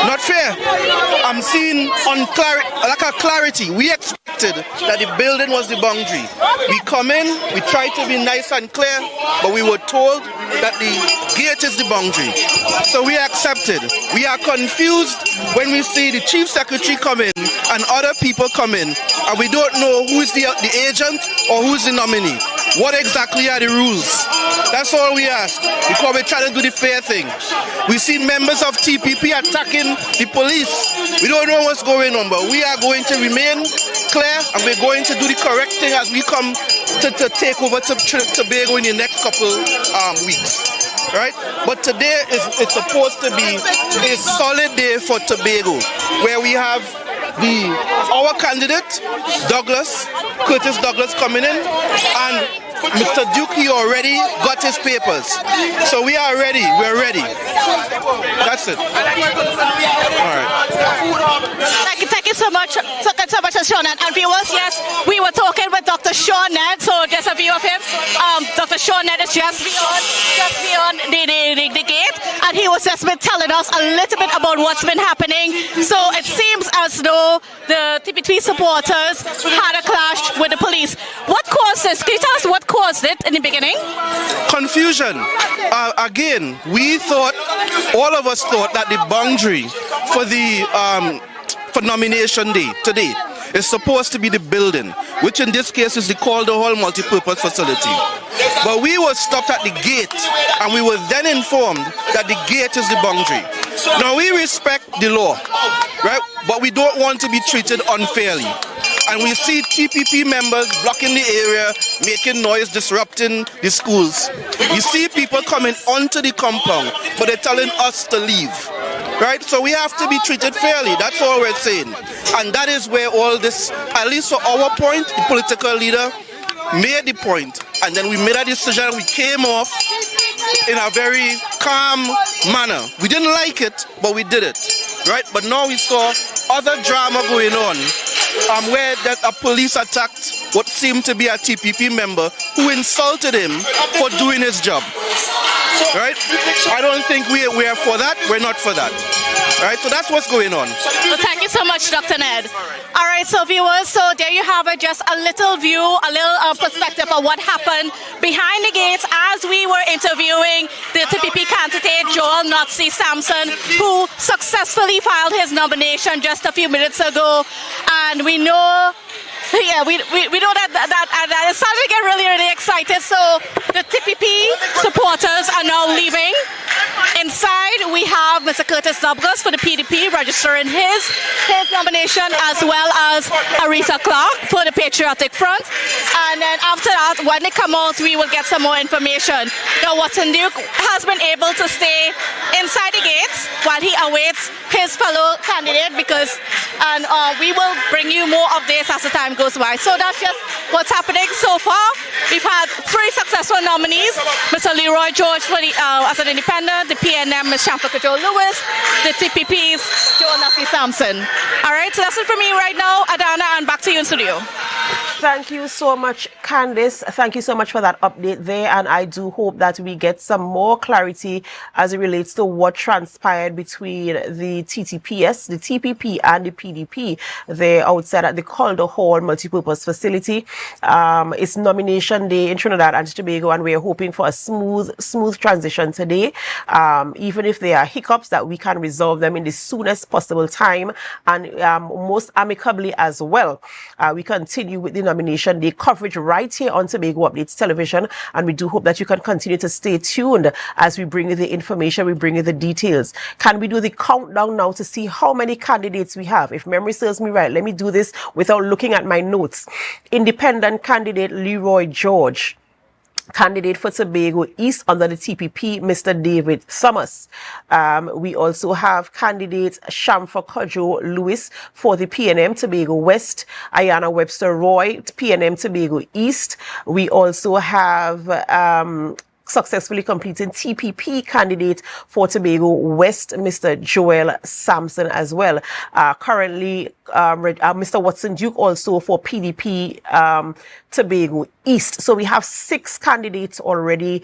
Not fair. I'm seeing like a clarity. We expected that the building was the boundary. We come in, we try to be nice and clear, but we were told that the gate is the boundary. So we accepted. We are confused when we see the chief secretary come in and other people come in, and we don't know who's the agent or who's the nominee. What exactly are the rules? That's all we ask, because we're trying to do the fair thing. We see members of TPP attacking the police. We don't know what's going on, but we are going to remain clear, and we're going to do the correct thing as we come to take over Tobago in the next couple weeks. Right? But today it's supposed to be a solid day for Tobago, where we have our candidate, Curtis Douglas, coming in, and Mr. Duke, he already got his papers. So we are ready. We're ready. That's it. All right. Thank you so much. So much, Sean. And viewers, yes, we were talking with Dr. Sean Ned. So just a view of him. Dr. Sean Ned is just beyond the gate, and he was just been telling us a little bit about what's been happening. So it seems as though the TP3 supporters had a clash with the police. What caused this? Can you tell us what caused it in the beginning? Confusion. Again, all of us thought that the boundary for the for nomination day today is supposed to be the building, which in this case is the Calder Hall multipurpose facility. But we were stopped at the gate, and we were then informed that the gate is the boundary. Now we respect the law, right? But we don't want to be treated unfairly. And we see TPP members blocking the area, making noise, disrupting the schools. We see people coming onto the compound, but they're telling us to leave. Right? So we have to be treated fairly. That's all we're saying. And that is where all this, at least for our point, the political leader made the point. And then we made a decision. We came off in a very calm manner. We didn't like it, but we did it. Right? But now we saw other drama going on, where that a police attacked what seemed to be a TPP member who insulted him for doing his job. Right? I don't think we are for that. We're not for that. Right? So that's what's going on. Well, thank you so much, Dr. Ned. All right, so viewers, so there you have it, just a little view, a little perspective of what happened behind the gates as we were interviewing the TPP candidate, Joel Nazi Sampson, who successfully filed his nomination just a few minutes ago. And we know, yeah, we know that it's starting to get really, really excited. So the TPP supporters are now leaving. Inside, we have Mr. Curtis Douglas for the PDP registering his nomination, as well as Aretha Clark for the Patriotic Front. And then after that, when they come out, we will get some more information. Now, Watson Duke has been able to stay inside the gates while he awaits his fellow candidate, and we will bring you more of this as the time goes by. So that's just what's happening so far. We've had 3 successful nominees: Mr. Leroy George for the, as an independent, the PNM, Ms. Champa Joe Lewis, the TPP's Joe Nafi Sampson. All right, so that's it for me right now, Adana, and back to you in studio. Thank you so much, Candice. Thank you so much for that update there, and I do hope that we get some more clarity as it relates to what transpired between the TTPS, the TPP, and the PDP there outside at the Calder Hall multipurpose facility. It's nomination day in Trinidad and Tobago, and we're hoping for a smooth transition today. Even if there are hiccups, that we can resolve them in the soonest possible time, and most amicably as well. We continue with the nomination day coverage right here on Tobago Updates Television, and we do hope that you can continue to stay tuned as we bring you the information, we bring you the details. Can we do the countdown now to see how many candidates we have? If memory serves me right, let me do this without looking at my notes. Independent candidate Leroy George. Candidate for Tobago East under the TPP, Mr. David Summers. We also have candidate Shamfa Kojo Lewis for the PNM Tobago West, Ayana Webster Roy, PNM Tobago East. We also have successfully completing TPP candidate for Tobago West, Mr. Joel Sampson as well. Currently, Mr. Watson Duke also for PDP Tobago East. So we have 6 candidates already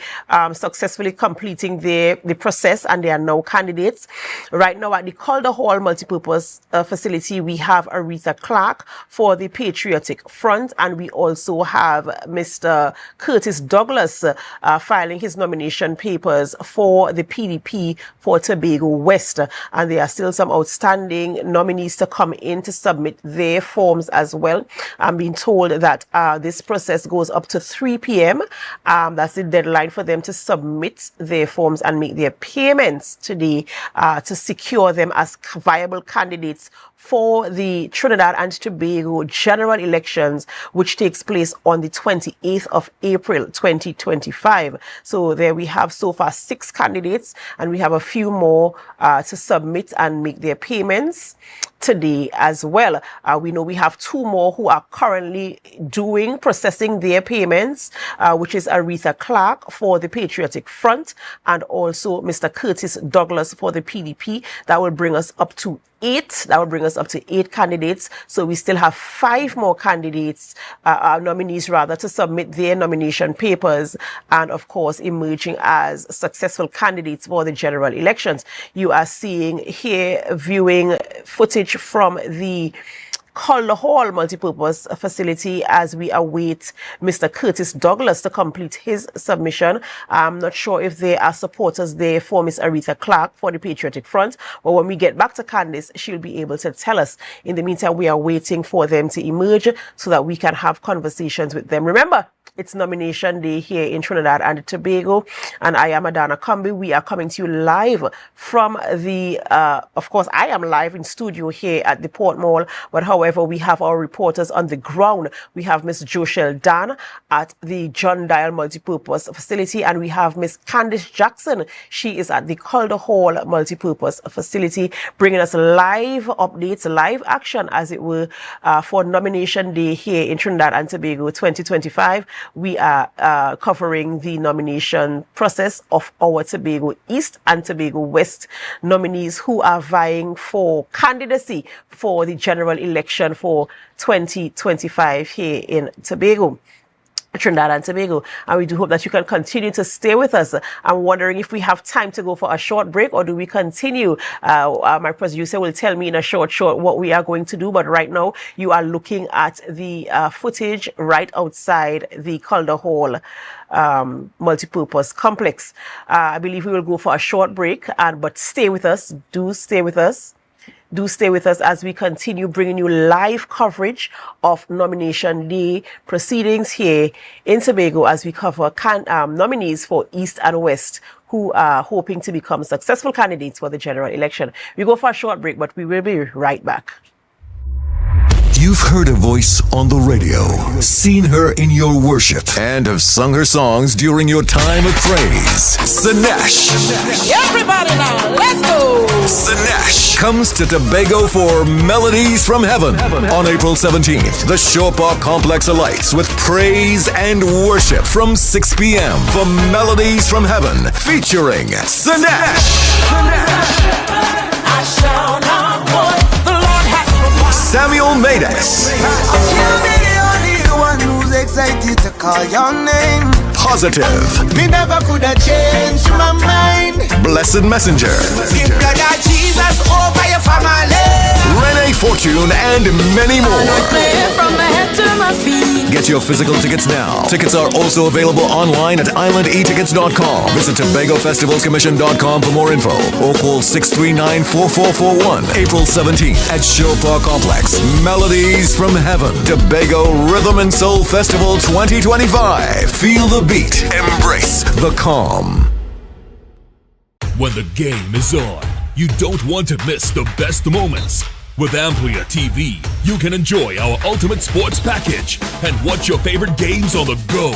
successfully completing the process, and they are now candidates. Right now at the Calder Hall multipurpose facility, we have Aretha Clark for the Patriotic Front, and we also have Mr. Curtis Douglas filing his nomination papers for the PDP for Tobago West. And there are still some outstanding nominees to come in to submit their forms as well. I'm being told that this process goes up to 3 p.m. That's the deadline for them to submit their forms and make their payments today to secure them as viable candidates for the Trinidad and Tobago general elections, which takes place on the 28th of April 2025. So there we have so far 6 candidates, and we have a few more to submit and make their payments today as well. We know we have 2 more who are currently processing their payments, which is Aretha Clark for the Patriotic Front and also Mr. Curtis Douglas for the PDP. That will bring us up to 8. That will bring us up to 8 candidates. So we still have 5 more candidates, nominees rather, to submit their nomination papers and of course emerging as successful candidates for the general elections. You are seeing here viewing footage from the Calder Hall multipurpose facility as we await Mr. Curtis Douglas to complete his submission. I'm not sure if there are supporters there for Miss Aretha Clark for the Patriotic Front, but when we get back to Candice, she'll be able to tell us. In the meantime, we are waiting for them to emerge so that we can have conversations with them. Remember, it's nomination day here in Trinidad and Tobago, and I am Adana Kumbi. We are coming to you live from the, of course, I am live in studio here at the Port Mall, but however, we have our reporters on the ground. We have Miss Joshelle Dan at the John Dial Multipurpose Facility, and we have Miss Candice Jackson. She is at the Calder Hall Multipurpose Facility, bringing us live updates, live action, as it were, for nomination day here in Trinidad and Tobago 2025. We are covering the nomination process of our Tobago East and Tobago West nominees who are vying for candidacy for the general election for 2025 here in Tobago. Trinidad and Tobago, and we do hope that you can continue to stay with us. I'm wondering if we have time to go for a short break, or do we continue? My producer will tell me in a short what we are going to do, but right now you are looking at the footage right outside the Calder Hall multipurpose complex. I believe we will go for a short break, but stay with us. Do stay with us. Do stay with us as we continue bringing you live coverage of nomination day proceedings here in Tobago as we cover nominees for East and West who are hoping to become successful candidates for the general election. We go for a short break, but we will be right back. You've heard a voice on the radio, seen her in your worship, and have sung her songs during your time of praise. Sinesh. Everybody now, let's go. Sinesh comes to Tobago for Melodies from Heaven on April 17th. The Shore Park Complex alights with praise and worship from 6 p.m. for Melodies from Heaven featuring Sinesh. I shall not want. Samuel Maydess. You'll be the only one who's excited to call your name. Positive. Me never could have changed my mind. Blessed Messenger. Give God Jesus over your family. Renee Fortune and many more. From my head to my feet. Get your physical tickets now. Tickets are also available online at islandetickets.com. Visit TobagoFestivalsCommission.com for more info or call 639-4441. April 17th at Shore Park Complex. Melodies from Heaven. Tobago Rhythm and Soul Festival 2025. Feel the beat. Embrace the calm. When the game is on, you don't want to miss the best moments. With AMPLIA TV, you can enjoy our ultimate sports package and watch your favorite games on the go.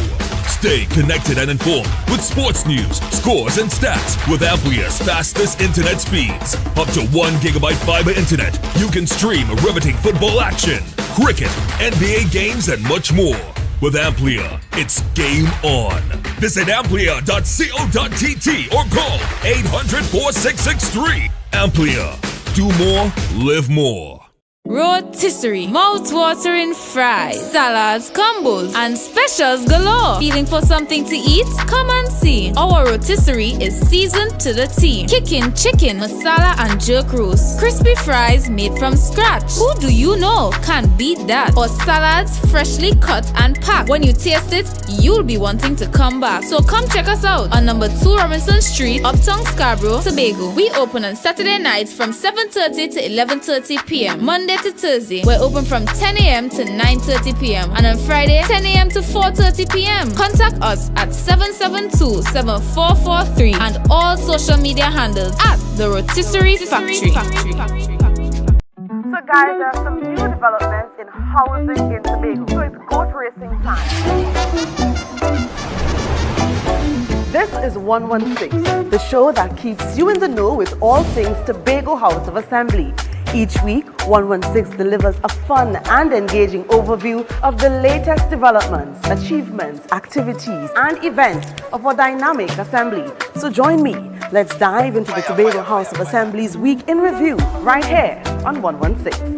Stay connected and informed with sports news, scores, and stats with AMPLIA's fastest internet speeds. Up to 1 gigabyte fiber internet, you can stream riveting football action, cricket, NBA games, and much more. With AMPLIA, it's game on. Visit amplia.co.tt or call 800-4663. AMPLIA. Do more, live more. Rotisserie, mouth-watering fries, salads, combos, and specials galore. Feeling for something to eat? Come and see. Our rotisserie is seasoned to the T. Kicking chicken, masala, and jerk roast. Crispy fries made from scratch. Who do you know can beat that? Or salads freshly cut and packed. When you taste it, you'll be wanting to come back. So come check us out on number 2 Robinson Street, Uptown Scarborough, Tobago. We open on Saturday nights from 7:30 to 11:30 p.m. Monday to Thursday, we're open from 10 a.m. to 9:30 p.m. and on Friday, 10 a.m. to 4:30 p.m. Contact us at 772-7443 and all social media handles at The Rotisserie Factory. So look guys, there are some new developments in housing in Tobago. So it's goat racing time. This is 116, the show that keeps you in the know with all things Tobago House of Assembly. Each week, 116 delivers a fun and engaging overview of the latest developments, achievements, activities, and events of our dynamic assembly. So join me. Let's dive into the Tobago House of Assembly's Week in Review right here on 116.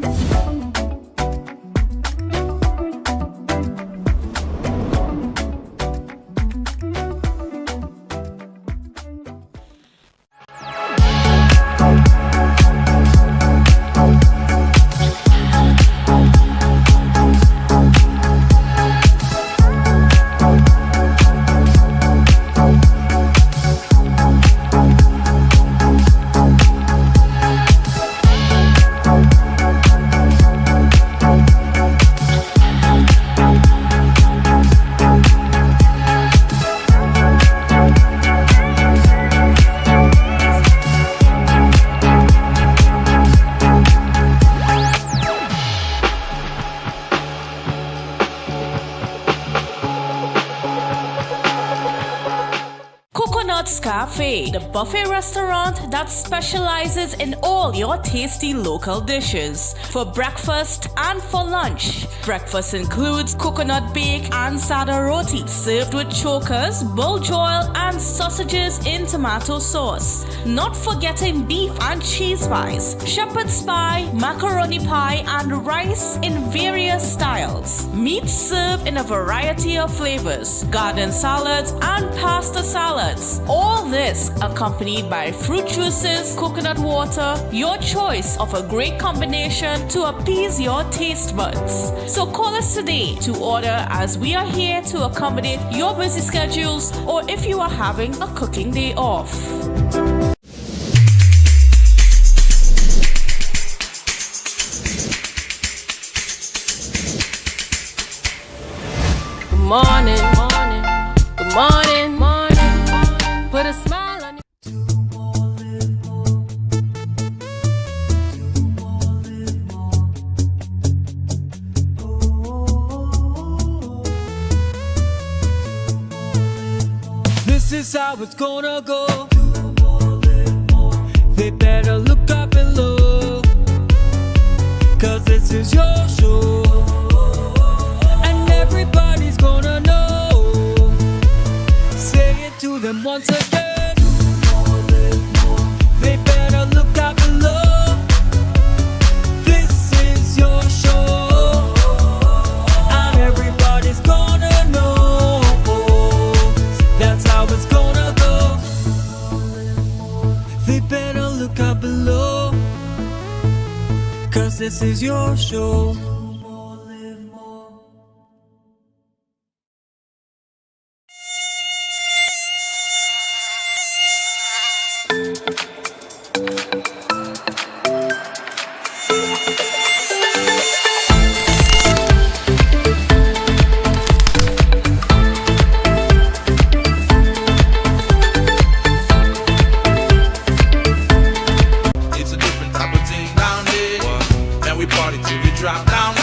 Cafe, the buffet restaurant that specializes in all your tasty local dishes. For breakfast and for lunch. Breakfast includes coconut bake and sada roti, served with chokers, buljoil, and sausages in tomato sauce. Not forgetting beef and cheese pies, shepherd's pie, macaroni pie, and rice in various styles. Meat served in a variety of flavors, garden salads, and pasta salads. All this accompanied by fruit juices, coconut water, your choice of a great combination to appease your taste buds. So call us today to order, as we are here to accommodate your busy schedules or if you are having a cooking day off. Good morning, morning, good morning, morning. Put a smile on your This is how it's gonna go. They better look up and low, 'cause this is your show, and everybody's gonna know. Say it to them once again. They better look up and low. This is your show, and everybody's gonna know. That's how it's gonna go. They better look up below, 'cause this is your show. It's a different type of thing down there, and we party till we drop down.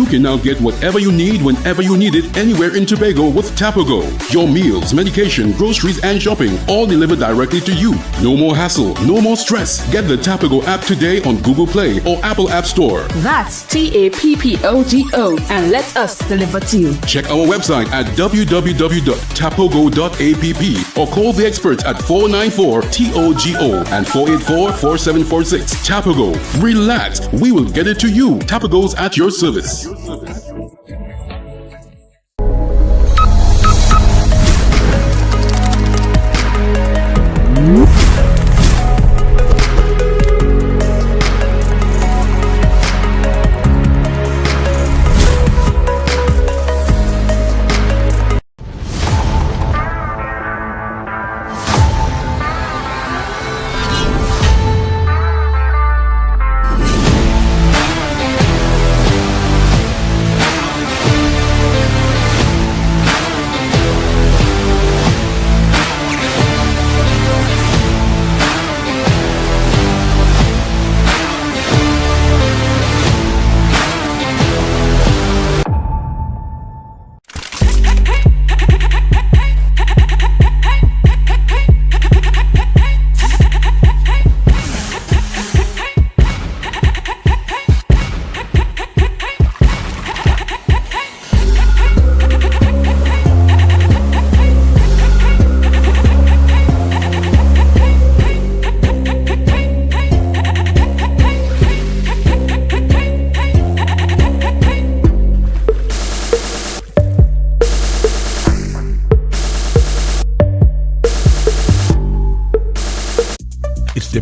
You can now get whatever you need whenever you need it anywhere in Tobago with Tobago. Your meals, medication, groceries, and shopping all delivered directly to you. No more hassle, no more stress. Get the Tobago app today on Google Play or Apple App Store. That's TAPPOGO and let us deliver to you. Check our website at www.tapogo.app or call the experts at 494-TOGO and 484-4746. Tobago. Relax. We will get it to you. Tobago's at your service.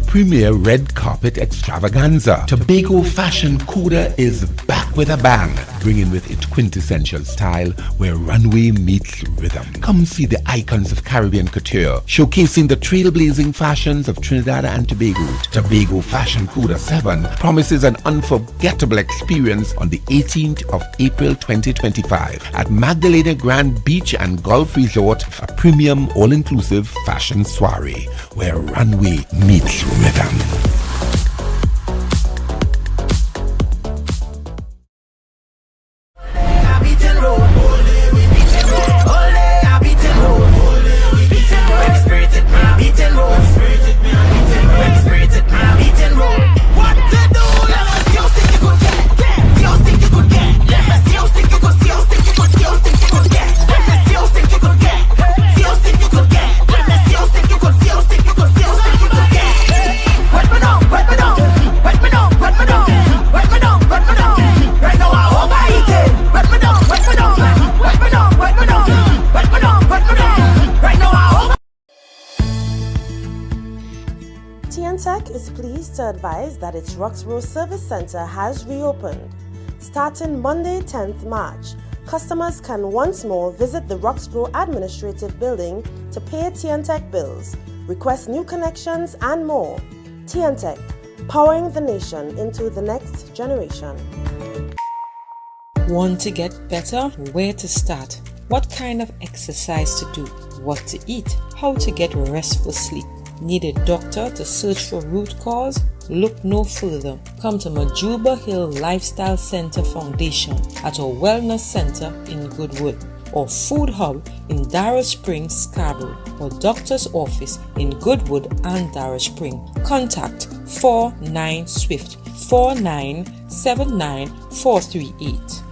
Premier red carpet extravaganza. Tobago Fashion Cuda is back with a bang, bringing with it quintessential style where runway meets rhythm. Come see the icons of Caribbean couture, showcasing the trailblazing fashions of Trinidad and Tobago. Tobago Fashion Cuda 7 promises an unforgettable experience on the 18th of April 2025 at Magdalena Grand Beach and Golf Resort, a premium all-inclusive fashion soiree where runway meets rhythm. TNTech is pleased to advise that its Roxborough Service Center has reopened. Starting Monday, 10th March, customers can once more visit the Roxborough Administrative Building to pay TNTech bills, request new connections, and more. TNTech, powering the nation into the next generation. Want to get better? Where to start? What kind of exercise to do? What to eat? How to get restful sleep? Need a doctor to search for root cause? Look no further. Come to Majuba Hill Lifestyle Center Foundation at our Wellness Center in Goodwood, or Food Hub in Darrow Springs, Scarborough, or Doctor's Office in Goodwood and Darrow Spring. Contact 49 Swift 4979 438.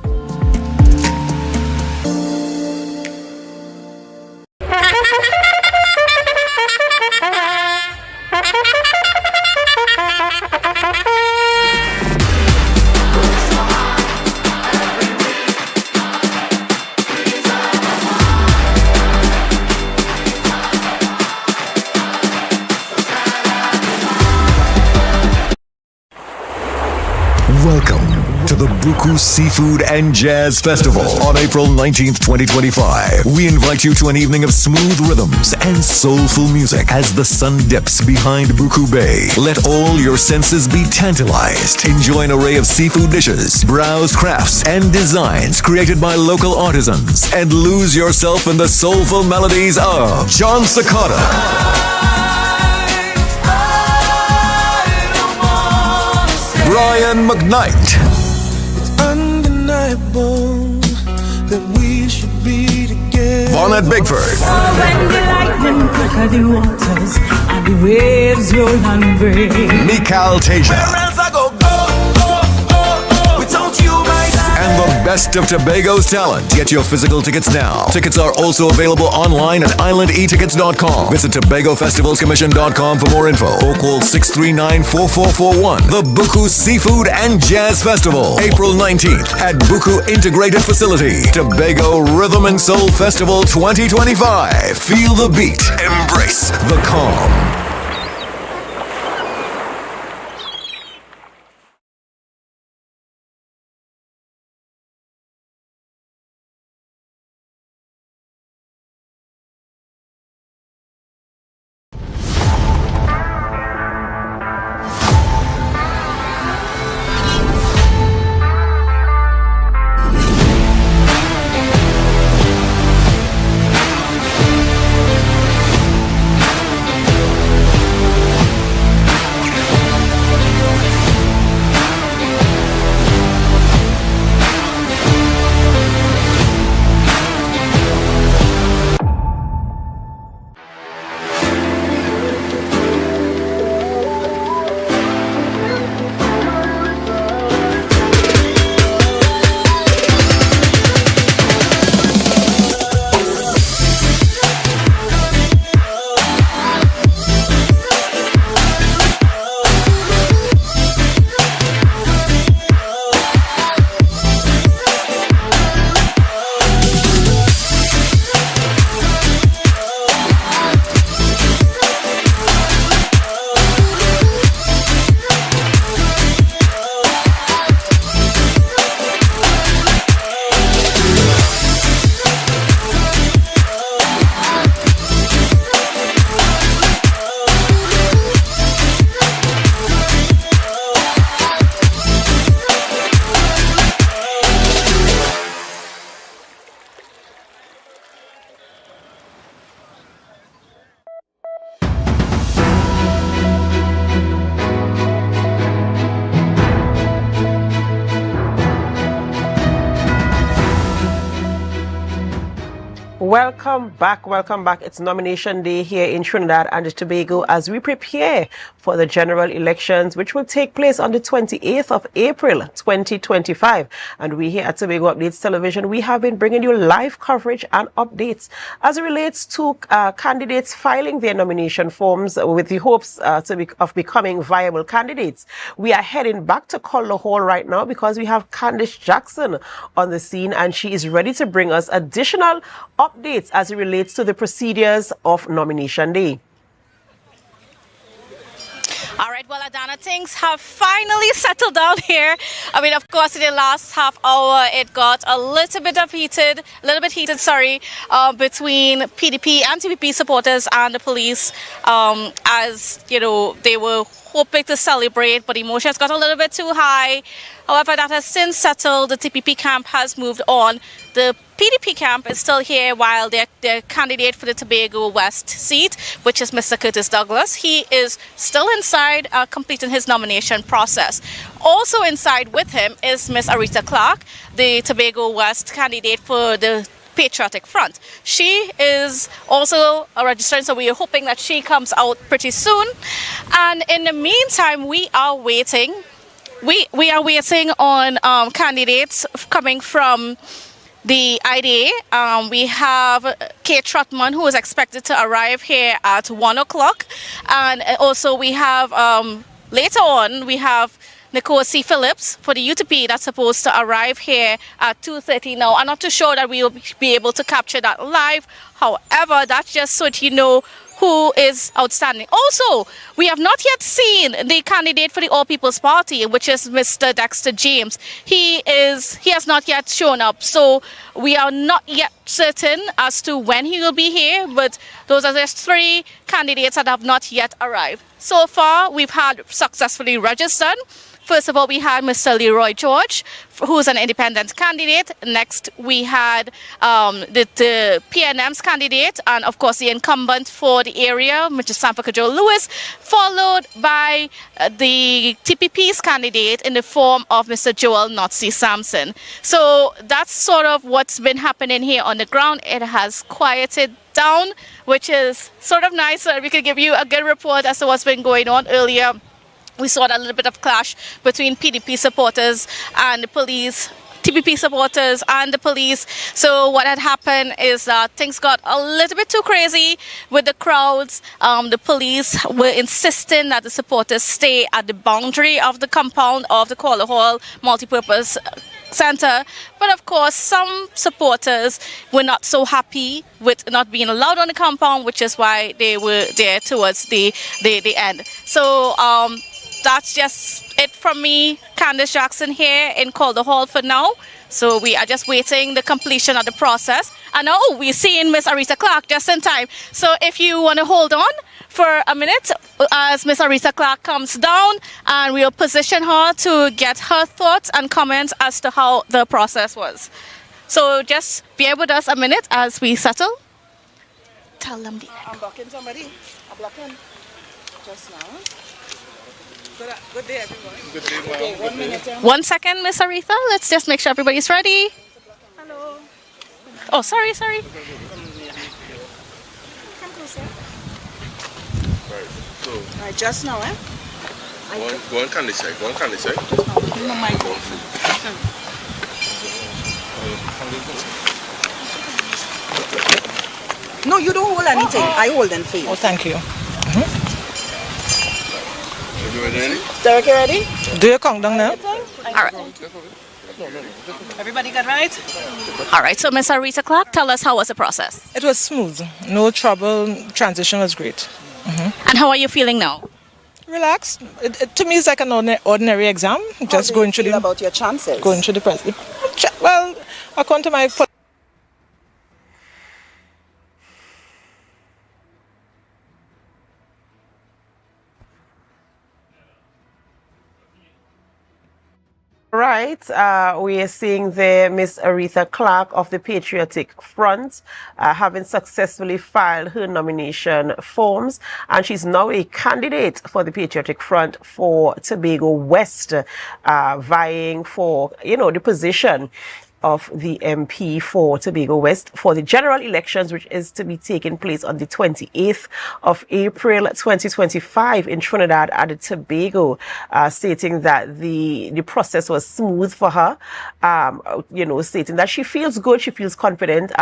Welcome to the Buku Seafood and Jazz Festival on April 19th, 2025. We invite you to an evening of smooth rhythms and soulful music as the sun dips behind Buku Bay. Let all your senses be tantalized. Enjoy an array of seafood dishes, browse crafts and designs created by local artisans, and lose yourself in the soulful melodies of John Sakata, Brian McKnight, Bible that we should be together. Bonnet Bigford. So when the lightning crack the waters and the waves roll and break. Mikal Tasia. Where else I go, without you, my side. And the best of Tobago's talent. Get your physical tickets now. Tickets are also available online at islandetickets.com. Visit TobagoFestivalsCommission.com for more info or call 639-4441. The Buku Seafood and Jazz Festival, April 19th at Buku Integrated Facility. Tobago Rhythm and Soul Festival 2025. Feel the beat. Embrace the calm. Welcome back. It's nomination day here in Trinidad and Tobago as we prepare for the general elections, which will take place on the 28th of April 2025. And we here at Tobago Updates Television, we have been bringing you live coverage and updates as it relates to candidates filing their nomination forms with the hopes of becoming viable candidates. We are heading back to Collar Hall right now because we have Candice Jackson on the scene, and she is ready to bring us additional updates as it relates to the procedures of nomination day. All right, well, Adana, things have finally settled down here. I mean, of course, in the last half hour, it got a little bit heated, between PDP and TPP supporters and the police, as, you know, they were hoping to celebrate, but emotions got a little bit too high. However, that has since settled. The TPP camp has moved on. The PDP camp is still here while their candidate for the Tobago West seat, which is Mr. Curtis Douglas, he is still inside completing his nomination process. Also inside with him is Miss Arita Clark, the Tobago West candidate for the Patriotic Front. She is also registering, so we are hoping that she comes out pretty soon. And in the meantime, we are waiting. We are waiting on candidates coming from the IDA. We have Kate Trotman, who is expected to arrive here at 1 o'clock. And also we have, later on, we have Nicole C. Phillips for the UTP that's supposed to arrive here at 2:30 now. I'm not too sure that we will be able to capture that live. However, that's just so that you know who is outstanding. Also, we have not yet seen the candidate for the All People's Party, which is Mr. Dexter James. He has not yet shown up, so we are not yet certain as to when he will be here, but those are just 3 candidates that have not yet arrived. So far, we've had successfully registered First of all, we had Mr. Leroy George, who's an independent candidate. Next, we had the PNM's candidate, and of course the incumbent for the area, Mr. Sanford Joe Lewis, followed by the TPP's candidate in the form of Mr. Joel Notzi Sampson. So that's sort of what's been happening here on the ground. It has quieted down, which is sort of nice. So we could give you a good report as to what's been going on earlier. We saw a little bit of clash between PDP supporters and the police, TPP supporters and the police. So what had happened is that things got a little bit too crazy with the crowds. The police were insisting that the supporters stay at the boundary of the compound of the Caller Hall Multipurpose Center. But of course, some supporters were not so happy with not being allowed on the compound, which is why they were there towards the end. So that's just it from me, Candace Jackson, here in Calder Hall for now. So we are just waiting the completion of the process. And oh, we're seeing Miss Aretha Clark just in time. So if you want to hold on for a minute as Miss Aretha Clark comes down, and we'll position her to get her thoughts and comments as to how the process was. So just bear with us a minute as we settle. Tell them the I'm blocking somebody. I'm blocking just now. Good day, everyone. Good day, okay, 1 minute. 1 second, Miss Aretha. Let's just make sure everybody's ready. Hello. Oh, sorry. Come closer. Right, so. All right, just now, eh? Go on, Candy side. Go on, Candy side. Give me my mic. No, you don't hold anything. I hold them for you. Oh, thank you. Derek, you ready? Do your countdown now. All right. Everybody got right? All right, so Miss Aretha Clark, tell us how was the process? It was smooth. No trouble. Transition was great. And how are you feeling now? Relaxed. To me, it's like an ordinary exam. Just going through about your chances? Going through the press. Well, according to my... Right, we are seeing there Miss Aretha Clark of the Patriotic Front having successfully filed her nomination forms, and she's now a candidate for the Patriotic Front for Tobago West, vying for, the position of the MP for Tobago West for the general elections, which is to be taking place on the 28th of April 2025 in Trinidad and Tobago, stating that the process was smooth for her, stating that she feels good, she feels confident,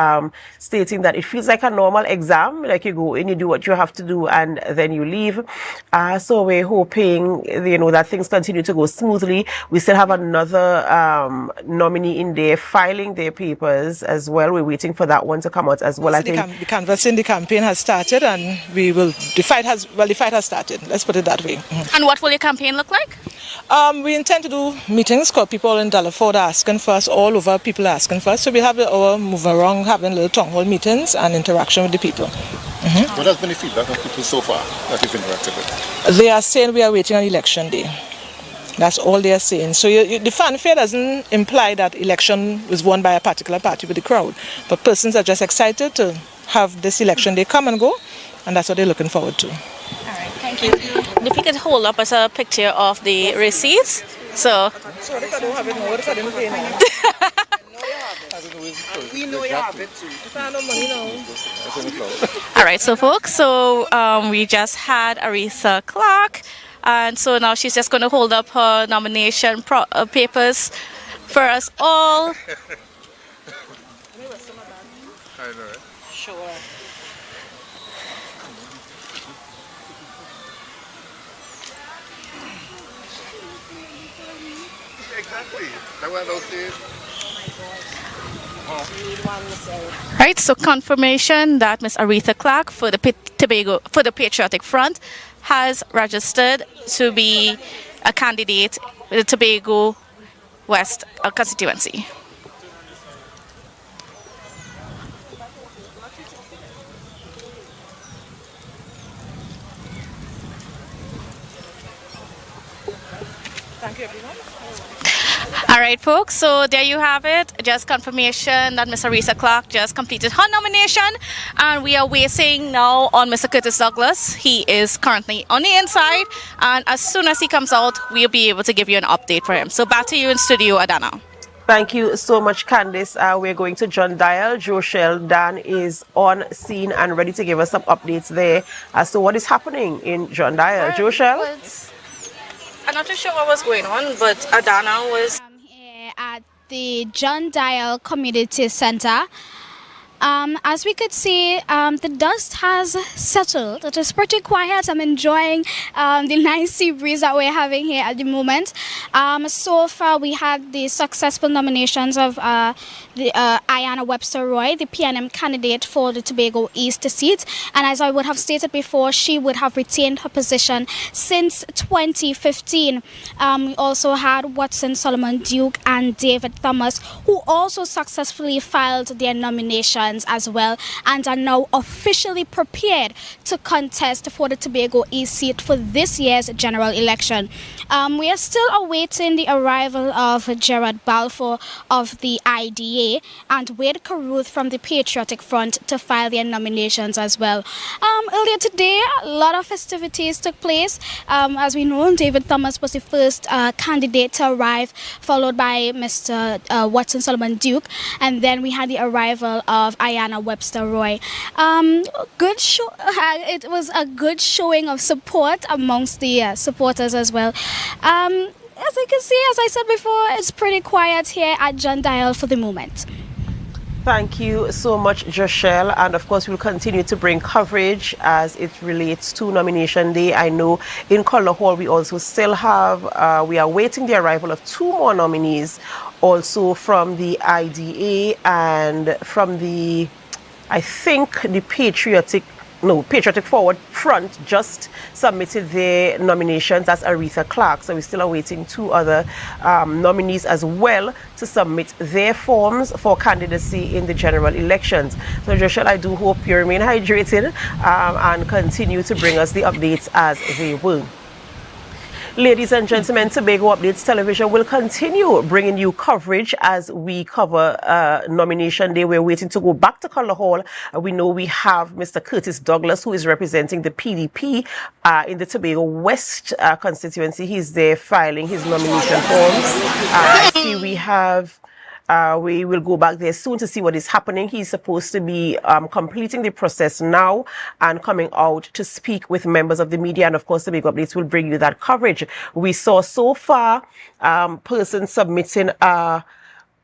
stating that it feels like a normal exam, like you go in, you do what you have to do, and then you leave. So we're hoping, that things continue to go smoothly. We still have another nominee in there filing their papers as well. We're waiting for that one to come out as well. I think the canvassing, the campaign has started, and the fight has started. Let's put it that way. And what will your campaign look like? We intend to do meetings, because people in Dallaford are asking for us, all over people are asking for us. So we have our move around, having little town hall meetings and interaction with the people. What has been the feedback of people so far that you've interacted with? They are saying we are waiting on election day. That's all they are saying. So the fanfare doesn't imply that election was won by a particular party with the crowd. But persons are just excited to have this election day come and go, and that's what they're looking forward to. All right, thank you. If you could hold up as a picture of the receipts. So. Sorry if I don't have it now. What if I didn't pay now? We know you have it too. If I have no money now. All right, so folks, we just had Aretha Clark. And so now she's just going to hold up her nomination papers for us all. Sure. Exactly. That what those days. Right, so confirmation that Miss Aretha Clark for the Patriotic Front has registered to be a candidate with the Tobago West constituency. Thank you, everyone. All right, folks, so there you have it. Just confirmation that Miss Arisa Clark just completed her nomination, and we are waiting now on Mr. Curtis Douglas. He is currently on the inside, and as soon as he comes out, we'll be able to give you an update for him. So back to you in studio, Adana. Thank you so much, Candice. We're going to John Dial. Joshel Dan is on scene and ready to give us some updates there as to what is happening in John Dial. Joshel? I'm not too sure what was going on, but Adana was here at the John Dial Community Center. As we could see, the dust has settled. It is pretty quiet. I'm enjoying the nice sea breeze that we're having here at the moment. So far, we had the successful nominations of Ayanna Webster Roy, the PNM candidate for the Tobago East seat. And as I would have stated before, she would have retained her position since 2015. We also had Watson Solomon Duke and David Thomas, who also successfully filed their nominations as well and are now officially prepared to contest for the Tobago East seat for this year's general election. We are still awaiting the arrival of Gerard Balfour of the IDA and Wade Carruth from the Patriotic Front to file their nominations as well. Earlier today, a lot of festivities took place. As we know, David Thomas was the first candidate to arrive, followed by Mr. Watson Solomon Duke, and then we had the arrival of Ayanna Webster Roy. It was a good showing of support amongst the supporters as well. As you can see, as I said before, it's pretty quiet here at John Dial for the moment. Thank you so much, Joshel. And of course, we'll continue to bring coverage as it relates to nomination day. I know in Colour Hall, we also still have, we are waiting the arrival of 2 more nominees, also from the IDA and from the, I think, the Patriotic Forward Front just submitted their nominations. That's Aretha Clark. So we're still awaiting 2 other nominees as well to submit their forms for candidacy in the general elections. So Joshua, I do hope you remain hydrated and continue to bring us the updates as they will. Ladies and gentlemen, Tobago Updates Television will continue bringing you coverage as we cover nomination day. We're waiting to go back to Colour Hall. We know we have Mr. Curtis Douglas, who is representing the PDP in the Tobago West constituency. He's there filing his nomination forms. I see we have... we will go back there soon to see what is happening. He's supposed to be completing the process now and coming out to speak with members of the media. And of course, the Big Updates will bring you that coverage. We saw so far persons submitting for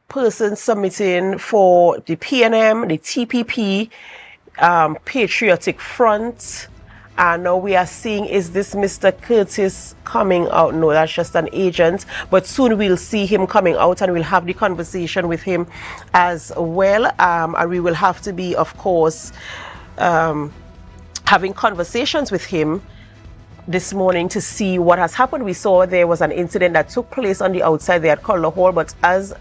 the PNM, the TPP, Patriotic Front. And now we are seeing, is this Mr. Curtis coming out? No, that's just an agent. But soon we'll see him coming out and we'll have the conversation with him as well. And we will have to be, of course, having conversations with him this morning to see what has happened. We saw there was an incident that took place on the outside there at Colour Hall, but as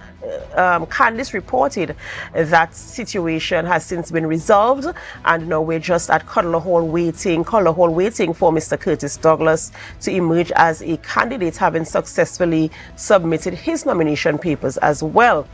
Candice reported, that situation has since been resolved, and now we're just at Colour Hall waiting for Mr. Curtis Douglas to emerge as a candidate, having successfully submitted his nomination papers as well.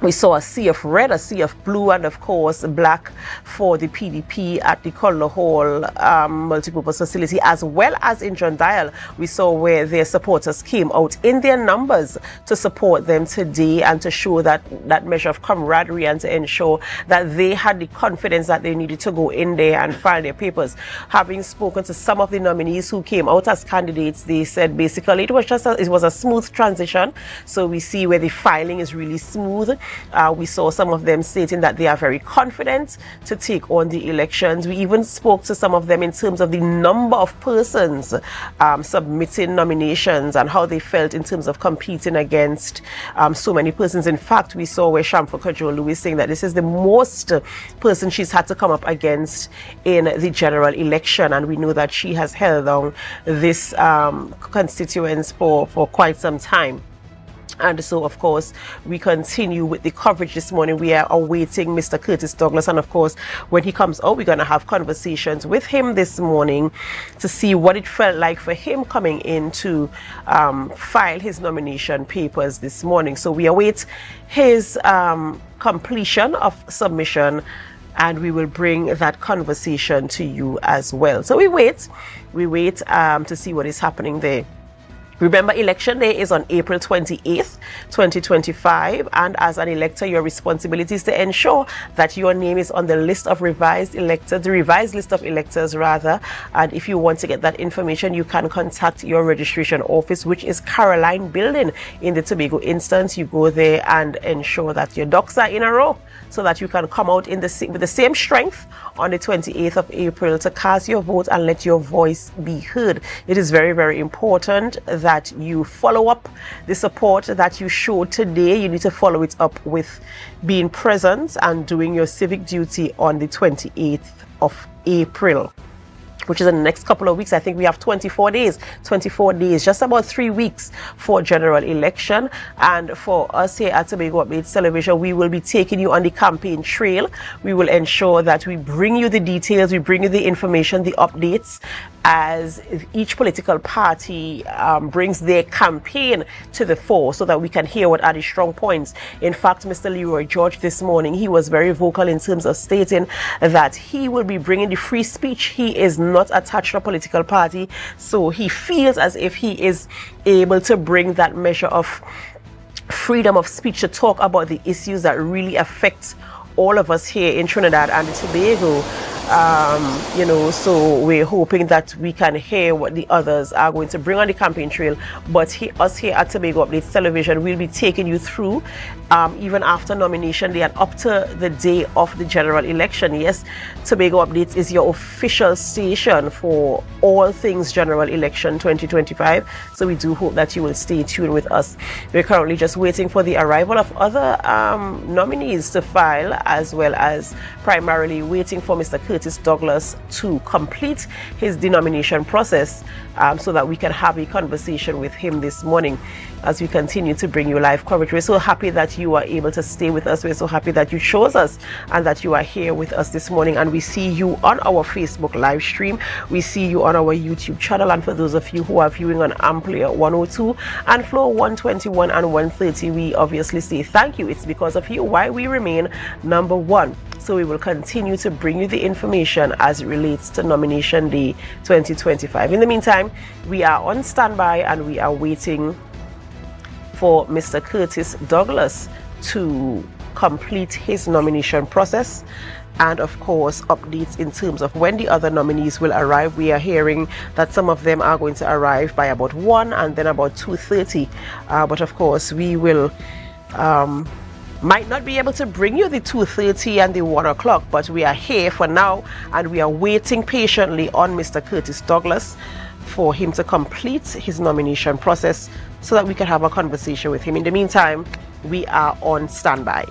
We saw a sea of red, a sea of blue, and of course black for the PDP at the Colour Hall multipurpose facility, as well as in John Dial. We saw where their supporters came out in their numbers to support them today and to show that measure of camaraderie and to ensure that they had the confidence that they needed to go in there and file their papers. Having spoken to some of the nominees who came out as candidates, they said basically it was a smooth transition. So we see where the filing is really smooth. We saw some of them stating that they are very confident to take on the elections. We even spoke to some of them in terms of the number of persons submitting nominations and how they felt in terms of competing against so many persons. In fact, we saw where Shamfa Kajolu is saying that this is the most person she's had to come up against in the general election, and we know that she has held down this constituency for quite some time. And so, of course, we continue with the coverage this morning. We are awaiting Mr. Curtis Douglas. And, of course, when he comes out, we're going to have conversations with him this morning to see what it felt like for him coming in to file his nomination papers this morning. So we await his completion of submission, and we will bring that conversation to you as well. So we wait to see what is happening there. Remember, Election Day is on April 28th, 2025, and as an elector, your responsibility is to ensure that your name is on the list of revised list of electors rather. And if you want to get that information, you can contact your registration office, which is Caroline Building in the Tobago instance. You go there and ensure that your ducks are in a row so that you can come out with the same strength on the 28th of April to cast your vote and let your voice be heard. It is very, very important that you follow up the support that you showed today. You need to follow it up with being present and doing your civic duty on the 28th of April, which is in the next couple of weeks. I think we have 24 days, just about 3 weeks for general election. And for us here at Tobago Updates Television, we will be taking you on the campaign trail. We will ensure that we bring you the details, we bring you the information, the updates, as each political party brings their campaign to the fore so that we can hear what are the strong points. In fact, Mr. Leroy George this morning, he was very vocal in terms of stating that he will be bringing the free speech. He is not attached to a political party, so he feels as if he is able to bring that measure of freedom of speech to talk about the issues that really affect all of us here in Trinidad and Tobago. So we're hoping that we can hear what the others are going to bring on the campaign trail. But us here at Tobago Updates Television will be taking you through even after nomination day and up to the day of the general election. Yes, Tobago Updates is your official station for all things general election 2025. So we do hope that you will stay tuned with us. We're currently just waiting for the arrival of other nominees to file, as well as primarily waiting for Mr. Curtis Douglas to complete his denomination process so that we can have a conversation with him this morning as we continue to bring you live coverage. We're so happy that you are able to stay with us. We're so happy that you chose us and that you are here with us this morning. And we see you on our Facebook live stream. We see you on our YouTube channel. And for those of you who are viewing on AMPLIA 102 and Flow 121 and 130, we obviously say thank you. It's because of you why we remain number one. So we will continue to bring you the information as it relates to Nomination Day 2025. In the meantime, we are on standby and we are waiting for Mr. Curtis Douglas to complete his nomination process, and of course updates in terms of when the other nominees will arrive. We are hearing that some of them are going to arrive by about 1 and then about 2:30, but of course we will might not be able to bring you the 2:30 and the 1 o'clock, but we are here for now and we are waiting patiently on Mr. Curtis Douglas for him to complete his nomination process so that we can have a conversation with him. In the meantime, we are on standby.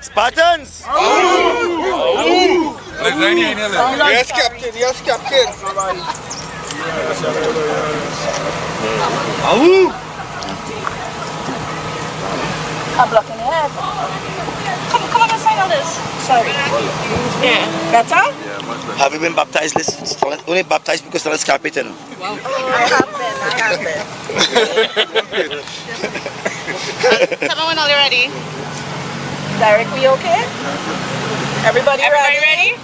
Spartans! Yes, Captain. Yes, Captain. I'm blocking your head. Come on, sign on this. Sorry. Yeah. Better? Have you been baptized? Only baptized because it's carpet, you know. Wow. I have been. Tell me when all you're ready. Derek, we okay? Everybody ready?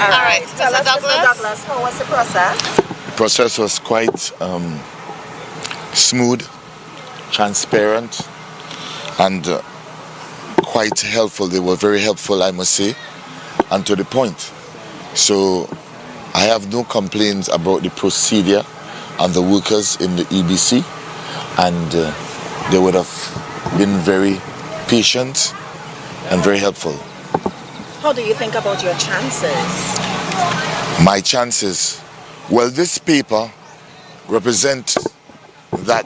All right. Tell Mr. us, Douglas. Mr. Douglas, how was the process? Process was quite smooth, transparent, and quite helpful. They were very helpful, I must say, and to the point. So I have no complaints about the procedure and the workers in the EBC, and they would have been very patient and very helpful. How do you think about your chances? My chances? Well, this paper represents that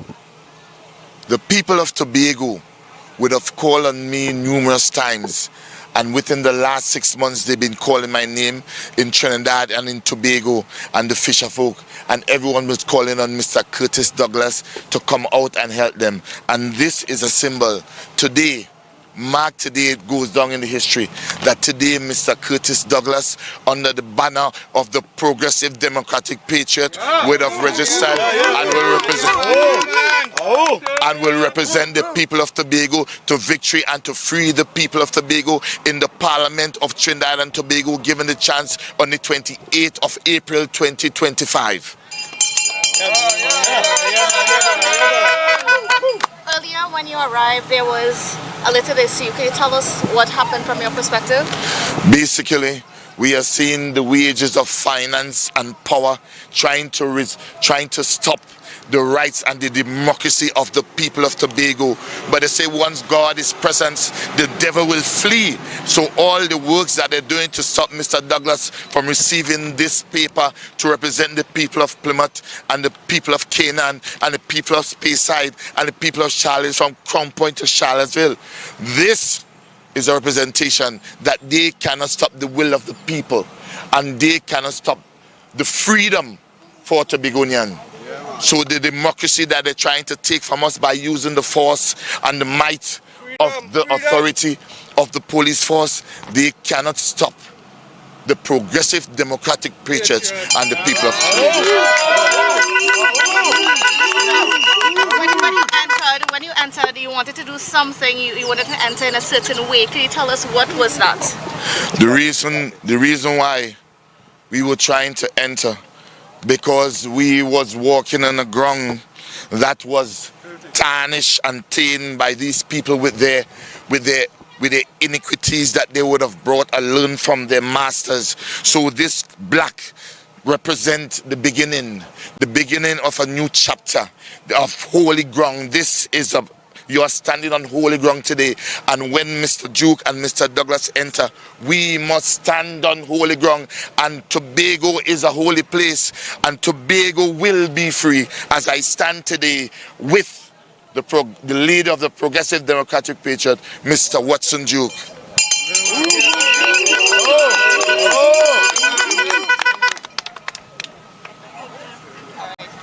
the people of Tobago would have called on me numerous times, and within the last 6 months they've been calling my name in Trinidad and in Tobago and the fisher folk, and everyone was calling on Mr. Curtis Douglas to come out and help them. And this is a symbol. Today, mark today, it goes down in the history that today Mr. Curtis Douglas, under the banner of the Progressive Democratic Patriot, would have registered and will represent the people of Tobago to victory and to free the people of Tobago in the Parliament of Trinidad and Tobago, given the chance on the 28th of April 2025. Earlier when you arrived, there was a little issue. Can you tell us what happened from your perspective? Basically, we are seeing the wages of finance and power trying to stop the rights and the democracy of the people of Tobago. But they say once God is present, the devil will flee. So all the works that they're doing to stop Mr. Douglas from receiving this paper to represent the people of Plymouth and the people of Canaan and the people of Speyside and the people of Charlotte, from Crown Point to Charlottesville, this is a representation that they cannot stop the will of the people, and they cannot stop the freedom for Tobagonian. So the democracy that they're trying to take from us by using the force and the might of the authority of the police force, they cannot stop the Progressive Democratic Patriots and the people of When you entered, you wanted to do something, you wanted to enter in a certain way. Can you tell us what was that? The reason why we were trying to enter, because we was walking on a ground that was tarnished and tainted by these people with their iniquities that they would have brought and learned from their masters. So this black represent the beginning of a new chapter of holy ground. You are standing on holy ground today, and when Mr. Duke and Mr. Douglas enter, we must stand on holy ground, and Tobago is a holy place, and Tobago will be free, as I stand today with the leader of the Progressive Democratic Patriot, Mr. Watson Duke.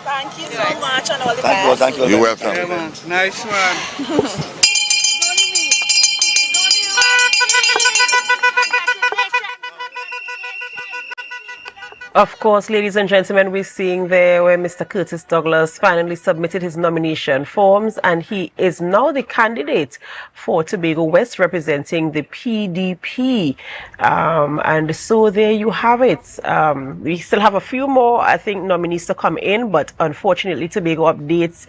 Thank you so much and all the best. Thank you. You're welcome. Yeah, man. Nice one. Of course, ladies and gentlemen, we're seeing there where Mr. Curtis Douglas finally submitted his nomination forms, and he is now the candidate for Tobago West representing the PDP. And so there you have it. We still have a few more, I think, nominees to come in, but unfortunately, Tobago updates.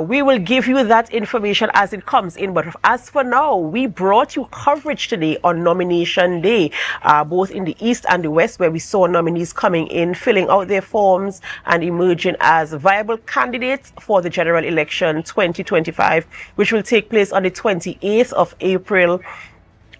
We will give you that information as it comes in. But as for now, we brought you coverage today on nomination day, both in the East and the West, where we saw nominees coming in, filling out their forms and emerging as viable candidates for the general election 2025, which will take place on the 28th of April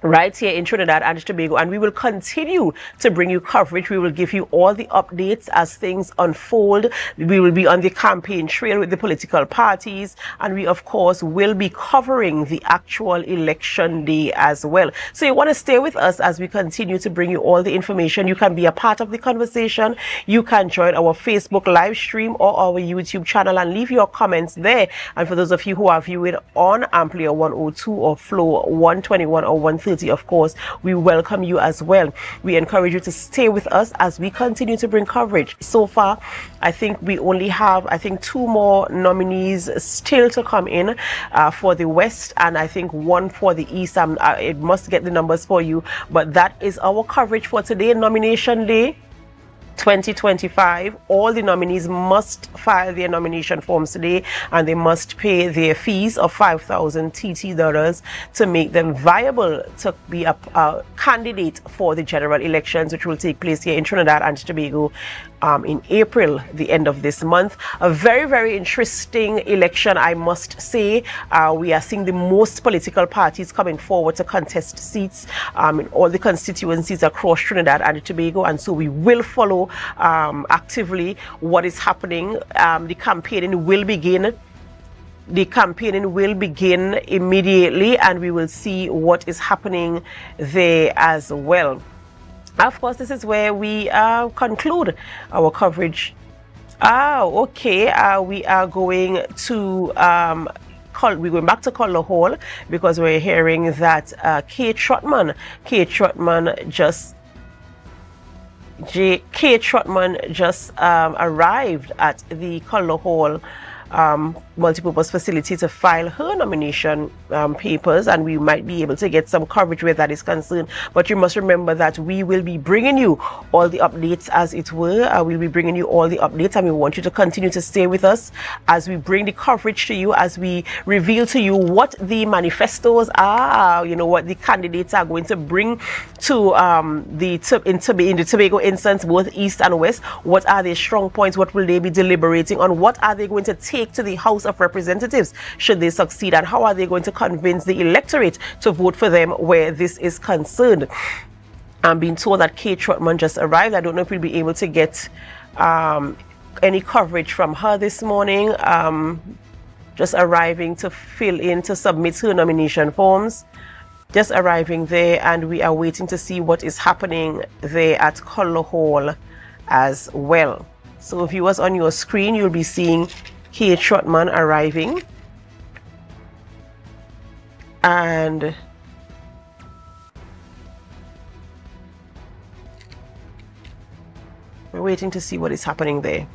right here in Trinidad and Tobago, and we will continue to bring you coverage. We will give you all the updates as things unfold. We will be on the campaign trail with the political parties, and we of course will be covering the actual election day as well. So you want to stay with us as we continue to bring you all the information. You can be a part of the conversation. You can join our Facebook live stream or our YouTube channel and leave your comments there. And for those of you who are viewing on AMPLIA 102 or Flow 121 or 130, of course, we welcome you as well. We encourage you to stay with us as we continue to bring coverage. So far, I think we only have, 2 more nominees still to come in for the West, and I think 1 for the East. It must get the numbers for you, but that is our coverage for today, Nomination Day 2025. All the nominees must file their nomination forms today, and they must pay their fees of 5,000 TT dollars to make them viable to be a candidate for the general elections, which will take place here in Trinidad and Tobago in April, the end of this month. A very, very interesting election, I must say. We are seeing the most political parties coming forward to contest seats in all the constituencies across Trinidad and Tobago, and so we will follow actively what is happening. The campaigning will begin. The campaigning will begin immediately, and we will see what is happening there as well. Of course, this is where we conclude our coverage. Okay. We are going to we're going back to Color Hall because we're hearing that Kate Trotman just arrived at the Color Hall multipurpose facility to file her nomination papers, and we might be able to get some coverage where that is concerned. But you must remember that we will be bringing you all the updates, as it were. We'll be bringing you all the updates, and we want you to continue to stay with us as we bring the coverage to you, as we reveal to you what the manifestos are, what the candidates are going to bring to in the Tobago instance, both East and West. What are their strong points? What will they be deliberating on? What are they going to take to the House of Representatives should they succeed, and how are they going to convince the electorate to vote for them where this is concerned? I'm being told that Kate Trotman just arrived. I don't know if we'll be able to get any coverage from her this morning. Just arriving to fill in, to submit her nomination forms. Just arriving there, and we are waiting to see what is happening there at Color Hall as well. So viewers, on your screen you'll be seeing Kate Trotman arriving, and we're waiting to see what is happening there.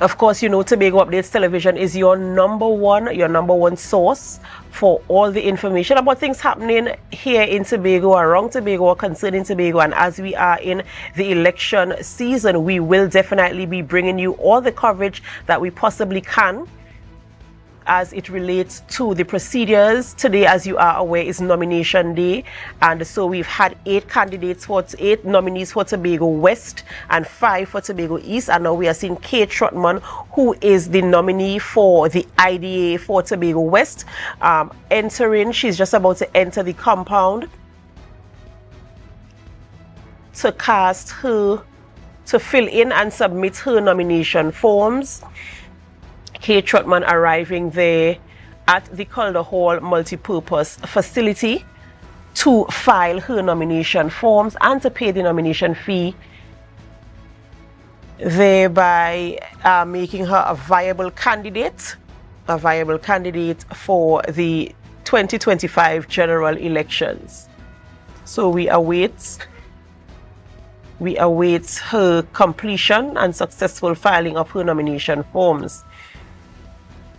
Of course, Tobago Updates Television is your number one source for all the information about things happening here in Tobago, around Tobago, or concerning Tobago. And as we are in the election season, we will definitely be bringing you all the coverage that we possibly can as it relates to the procedures. Today, as you are aware, is nomination day, and so we've had 8 nominees for Tobago West and 5 for Tobago East, and now we are seeing Kate Trotman, who is the nominee for the IDA for Tobago West, entering. She's just about to enter the compound to fill in and submit her nomination forms. Kate Trotman arriving there at the Calder Hall multipurpose facility to file her nomination forms and to pay the nomination fee, thereby making her a viable candidate for the 2025 general elections. So we await her completion and successful filing of her nomination forms.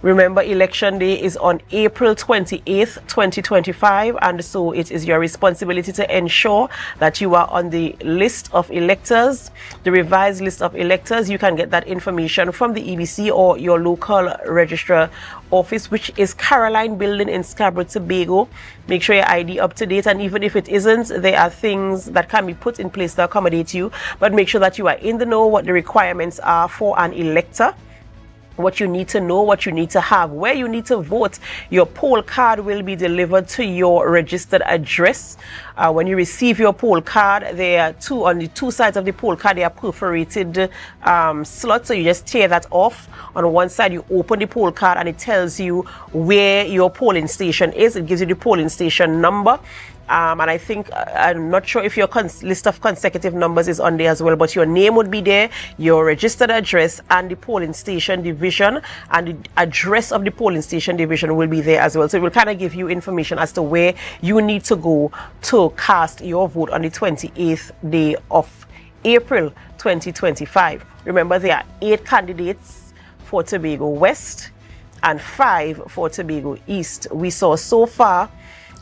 Remember, Election Day is on April 28th, 2025, and so it is your responsibility to ensure that you are on the list of electors, the revised list of electors. You can get that information from the EBC or your local registrar office, which is Caroline Building in Scarborough, Tobago. Make sure your ID up to date, and even if it isn't, there are things that can be put in place to accommodate you, but make sure that you are in the know what the requirements are for an elector, what you need to know, what you need to have, where you need to vote. Your poll card will be delivered to your registered address. When you receive your poll card, there are on the two sides of the poll card, there are perforated slots, so you just tear that off. On one side, you open the poll card and it tells you where your polling station is. It gives you the polling station number. And I think, I'm not sure if your list of consecutive numbers is on there as well, but your name would be there, your registered address, and the polling station division, and the address of the polling station division will be there as well. So it will kind of give you information as to where you need to go to cast your vote on the 28th day of April 2025. Remember, there are 8 candidates for Tobago West and 5 for Tobago East. We saw so far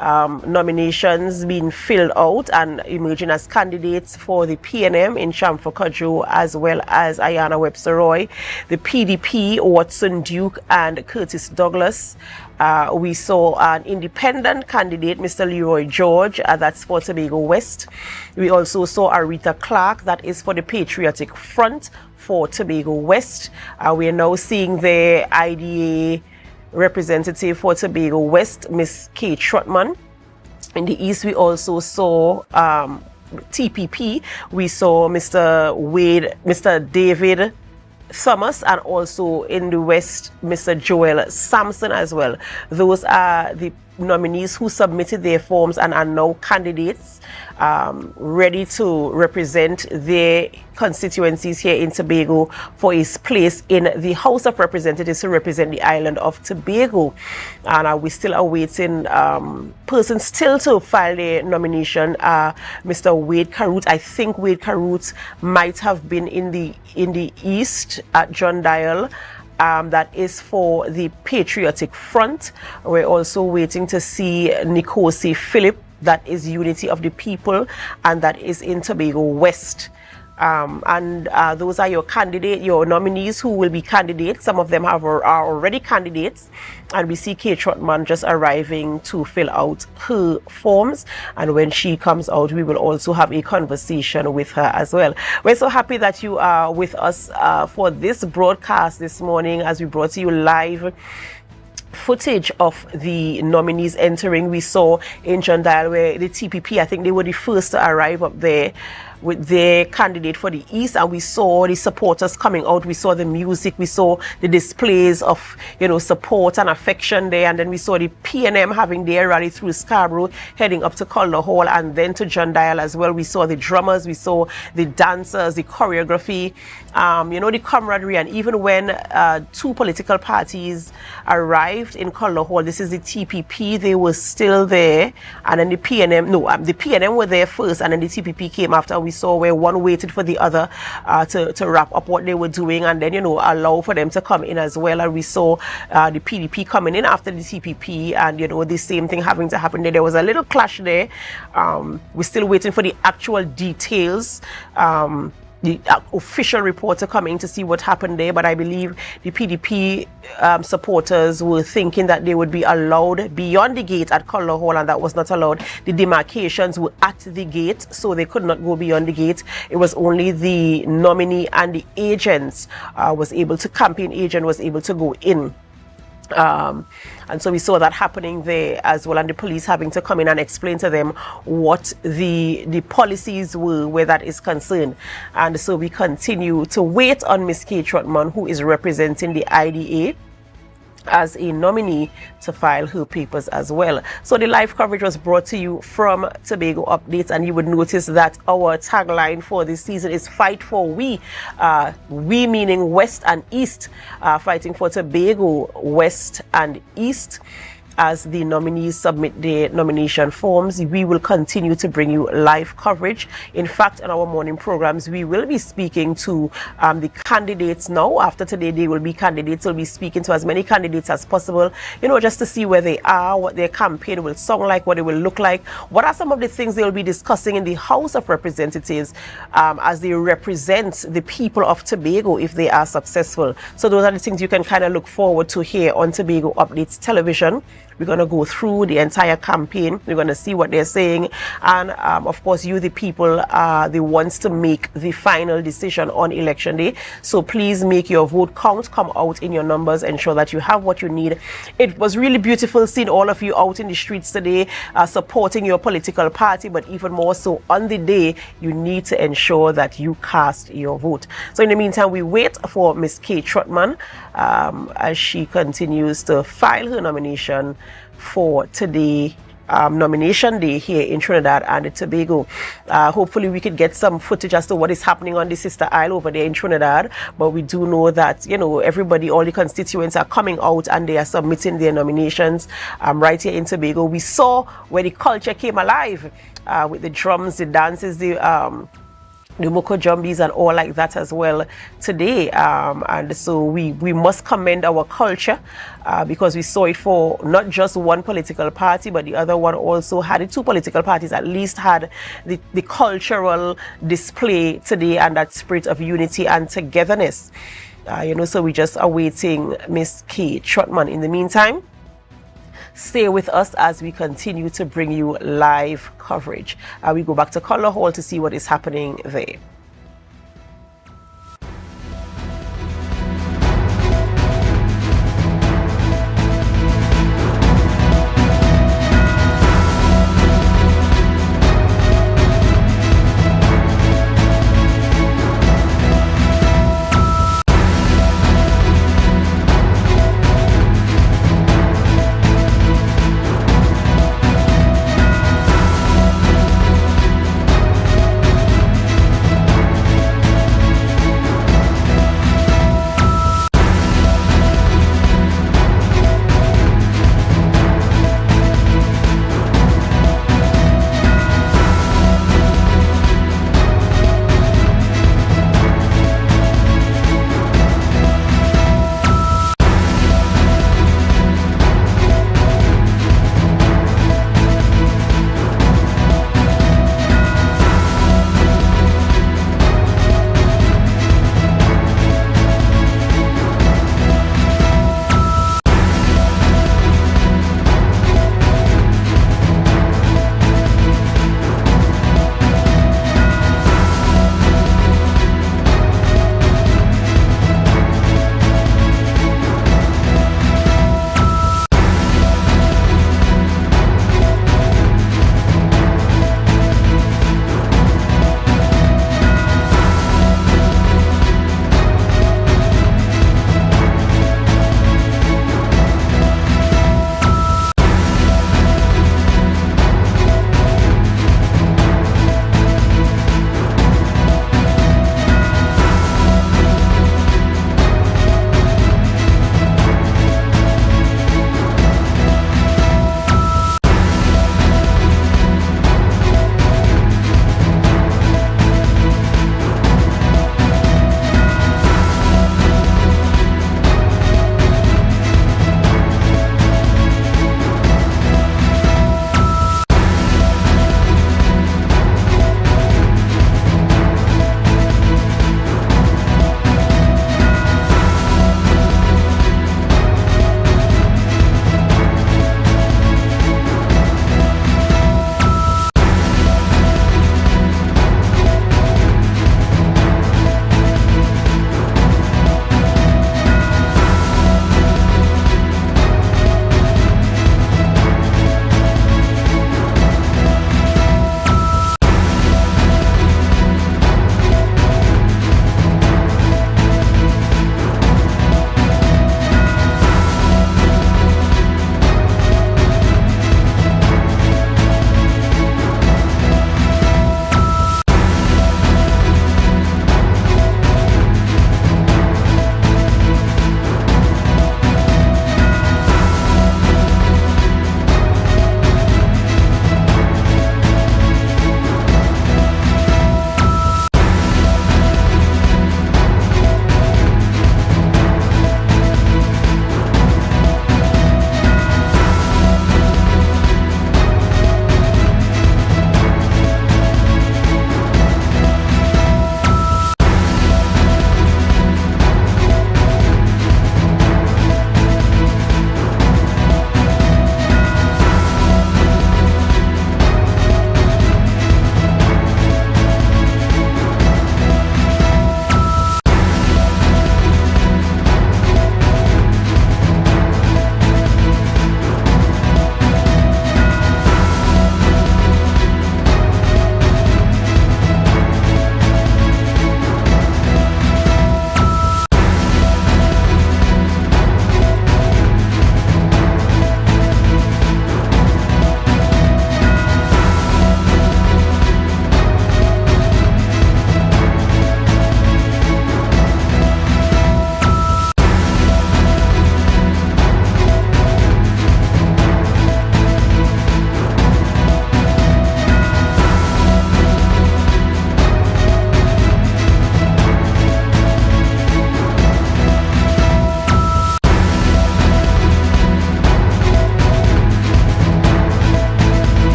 nominations being filled out and emerging as candidates for the PNM in Chamfa Kodjo, as well as Ayanna Webster Roy, the PDP, Watson Duke and Curtis Douglas. We saw an independent candidate, Mr. Leroy George, that's for Tobago West. We also saw Arita Clark, that is for the Patriotic Front for Tobago West. We are now seeing the IDA representative for Tobago West, Miss Kate Trotman. In the East, we also saw TPP. We saw Mr. David Thomas, and also in the West, Mr. Joel Sampson as well. Those are the nominees who submitted their forms and are now candidates ready to represent their constituencies here in Tobago for his place in the House of Representatives to represent the island of Tobago. And we're still awaiting persons still to file their nomination. Mr. Wade Carruth, I think Wade Carruth might have been in the East at John Dial. That is for the Patriotic Front. We're also waiting to see Nikosi Philip, that is Unity of the People, and that is in Tobago West. Those are your nominees who will be candidates. Some of them are already candidates, and we see Kate Trotman just arriving to fill out her forms, and when she comes out, we will also have a conversation with her as well. We're so happy that you are with us for this broadcast this morning, as we brought to you live footage of the nominees entering. We saw in John Dial where the TPP, I think they were the first to arrive up there with their candidate for the East, and we saw the supporters coming out. We saw the music, we saw the displays of support and affection there, and then we saw the PNM having their rally through Scarborough, heading up to Calder Hall and then to John Dial as well. We saw the drummers, we saw the dancers, the choreography, the camaraderie. And even when 2 political parties arrived in Calder Hall, this is the TPP, they were still there, and then the PNM were there first, and then the TPP came after. We saw where one waited for the other to wrap up what they were doing, and then allow for them to come in as well. And we saw the PDP coming in after the TPP, and the same thing having to happen there. There was a little clash there. We're still waiting for the actual details, the official reporter coming to see what happened there, but I believe the PDP supporters were thinking that they would be allowed beyond the gate at Calder Hall, and that was not allowed. The demarcations were at the gate, so they could not go beyond the gate. It was only the nominee and the agents campaign agent was able to go in. And so we saw that happening there as well, and the police having to come in and explain to them what the policies were where that is concerned. And so we continue to wait on Ms. Kate Trotman, who is representing the IDA as a nominee, to file her papers as well. So the live coverage was brought to you from Tobago Updates, and you would notice that our tagline for this season is Fight for We. We meaning West and East, fighting for Tobago, West and East. as the nominees submit their nomination forms. We will continue to bring you live coverage. In fact, in our morning programs, we will be speaking to the candidates now. After today, they will be candidates. We'll be speaking to as many candidates as possible, just to see where they are, what their campaign will sound like, what it will look like, what are some of the things they'll be discussing in the House of Representatives as they represent the people of Tobago if they are successful. So those are the things you can kind of look forward to here on Tobago Updates Television. We're going to go through the entire campaign. We're going to see what they're saying. And of course, you, the people, are the ones to make the final decision on election day. So please make your vote count. Come out in your numbers. Ensure that you have what you need. It was really beautiful seeing all of you out in the streets today supporting your political party. But even more so on the day, you need to ensure that you cast your vote. So in the meantime, we wait for Ms. Kay Trotman as she continues to file her nomination for today, nomination day here in Trinidad and Tobago. Hopefully we could get some footage as to what is happening on the sister isle over there in Trinidad, but we do know that everybody, all the constituents are coming out and they are submitting their nominations right here in Tobago. We saw where the culture came alive with the drums, the dances, the Moko Jumbies and all like that as well today, and so we must commend our culture because we saw it for not just one political party, but the other one also had, the two political parties at least had the cultural display today and that spirit of unity and togetherness. So we're just awaiting Miss Kay Trotman. In the meantime, stay with us as we continue to bring you live coverage. We go back to Color Hall to see what is happening there.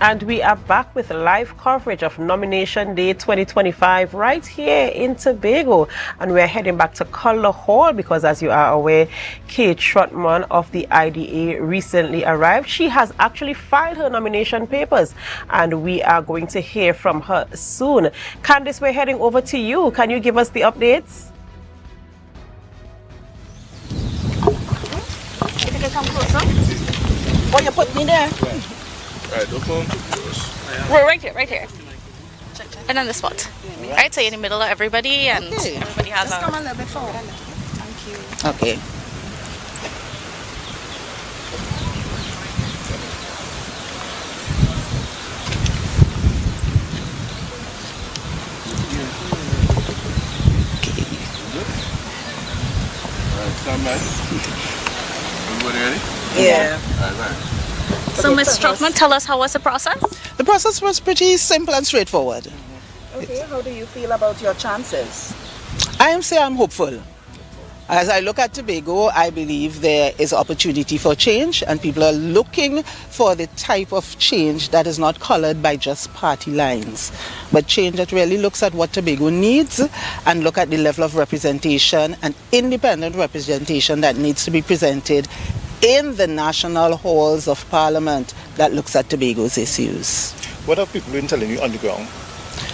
And we are back with live coverage of Nomination Day 2025 right here in Tobago. And we're heading back to Colour Hall because, as you are aware, Kate Trotman of the IDA recently arrived. She has actually filed her nomination papers and we are going to hear from her soon. Candice, we're heading over to you. Can you give us the updates? Can you come closer? Oh, you put me there? Right, don't come too close. We're right here. And on the spot. Right, so you're in the middle of everybody and everybody has Just come a little bit forward. Thank you. Okay. Stand by. Everybody ready? Yeah. Right. So, Ms. Trotman, tell us how was the process? The process was pretty simple and straightforward. Okay, how do you feel about your chances? I'm hopeful. As I look at Tobago, I believe there is opportunity for change and people are looking for the type of change that is not colored by just party lines, but change that really looks at what Tobago needs and look at the level of representation and independent representation that needs to be presented in the national halls of parliament that looks at Tobago's issues. What have people been telling you on the ground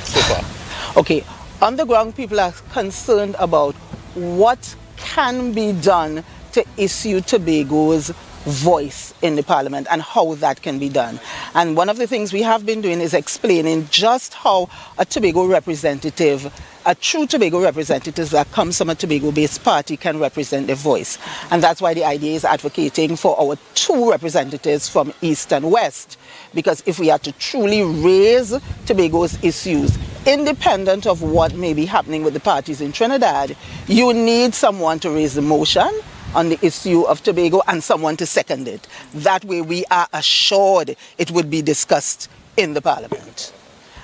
so far? Okay, on the ground people are concerned about what can be done to issue Tobago's voice in the parliament and how that can be done. And one of the things we have been doing is explaining just how a Tobago representative, a true Tobago representative that comes from a Tobago-based party can represent their voice. And that's why the IDA is advocating for our two representatives from East and West. Because if we are to truly raise Tobago's issues, independent of what may be happening with the parties in Trinidad, you need someone to raise the motion on the issue of Tobago and someone to second it. That way we are assured it would be discussed in the parliament.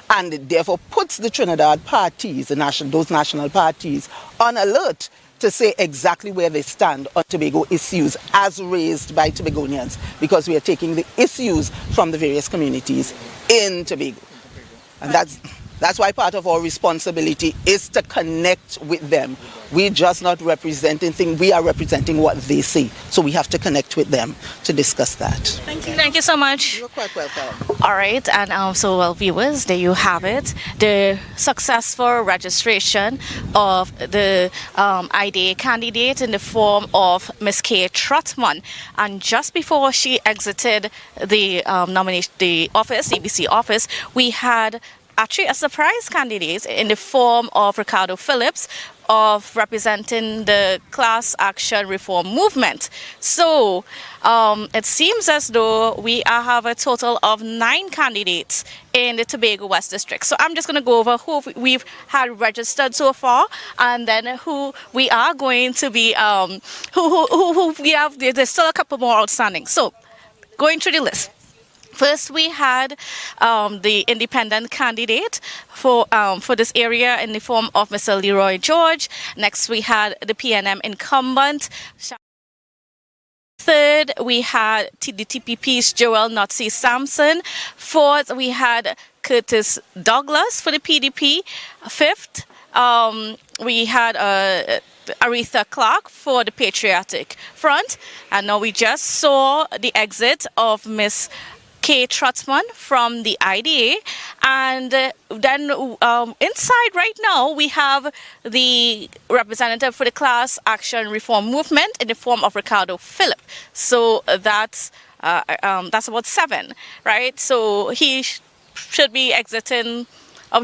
And it therefore puts the Trinidad parties, those national parties, on alert to say exactly where they stand on Tobago issues as raised by Tobagonians, because we are taking the issues from the various communities in Tobago. And that's why part of our responsibility is to connect with them. We're just not representing things, we are representing what they say. So we have to connect with them to discuss that. Thank you. Thank you so much. You're quite welcome. All right, and viewers, there you have it. The successful registration of the IDA candidate in the form of Ms. Kate Trotman. And just before she exited the office, EBC office, we had actually a surprise candidate in the form of Ricardo Phillips, of representing the class action reform movement. So it seems as though we have a total of 9 candidates in the Tobago West District. So I'm just going to go over who we've had registered so far, and then who we are going to be, who we have. There's still a couple more outstanding. So going through the list. First, we had the independent candidate for this area in the form of Mr. Leroy George. Next, we had the PNM incumbent. Third, we had the TPP's Joel Notsi Sampson. Fourth, we had Curtis Douglas for the PDP. Fifth, we had Aretha Clark for the Patriotic Front. And now we just saw the exit of Miss Kate Trotman from the IDA, and then inside right now we have the representative for the Class Action Reform Movement in the form of Ricardo Phillips. So that's about 7, right? So he should be exiting.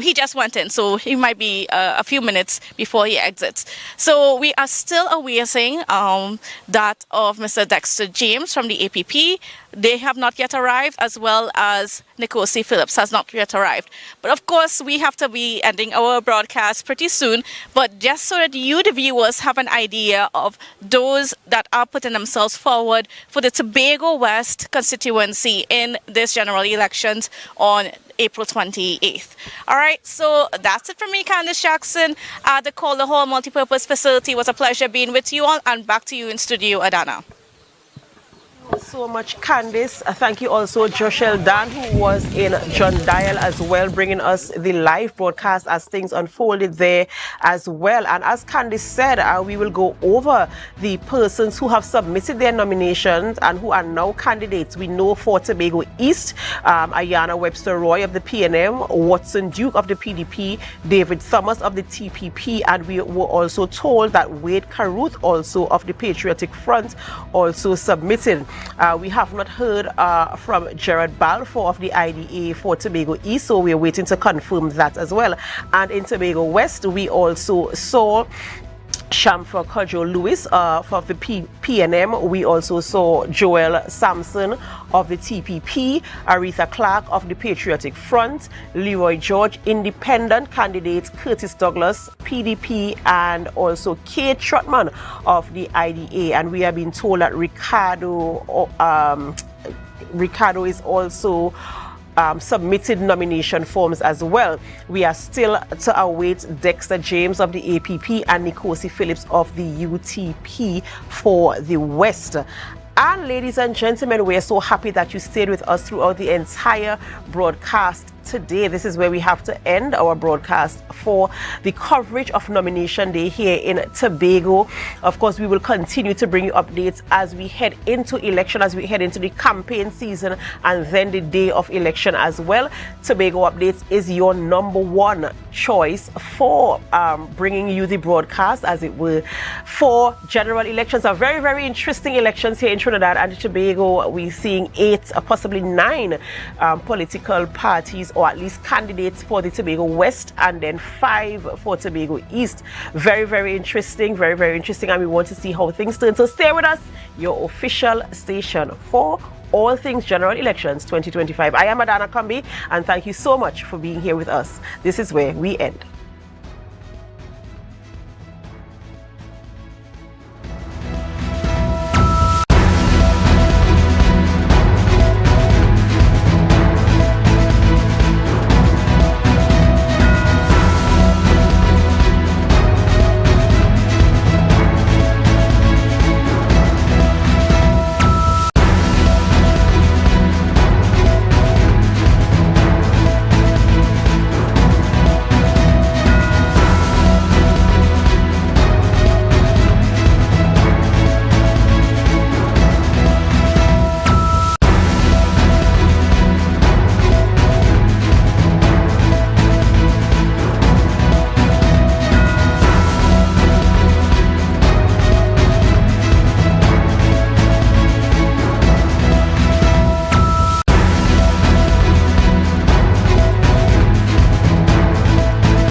He just went in, so he might be a few minutes before he exits. So we are still awaiting that of Mr. Dexter James from the APP. They have not yet arrived, as well as Nikosi Phillips has not yet arrived. But of course, we have to be ending our broadcast pretty soon. But just so that you, the viewers, have an idea of those that are putting themselves forward for the Tobago West constituency in this general elections on April 28th. All right, so that's it from me, Candice Jackson, at the Calder Hall Multipurpose Facility. It was a pleasure being with you all, and back to you in studio, Adana. So much, Candice. Thank you also, Joshel Dan, who was in John Dial as well, bringing us the live broadcast as things unfolded there as well. And as Candice said, we will go over the persons who have submitted their nominations and who are now candidates. We know for Tobago East, Ayanna Webster Roy of the PNM, Watson Duke of the PDP, David Thomas of the TPP, and we were also told that Wade Carruth, also of the Patriotic Front, also submitted. We have not heard from Gerard Balfour of the IDA for Tobago East, so we are waiting to confirm that as well. And in Tobago West, we also saw Shamfa Kojo Lewis of the PNM. We also saw Joel Sampson of the TPP, Aretha Clark of the Patriotic Front, Leroy George, independent candidates, Curtis Douglas, PDP, and also Kate Trotman of the IDA. And we have been told that Ricardo is also submitted nomination forms as well. We are still to await Dexter James of the APP and Nkosi Phillips of the UTP for the West. And ladies and gentlemen, we are so happy that you stayed with us throughout the entire broadcast today. This is where we have to end our broadcast for the coverage of Nomination Day here in Tobago. Of course, we will continue to bring you updates as we head into election, as we head into the campaign season, and then the day of election as well. Tobago Updates is your #1 choice for bringing you the broadcast, as it were, for general elections. Are very, very interesting elections here in Trinidad and Tobago. We're seeing 8, possibly 9 political parties, or at least candidates for the Tobago West, and then 5 for Tobago East. Very, very interesting, very, very interesting, and we want to see how things turn. So stay with us, your official station for all things general elections 2025. I am Adana Kambi, and thank you so much for being here with us. This is where we end.